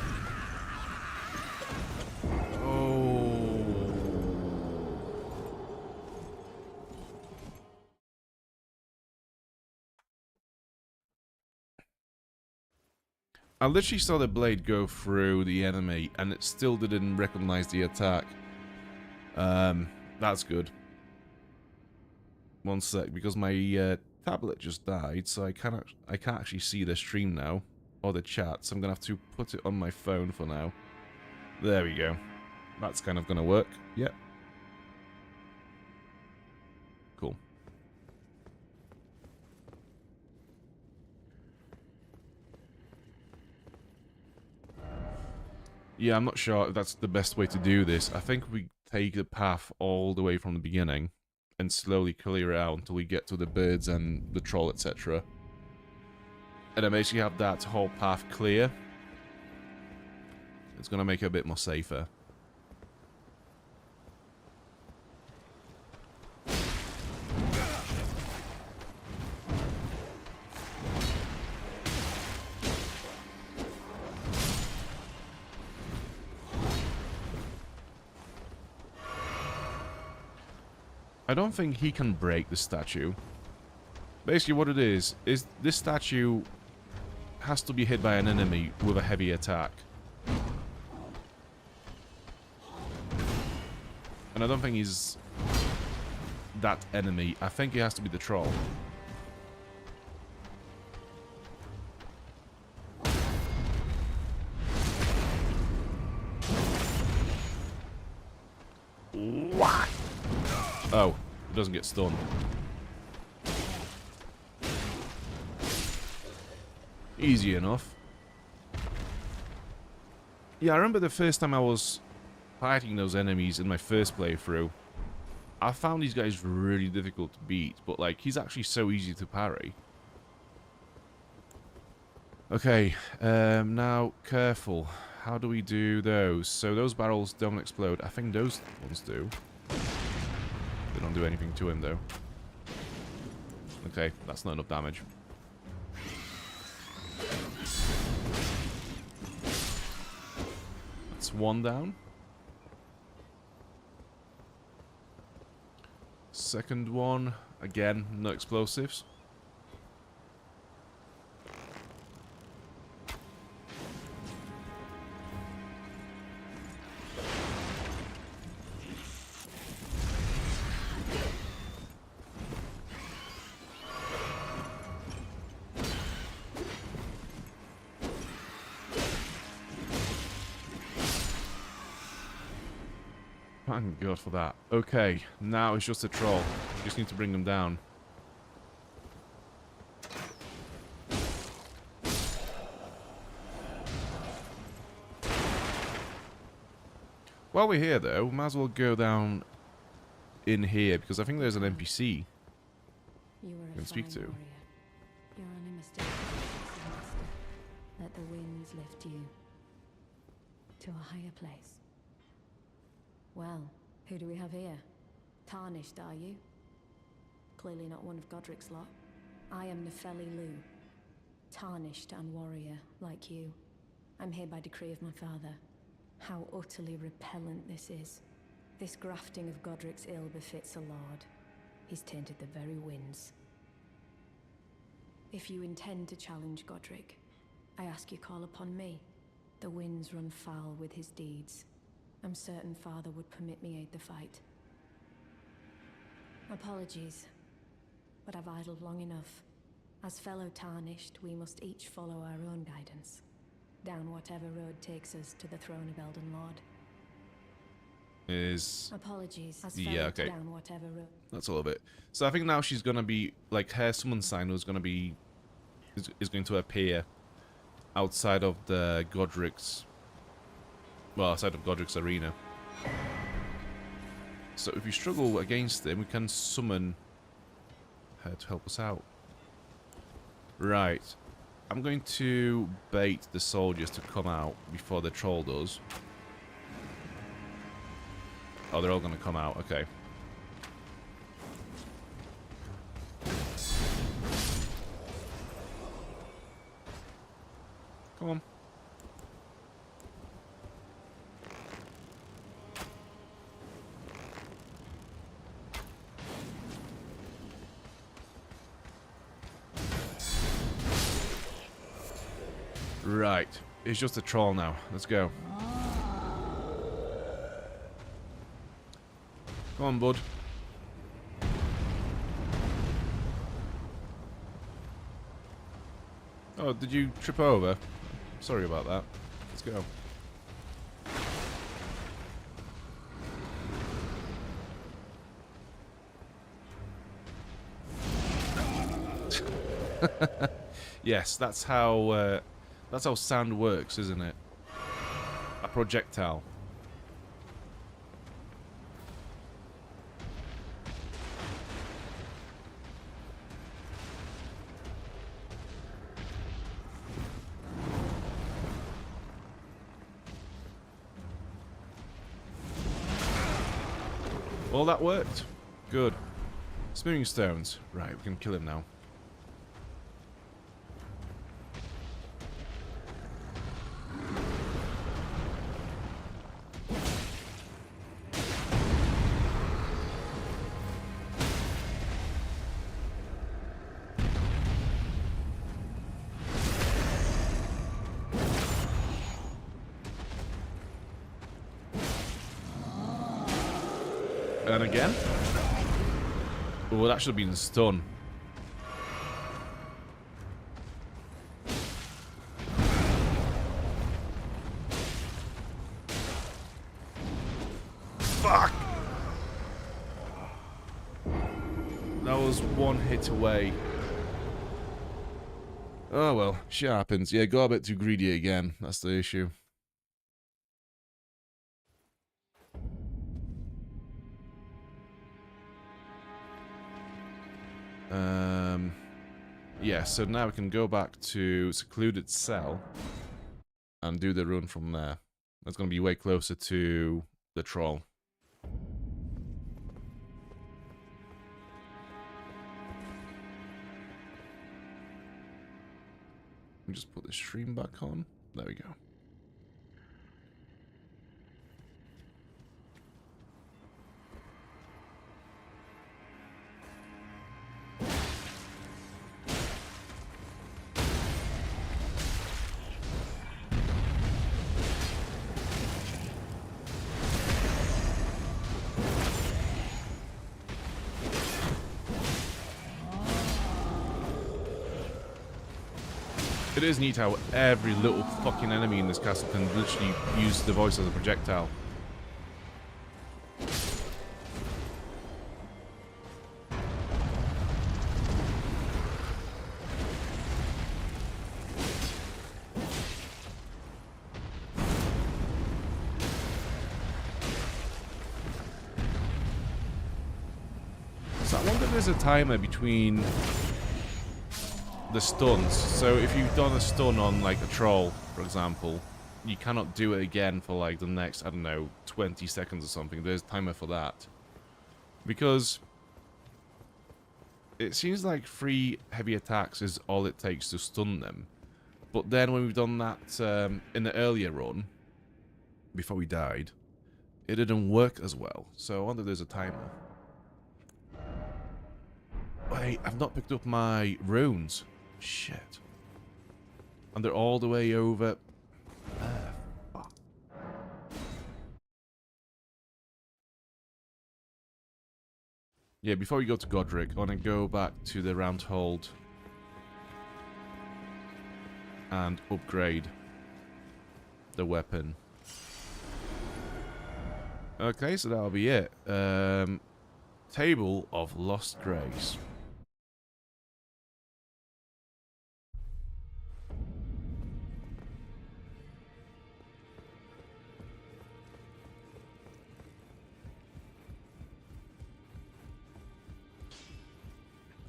I literally saw the blade go through the enemy, and it still didn't recognize the attack. That's good. One sec, because my tablet just died, so I can't actually see the stream now, or the chat, so I'm gonna have to put it on my phone for now. There we go. That's kind of gonna work. Yep. Cool. Yeah, I'm not sure if that's the best way to do this. I think we take the path all the way from the beginning and slowly clear it out until we get to the birds and the troll, etc. And then basically have that whole path clear. It's going to make it a bit more safer. I don't think he can break the statue. Basically what it is this statue has to be hit by an enemy with a heavy attack. And I don't think he's that enemy. I think it has to be the troll. What? Oh, it doesn't get stunned. Easy enough. Yeah, I remember the first time I was fighting those enemies in my first playthrough. I found these guys really difficult to beat, but like, he's actually so easy to parry. Okay, now, careful. How do we do those? So those barrels don't explode. I think those ones do. They don't do anything to him, though. Okay, that's not enough damage. That's one down. Second one, again, no explosives. Thank God for that. Okay, now it's just a troll. We just need to bring them down. While we're here, though, we might as well go down in here, because I think there's an NPC You were you a can speak fine to. warrior. Your only mistake was master. Let the winds lift you to a higher place. Well, who do we have here? Tarnished, are you? Clearly not one of Godrick's lot. I am Nepheli Lu. Tarnished and warrior, like you. I'm here by decree of my father. How utterly repellent this is. This grafting of Godrick's ill befits a lord. He's tainted the very winds. If you intend to challenge Godrick, I ask you call upon me. The winds run foul with his deeds. I'm certain father would permit me aid the fight. Apologies, but I've idled long enough. As fellow Tarnished, we must each follow our own guidance. Down whatever road takes us to the throne of Elden Lord. Is... Apologies. As Yeah, fellow okay. down whatever road. That's a little bit. So I think now she's going to be... Like, her summon sign was going to be... Is going to appear outside of the Godrick's... Well, outside of Godrick's arena. So if we struggle against him, we can summon her to help us out. Right. I'm going to bait the soldiers to come out before the troll does. Oh, they're all going to come out. Okay. Come on. Right. It's just a troll now. Let's go. Come on, bud. Oh, did you trip over? Sorry about that. Let's go. Yes, that's how sound works, isn't it? A projectile. Well, that worked. Good. Smoothing stones. Right, we can kill him now. And again. Oh, that should have been stun. Fuck! That was one hit away. Oh well, shit happens. Yeah, got a bit too greedy again. That's the issue. Yeah, so now we can go back to Secluded Cell and do the run from there. That's going to be way closer to the troll. Let me just put the stream back on. There we go. It is neat how every little fucking enemy in this castle can literally use the voice as a projectile. there's a timer between the stuns. So if you've done a stun on like a troll, for example, you cannot do it again for like the next, I don't know, 20 seconds or something. There's a timer for that. Because it seems like 3 heavy attacks is all it takes to stun them. But then when we've done that in the earlier run, before we died, it didn't work as well. So I wonder if there's a timer. Wait, I've not picked up my runes. Shit. And they're all the way over there. Fuck. Yeah, before we go to Godrick, I want to go back to the Roundhold and upgrade the weapon. Okay, so that'll be it. Table of Lost Grace.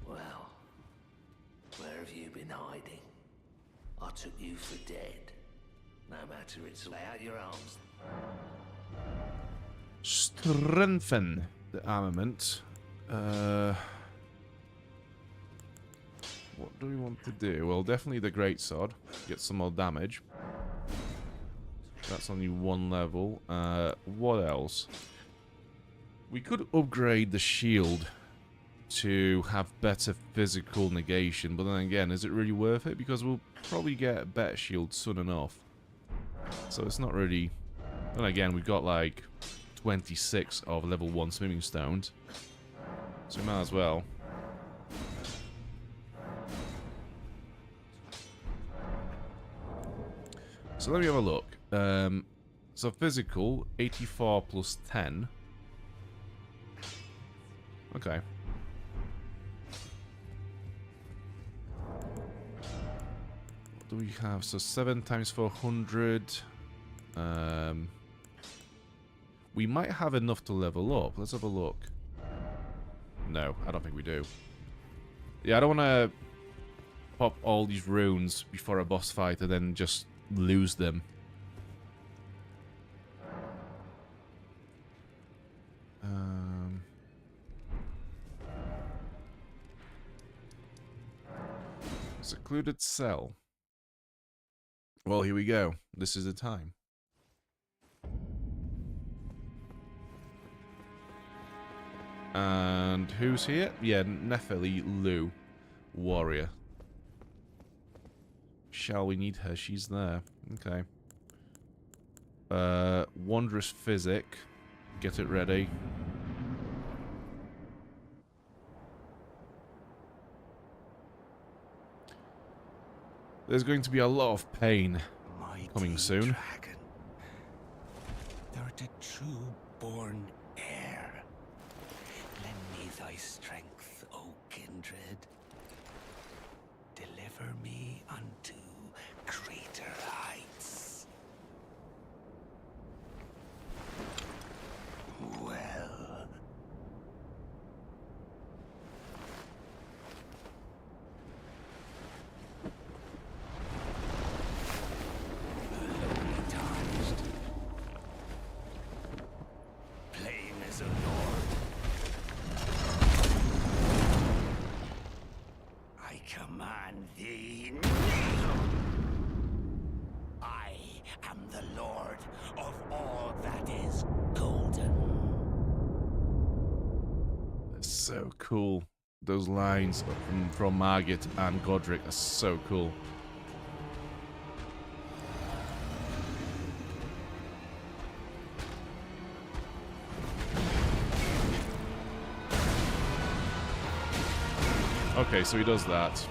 Well, where have you been hiding? I took you for dead. No matter, it's lay out your arms. Strengthen the armament. What do we want to do? Well, definitely the greatsword. Get some more damage. That's only 1 level. What else? We could upgrade the shield to have better physical negation, but then again, is it really worth it? Because we'll probably get a better shield soon enough. So it's not really... Then again, we've got like 26 of level 1 smithing stones. So we might as well. So let me have a look. So physical, 84 plus 10. Okay. What do we have? So 7 times 400. We might have enough to level up. Let's have a look. No, I don't think we do. Yeah, I don't want to pop all these runes before a boss fight and then just lose them. Secluded cell. Well, here we go. This is the time. And who's here? Yeah, Nephili Lu, warrior. Shall we need her? She's there. Okay. Wondrous Physic. Get it ready. There's going to be a lot of pain coming soon. Dragon, thou the true born heir. Lend me thy strength, O kindred. Deliver me unto greater heights. Well. So cool. Those lines from Margit and Godrick are so cool. Okay, so he does that.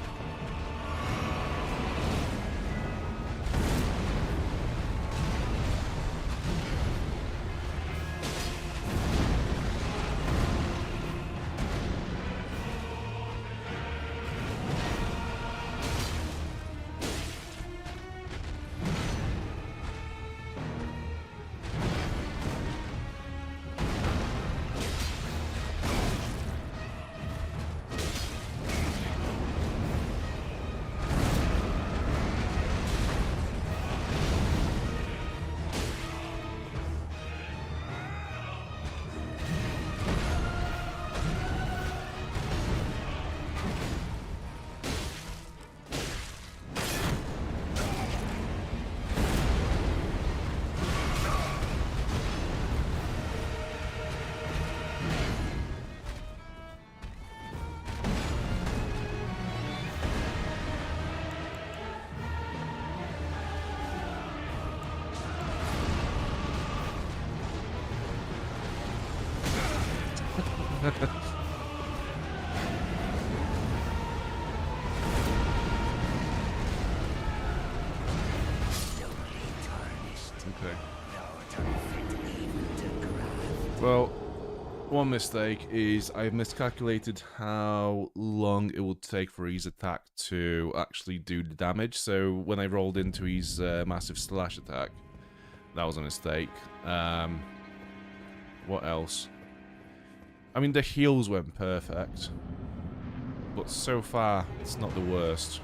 Okay. Well, one mistake is I miscalculated how long it would take for his attack to actually do the damage. So when I rolled into his massive slash attack, that was a mistake. What else? I mean, the heals went perfect, but so far it's not the worst.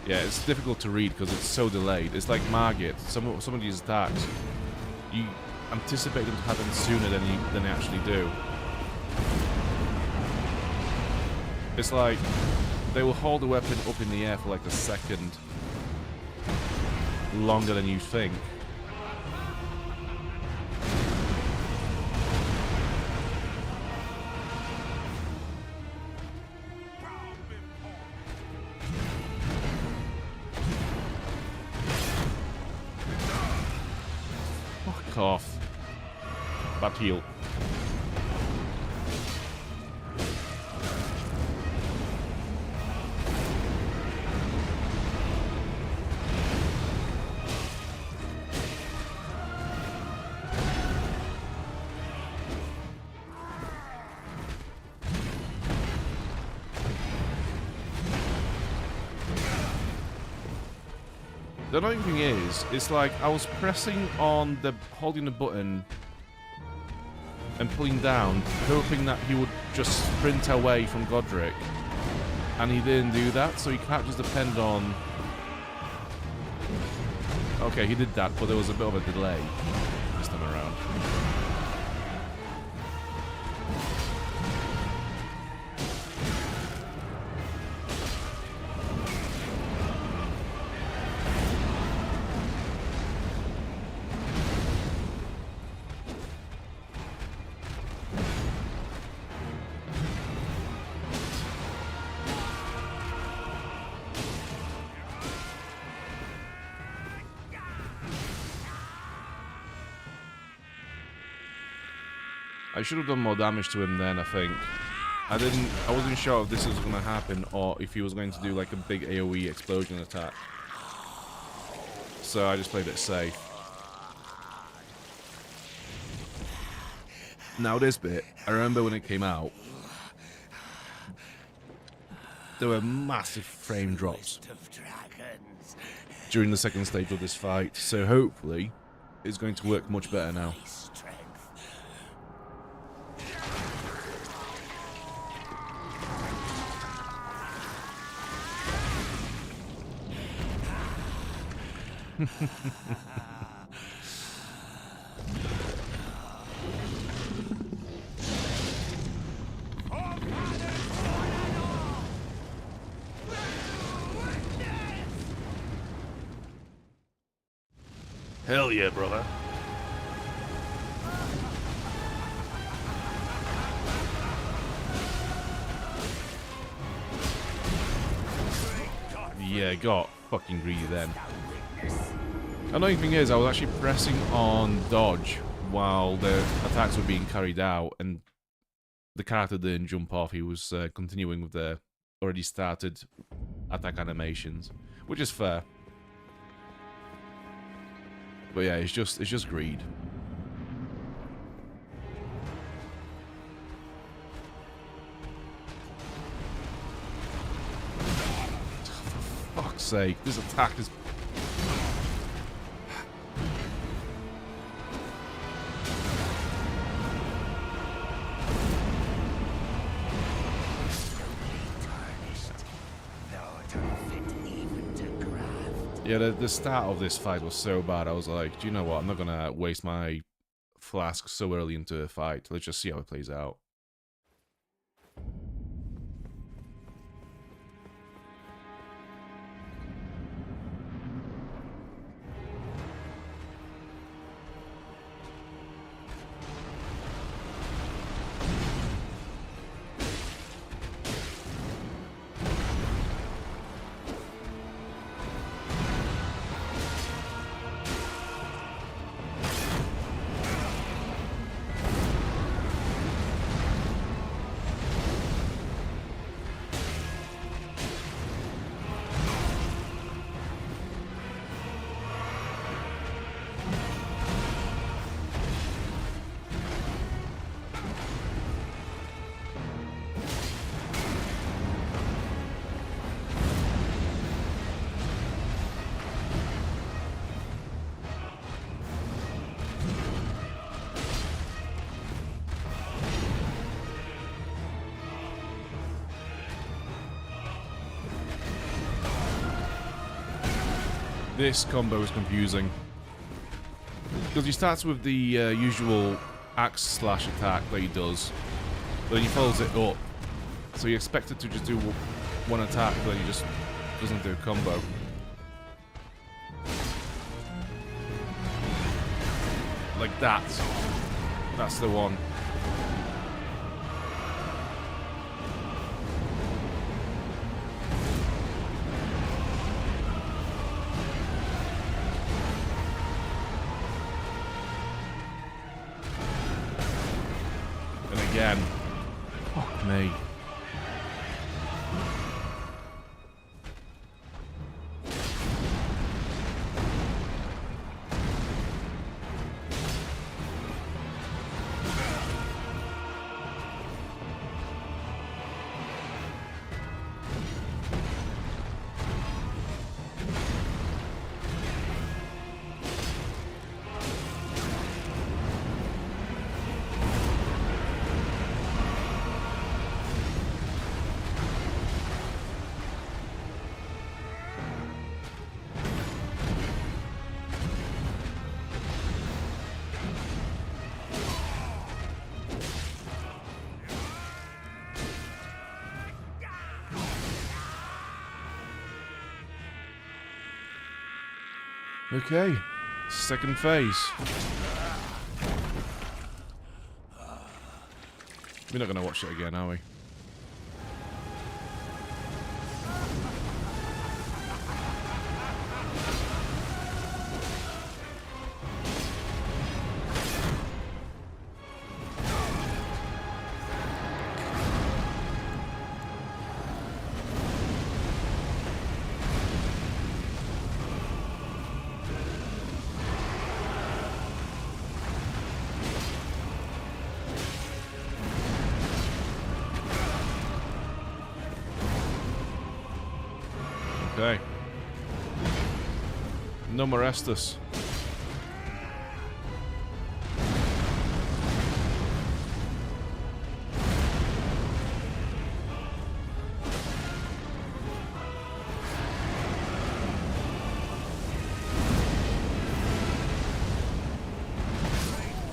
Yeah, it's difficult to read because it's so delayed. It's like Margit. Some of these attacks, you anticipate them to happen sooner than they actually do. It's like they will hold the weapon up in the air for like a second longer than you think. Fuck off. Bad heal. The annoying thing is, it's like I was pressing on holding the button and pulling down, hoping that he would just sprint away from Godrick. And he didn't do that, so he can't just depend on... Okay, he did that, but there was a bit of a delay this time around. I should have done more damage to him then, I think. I wasn't sure if this was going to happen or if he was going to do like a big AoE explosion attack. So I just played it safe. Now this bit, I remember when it came out, there were massive frame drops during the second stage of this fight, so hopefully it's going to work much better now. Hell yeah, brother. Yeah, got fucking greedy then. Annoying thing is, I was actually pressing on dodge while the attacks were being carried out, and the character didn't jump off. He was continuing with the already started attack animations, which is fair. But yeah, it's just greed. For fuck's sake, this attack is... Yeah, the start of this fight was so bad, I was like, do you know what, I'm not gonna waste my flask so early into a fight. Let's just see how it plays out. This combo is confusing. Because he starts with the usual axe slash attack that he does, but then he follows it up. So you expect it to just do one attack, but then he just doesn't do a combo. Like that. That's the one. And again. Fuck me. Okay, second phase. We're not going to watch it again, are we? Okay. No more Estus.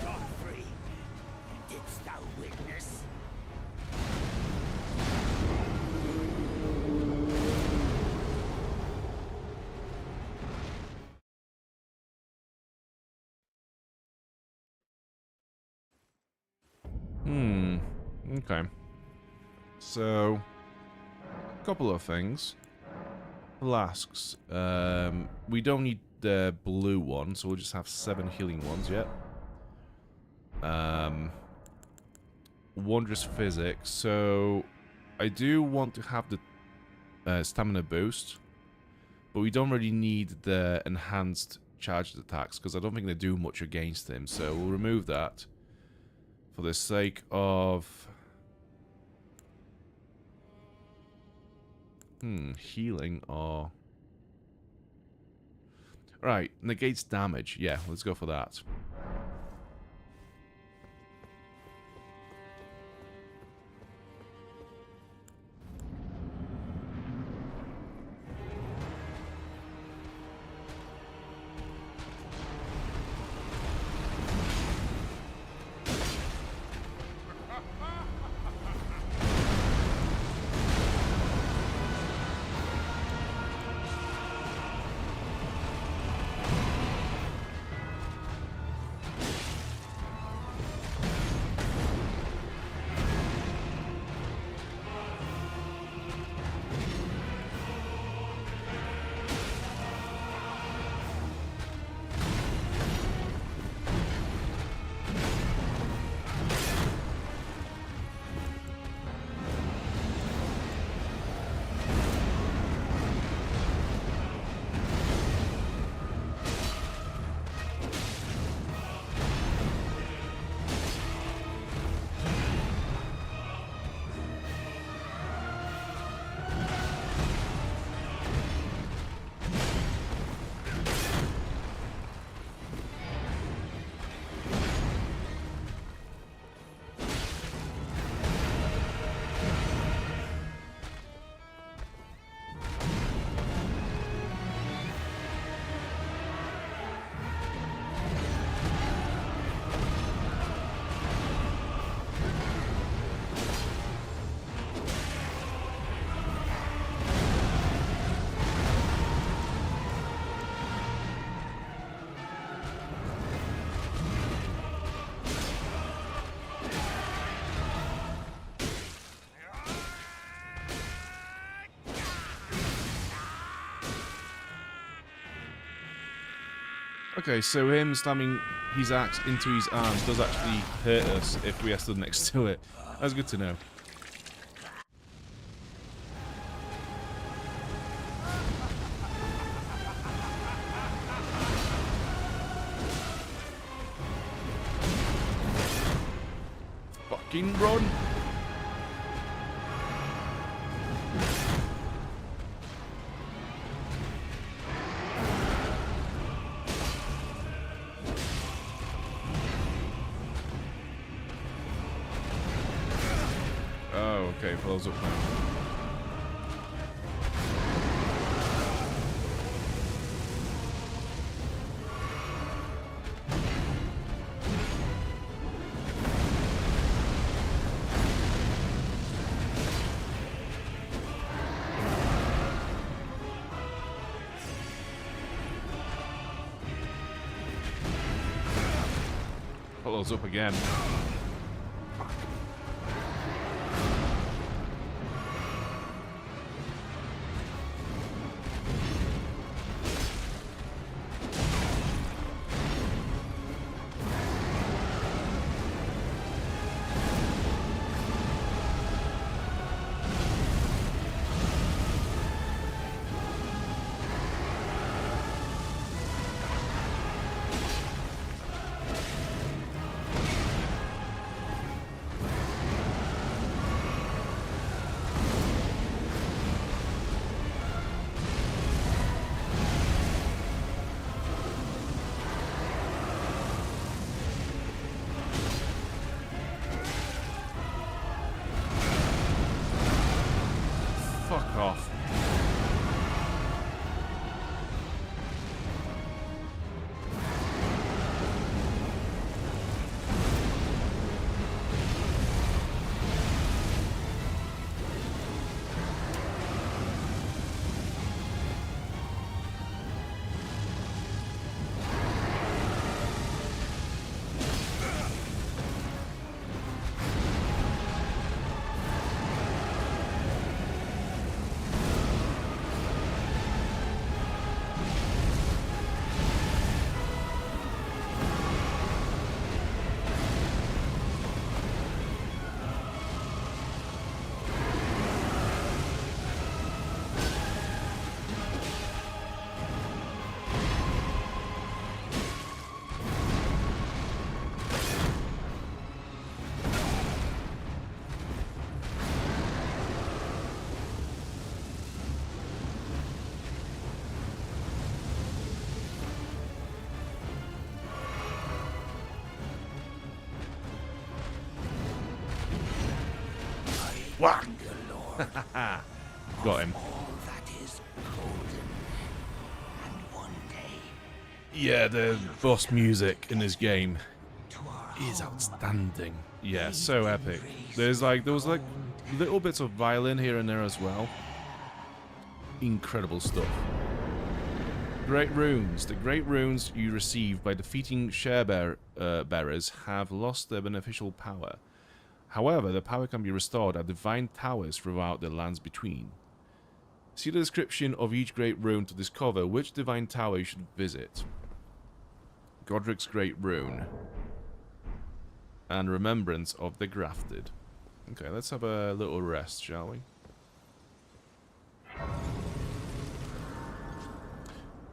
Godfrey, didst thou witness? Okay. So, a couple of things. Flasks. We don't need the blue one, so we'll just have 7 healing ones yet. Wondrous physics. So, I do want to have the stamina boost, but we don't really need the enhanced charged attacks because I don't think they do much against him. So we'll remove that for the sake of healing or... Right, negates damage. Yeah, let's go for that. Okay, so him slamming his axe into his arms does actually hurt us if we are stood next to it. That's good to know. Fucking run! Oh, okay, follows up now. Follows up again. Fuck off. Whack! Got him. All that is golden. And one day, Yeah, the boss music in this game to our is home, outstanding. Yeah, so epic. There was like little bits of violin here and there as well. Incredible stuff. Great runes. The great runes you receive by defeating bearers have lost their beneficial power. However, the power can be restored at divine towers throughout the lands between. See the description of each great rune to discover which divine tower you should visit. Godrick's Great Rune. And Remembrance of the Grafted. Okay, let's have a little rest, shall we?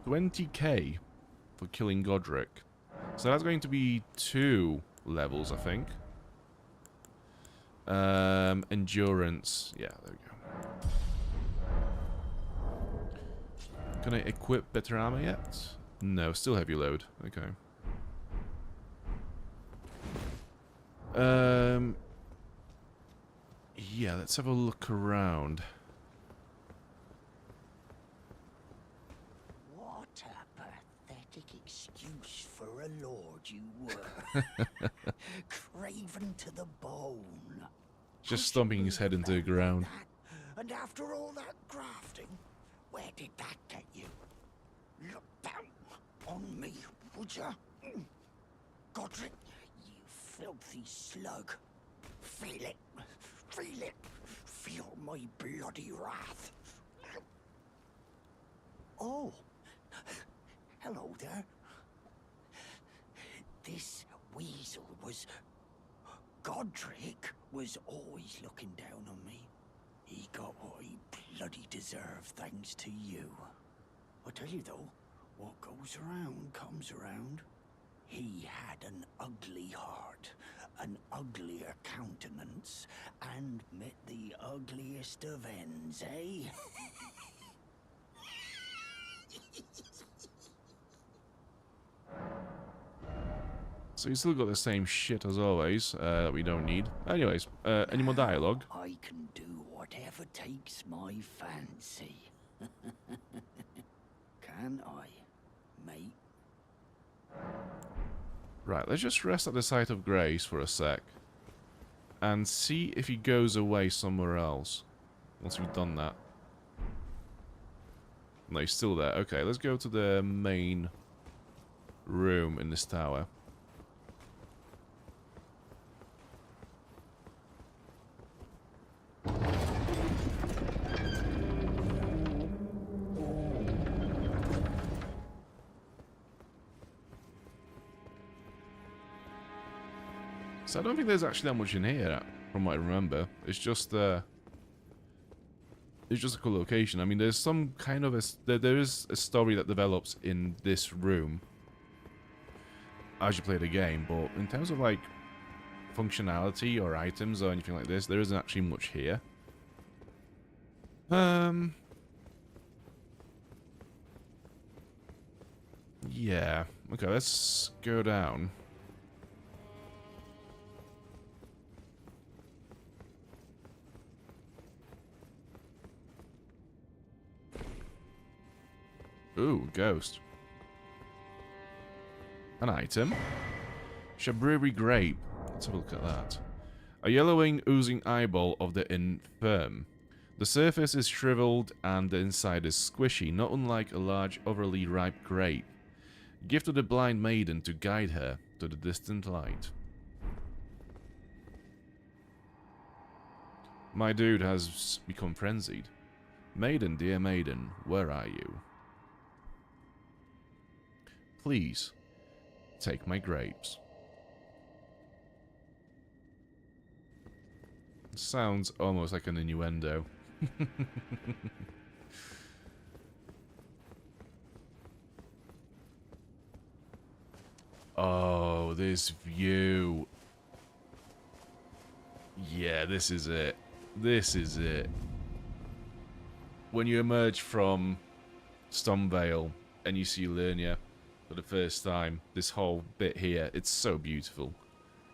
20k for killing Godrick. So that's going to be 2 levels, I think. Endurance. Yeah, there we go. Can I equip better armor yet? No, still heavy load. Okay. Yeah, let's have a look around. what a pathetic excuse for a lord you were. Craven to the bone. Just How'd you stomping his head move into the back like ground. that? And after all that grafting, where did that get you? Look down on me, would ya? Godrick, you filthy slug. Feel it. Feel it. Feel my bloody wrath. Oh. Hello there. this weasel was... Godrick was always looking down on me. He got what he bloody deserved thanks to you. I tell you though, what goes around comes around. He had an ugly heart, an uglier countenance, and met the ugliest of ends, eh? So you still got the same shit as always, that we don't need. Anyways, any more dialogue? I can do whatever takes my fancy. Can I, mate? Right, let's just rest at the site of grace for a sec. And see if he goes away somewhere else. Once we've done that. No, he's still there. Okay, let's go to the main room in this tower. So I don't think there's actually that much in here, from what I remember. It's just a cool location. I mean, there's some kind of there is a story that develops in this room as you play the game, but in terms of like functionality or items or anything like this, there isn't actually much here. Yeah. Okay, let's go down. Ooh, ghost. An item. Shabriri grape. Let's have a look at that. A yellowing, oozing eyeball of the infirm. The surface is shriveled and the inside is squishy, not unlike a large, overly ripe grape. Gift to the blind maiden to guide her to the distant light. My dude has become frenzied. Maiden, dear maiden, where are you? Please, take my grapes. Sounds almost like an innuendo. Oh, this view. Yeah, this is it. This is it. When you emerge from Stormveil and you see Lernia for the first time, this whole bit here, it's so beautiful.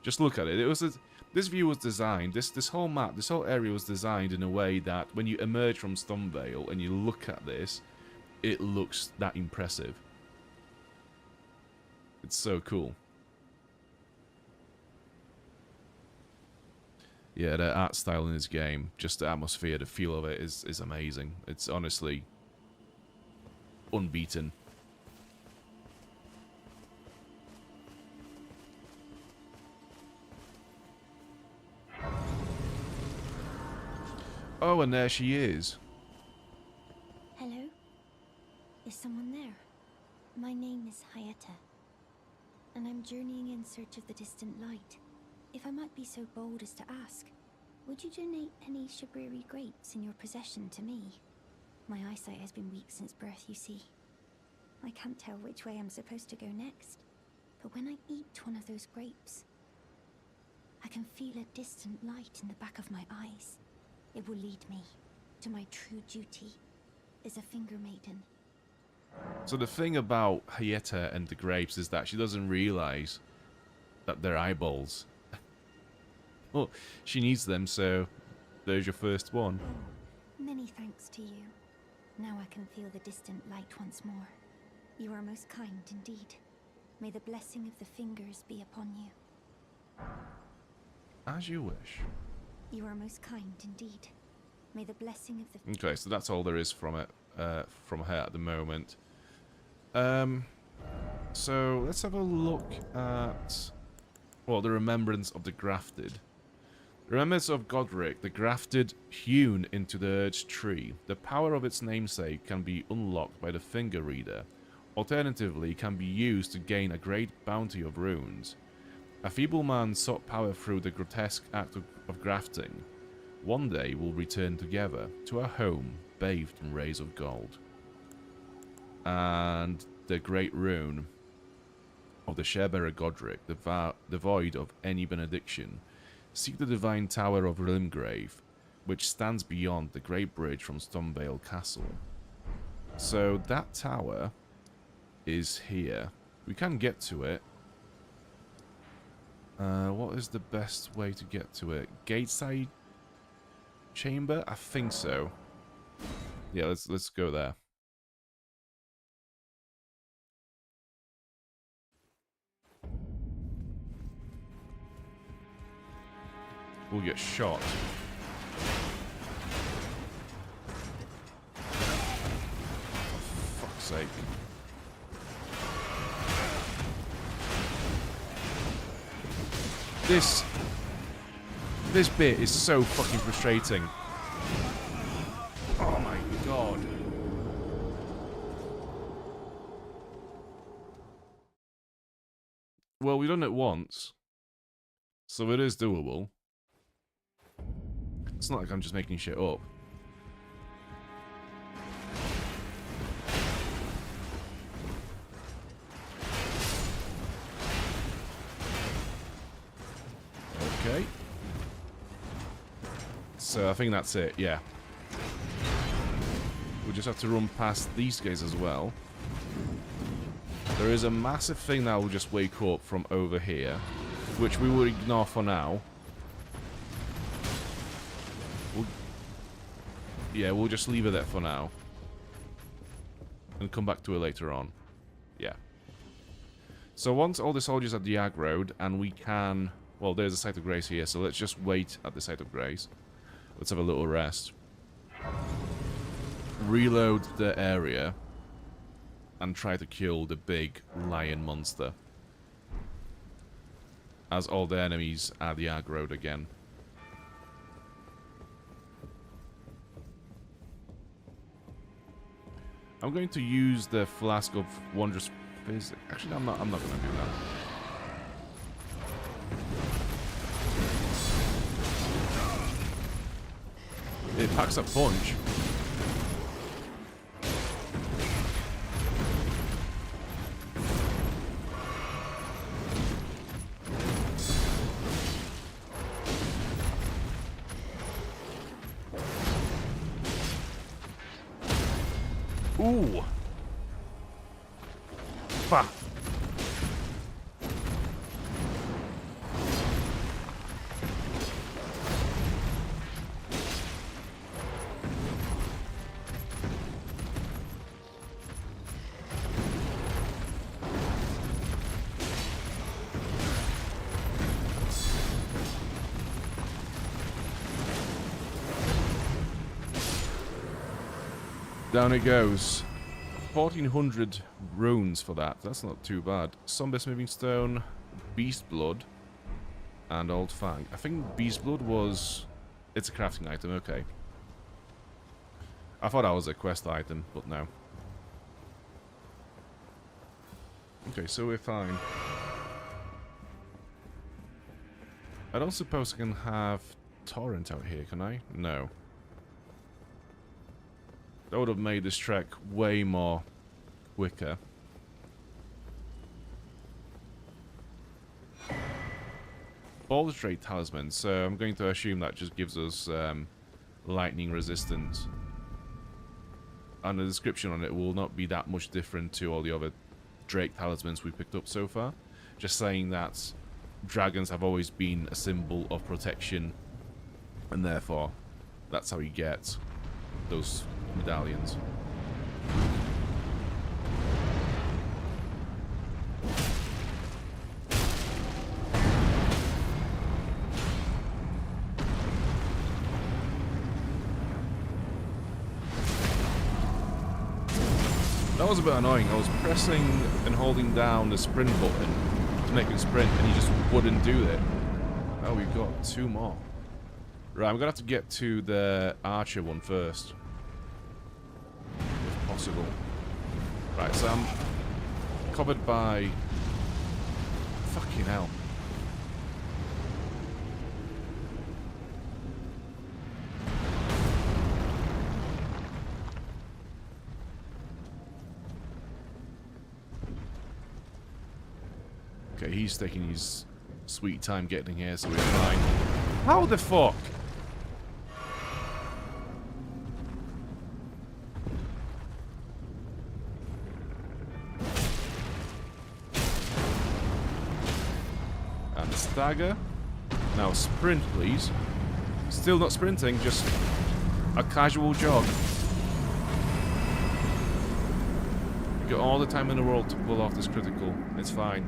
Just look at it. This view was designed, this whole map, this whole area was designed in a way that when you emerge from Stormveil and you look at this, it looks that impressive. It's so cool. Yeah, the art style in this game, just the atmosphere, the feel of it is amazing. It's honestly unbeaten. Oh, and there she is. Hello? Is someone there? My name is Hayata, and I'm journeying in search of the distant light. If I might be so bold as to ask, would you donate any Shabriri grapes in your possession to me? My eyesight has been weak since birth, you see. I can't tell which way I'm supposed to go next, but when I eat one of those grapes, I can feel a distant light in the back of my eyes. It will lead me to my true duty as a finger maiden. So the thing about Hayata and the grapes is that she doesn't realize that they're eyeballs. Well, she needs them, so there's your first one. Oh, many thanks to you. Now I can feel the distant light once more. You are most kind indeed. May the blessing of the fingers be upon you. As you wish. You are most kind indeed. May the blessing of the... Okay, so that's all there is from it, from her at the moment. So let's have a look at, well, the remembrance of the grafted. The remembrance of Godrick the Grafted, hewn into the urged tree. The power of its namesake can be unlocked by the finger reader. Alternatively, can be used to gain a great bounty of runes. A feeble man sought power through the grotesque act of grafting. One day we'll return together to our home, bathed in rays of gold. And the great rune of the sharebearer Godrick, devoid of any benediction. Seek the divine tower of Limgrave, which stands beyond the great bridge from Stormveil Castle. So that tower is here. We can get to it. What is the best way to get to it? Gateside chamber? I think so. Yeah, let's go there. We'll get shot. For fuck's sake. This bit is so fucking frustrating. Oh my god. Well, we've done it once, so it is doable. It's not like I'm just making shit up. Okay. So I think that's it, yeah. We just have to run past these guys as well. There is a massive thing that will just wake up from over here, which we will ignore for now. We'll just leave it there for now. And come back to it later on. Yeah. So once all the soldiers are de-aggroed and we can... Well, there's a site of grace here, so let's just wait at the site of grace. Let's have a little rest. Reload the area. And try to kill the big lion monster. As all the enemies are de-aggroed again. I'm going to use the Flask of Wondrous Physics. Actually, I'm not going to do that. It packs a punch. Ooh. Fuck. Down it goes. 1400 runes for that. That's not too bad. Somber Smithing Stone, Beast Blood, and Old Fang. I think Beast Blood was... It's a crafting item, okay. I thought that was a quest item, but no. Okay, so we're fine. I don't suppose I can have Torrent out here, can I? No. That would have made this trek way more quicker. Baldur's Gate Talisman, so I'm going to assume that just gives us lightning resistance. And the description on it will not be that much different to all the other Drake Talismans we picked up so far. Just saying that dragons have always been a symbol of protection, and therefore that's how you get those medallions. That was a bit annoying. I was pressing and holding down the sprint button to make it sprint, and he just wouldn't do it. Oh, we've got two more. Right, I'm gonna have to get to the archer one first. If possible. Right, so covered by... Fucking hell. Okay, he's taking his sweet time getting here, so we're fine. How the fuck? And the stagger. Now sprint, please. Still not sprinting, just a casual jog. You got all the time in the world to pull off this critical. It's fine.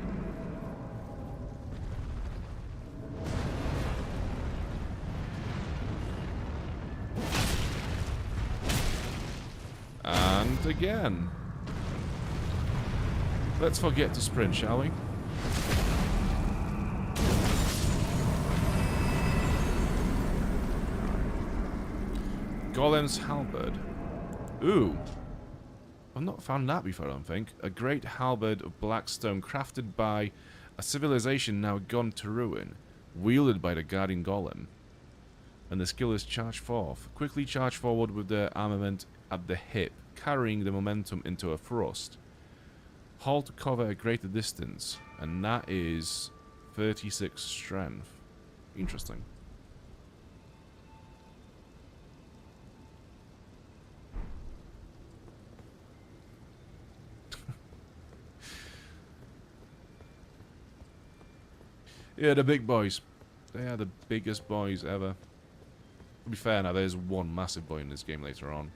And again. Let's forget to sprint, shall we? Golem's halberd. Ooh. I've not found that before, I don't think. A great halberd of black stone crafted by a civilization now gone to ruin, wielded by the guardian golem. And the skill is charge forth. Quickly charge forward with the armament at the hip, carrying the momentum into a thrust. Halt to cover a greater distance, and that is 36 strength. Interesting. Yeah, the big boys. They are the biggest boys ever. To be fair now, there's one massive boy in this game later on.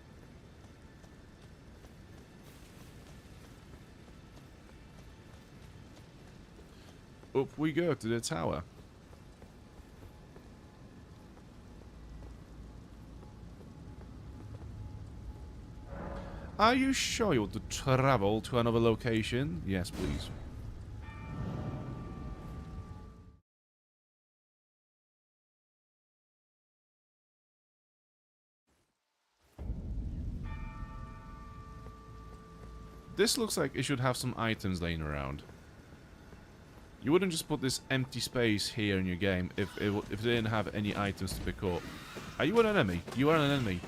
Up we go to the tower. Are you sure you want to travel to another location? Yes, please. This looks like it should have some items laying around. You wouldn't just put this empty space here in your game if it didn't have any items to pick up. Are you an enemy? You are an enemy.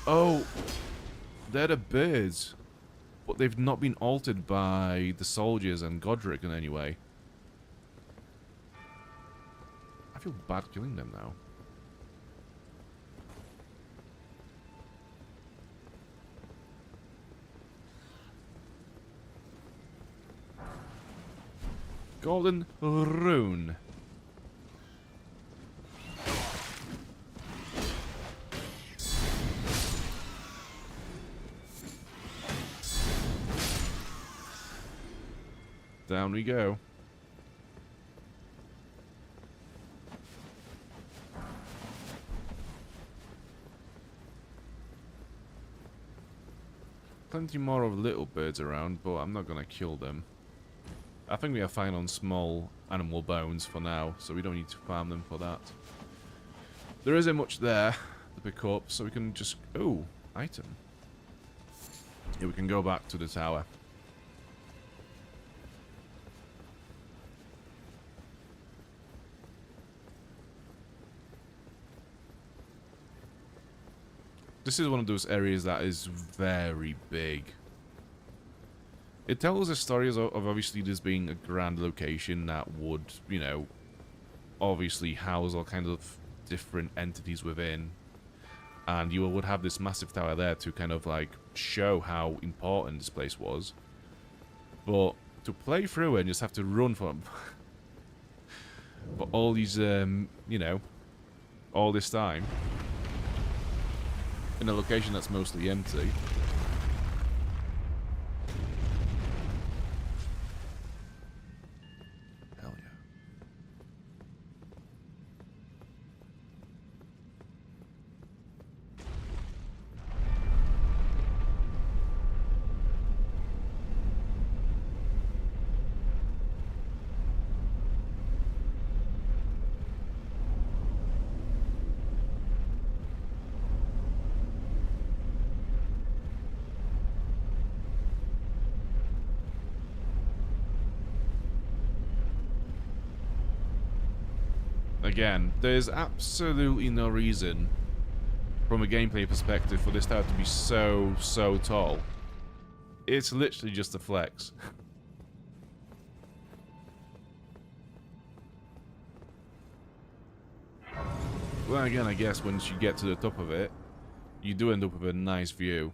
Oh, they're the birds. But they've not been altered by the soldiers and Godrick in any way. I feel bad killing them now. Golden rune. Down we go. Plenty more of little birds around, but I'm not gonna kill them. I think we are fine on small animal bones for now, so we don't need to farm them for that. There isn't much there to pick up, so we can just... Ooh, item. Yeah, we can go back to the tower. This is one of those areas that is very big. It tells a story of obviously this being a grand location that would, you know, obviously house all kinds of different entities within. And you would have this massive tower there to kind of like show how important this place was. But to play through it and just have to run for all these, you know, all this time in a location that's mostly empty. again, there's absolutely no reason from a gameplay perspective for this tower to be so tall. It's literally just a flex. Well, again, I guess once you get to the top of it, you do end up with a nice view.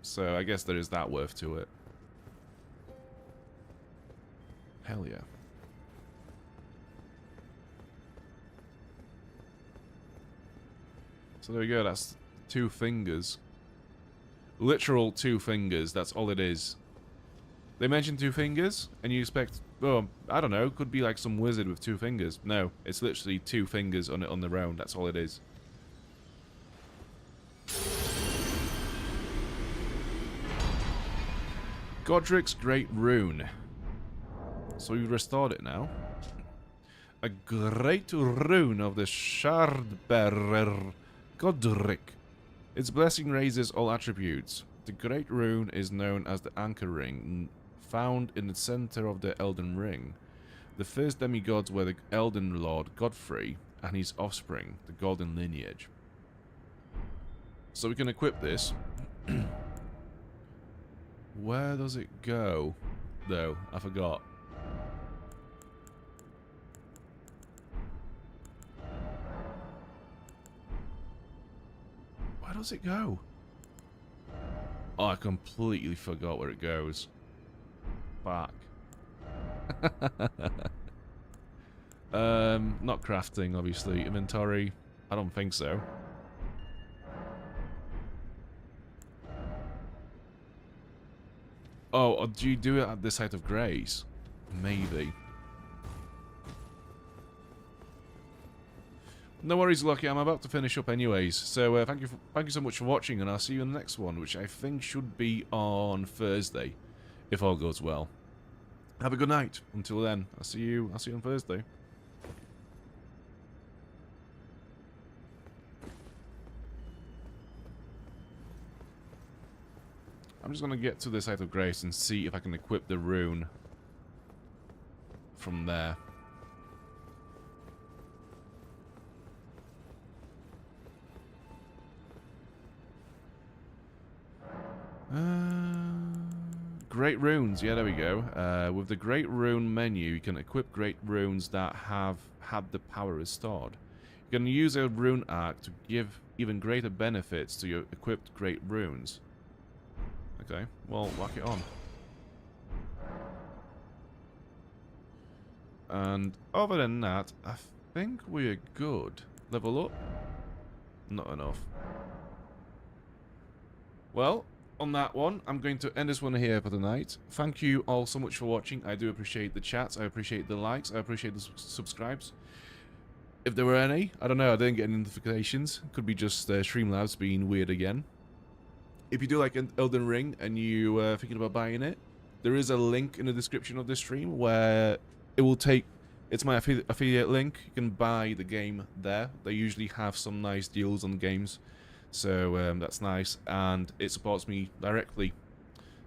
So I guess there is that worth to it. Hell yeah. So there we go, that's 2 fingers. Literal 2 fingers, that's all it is. They mentioned 2 fingers, and you expect, oh, I don't know, could be like some wizard with 2 fingers. No, it's literally 2 fingers on it on the round, that's all it is. Godrick's Great Rune. So we've restored it now. A great rune of the Shardbearer Godrick. Its blessing raises all attributes. The Great Rune is known as the Anchor Ring, found in the center of the Elden Ring. The first demigods were the Elden Lord Godfrey and his offspring, the Golden Lineage. So we can equip this. Where does it go, though? I forgot. Where does it go? Oh, I completely forgot where it goes. Fuck. Not crafting, obviously. Inventory. I don't think so. Oh, or do you do it at the site of grace? Maybe. No worries, Lucky. I'm about to finish up anyways. So thank you so much for watching, and I'll see you in the next one, which I think should be on Thursday, if all goes well. Have a good night. Until then, I'll see you on Thursday. I'm just gonna get to the site of grace and see if I can equip the rune from there. Great runes, yeah, there we go. With the Great Rune menu, you can equip great runes that have had the power restored. You can use a rune arc to give even greater benefits to your equipped great runes. Okay, well, whack it on. And other than that, I think we're good. Level up? Not enough. Well, on that one, I'm going to end this one here for the night. Thank you all so much for watching. I do appreciate the chats, I appreciate the likes, I appreciate the subscribes. If there were any, I don't know, I didn't get any notifications. Could be just Streamlabs being weird again. If you do like Elden Ring and you are thinking about buying it, there is a link in the description of this stream where it will take... It's my affiliate link. You can buy the game there. They usually have some nice deals on games. So that's nice, and it supports me directly.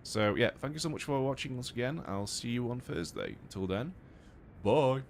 So yeah, thank you so much for watching once again. I'll see you on Thursday. Until then, bye.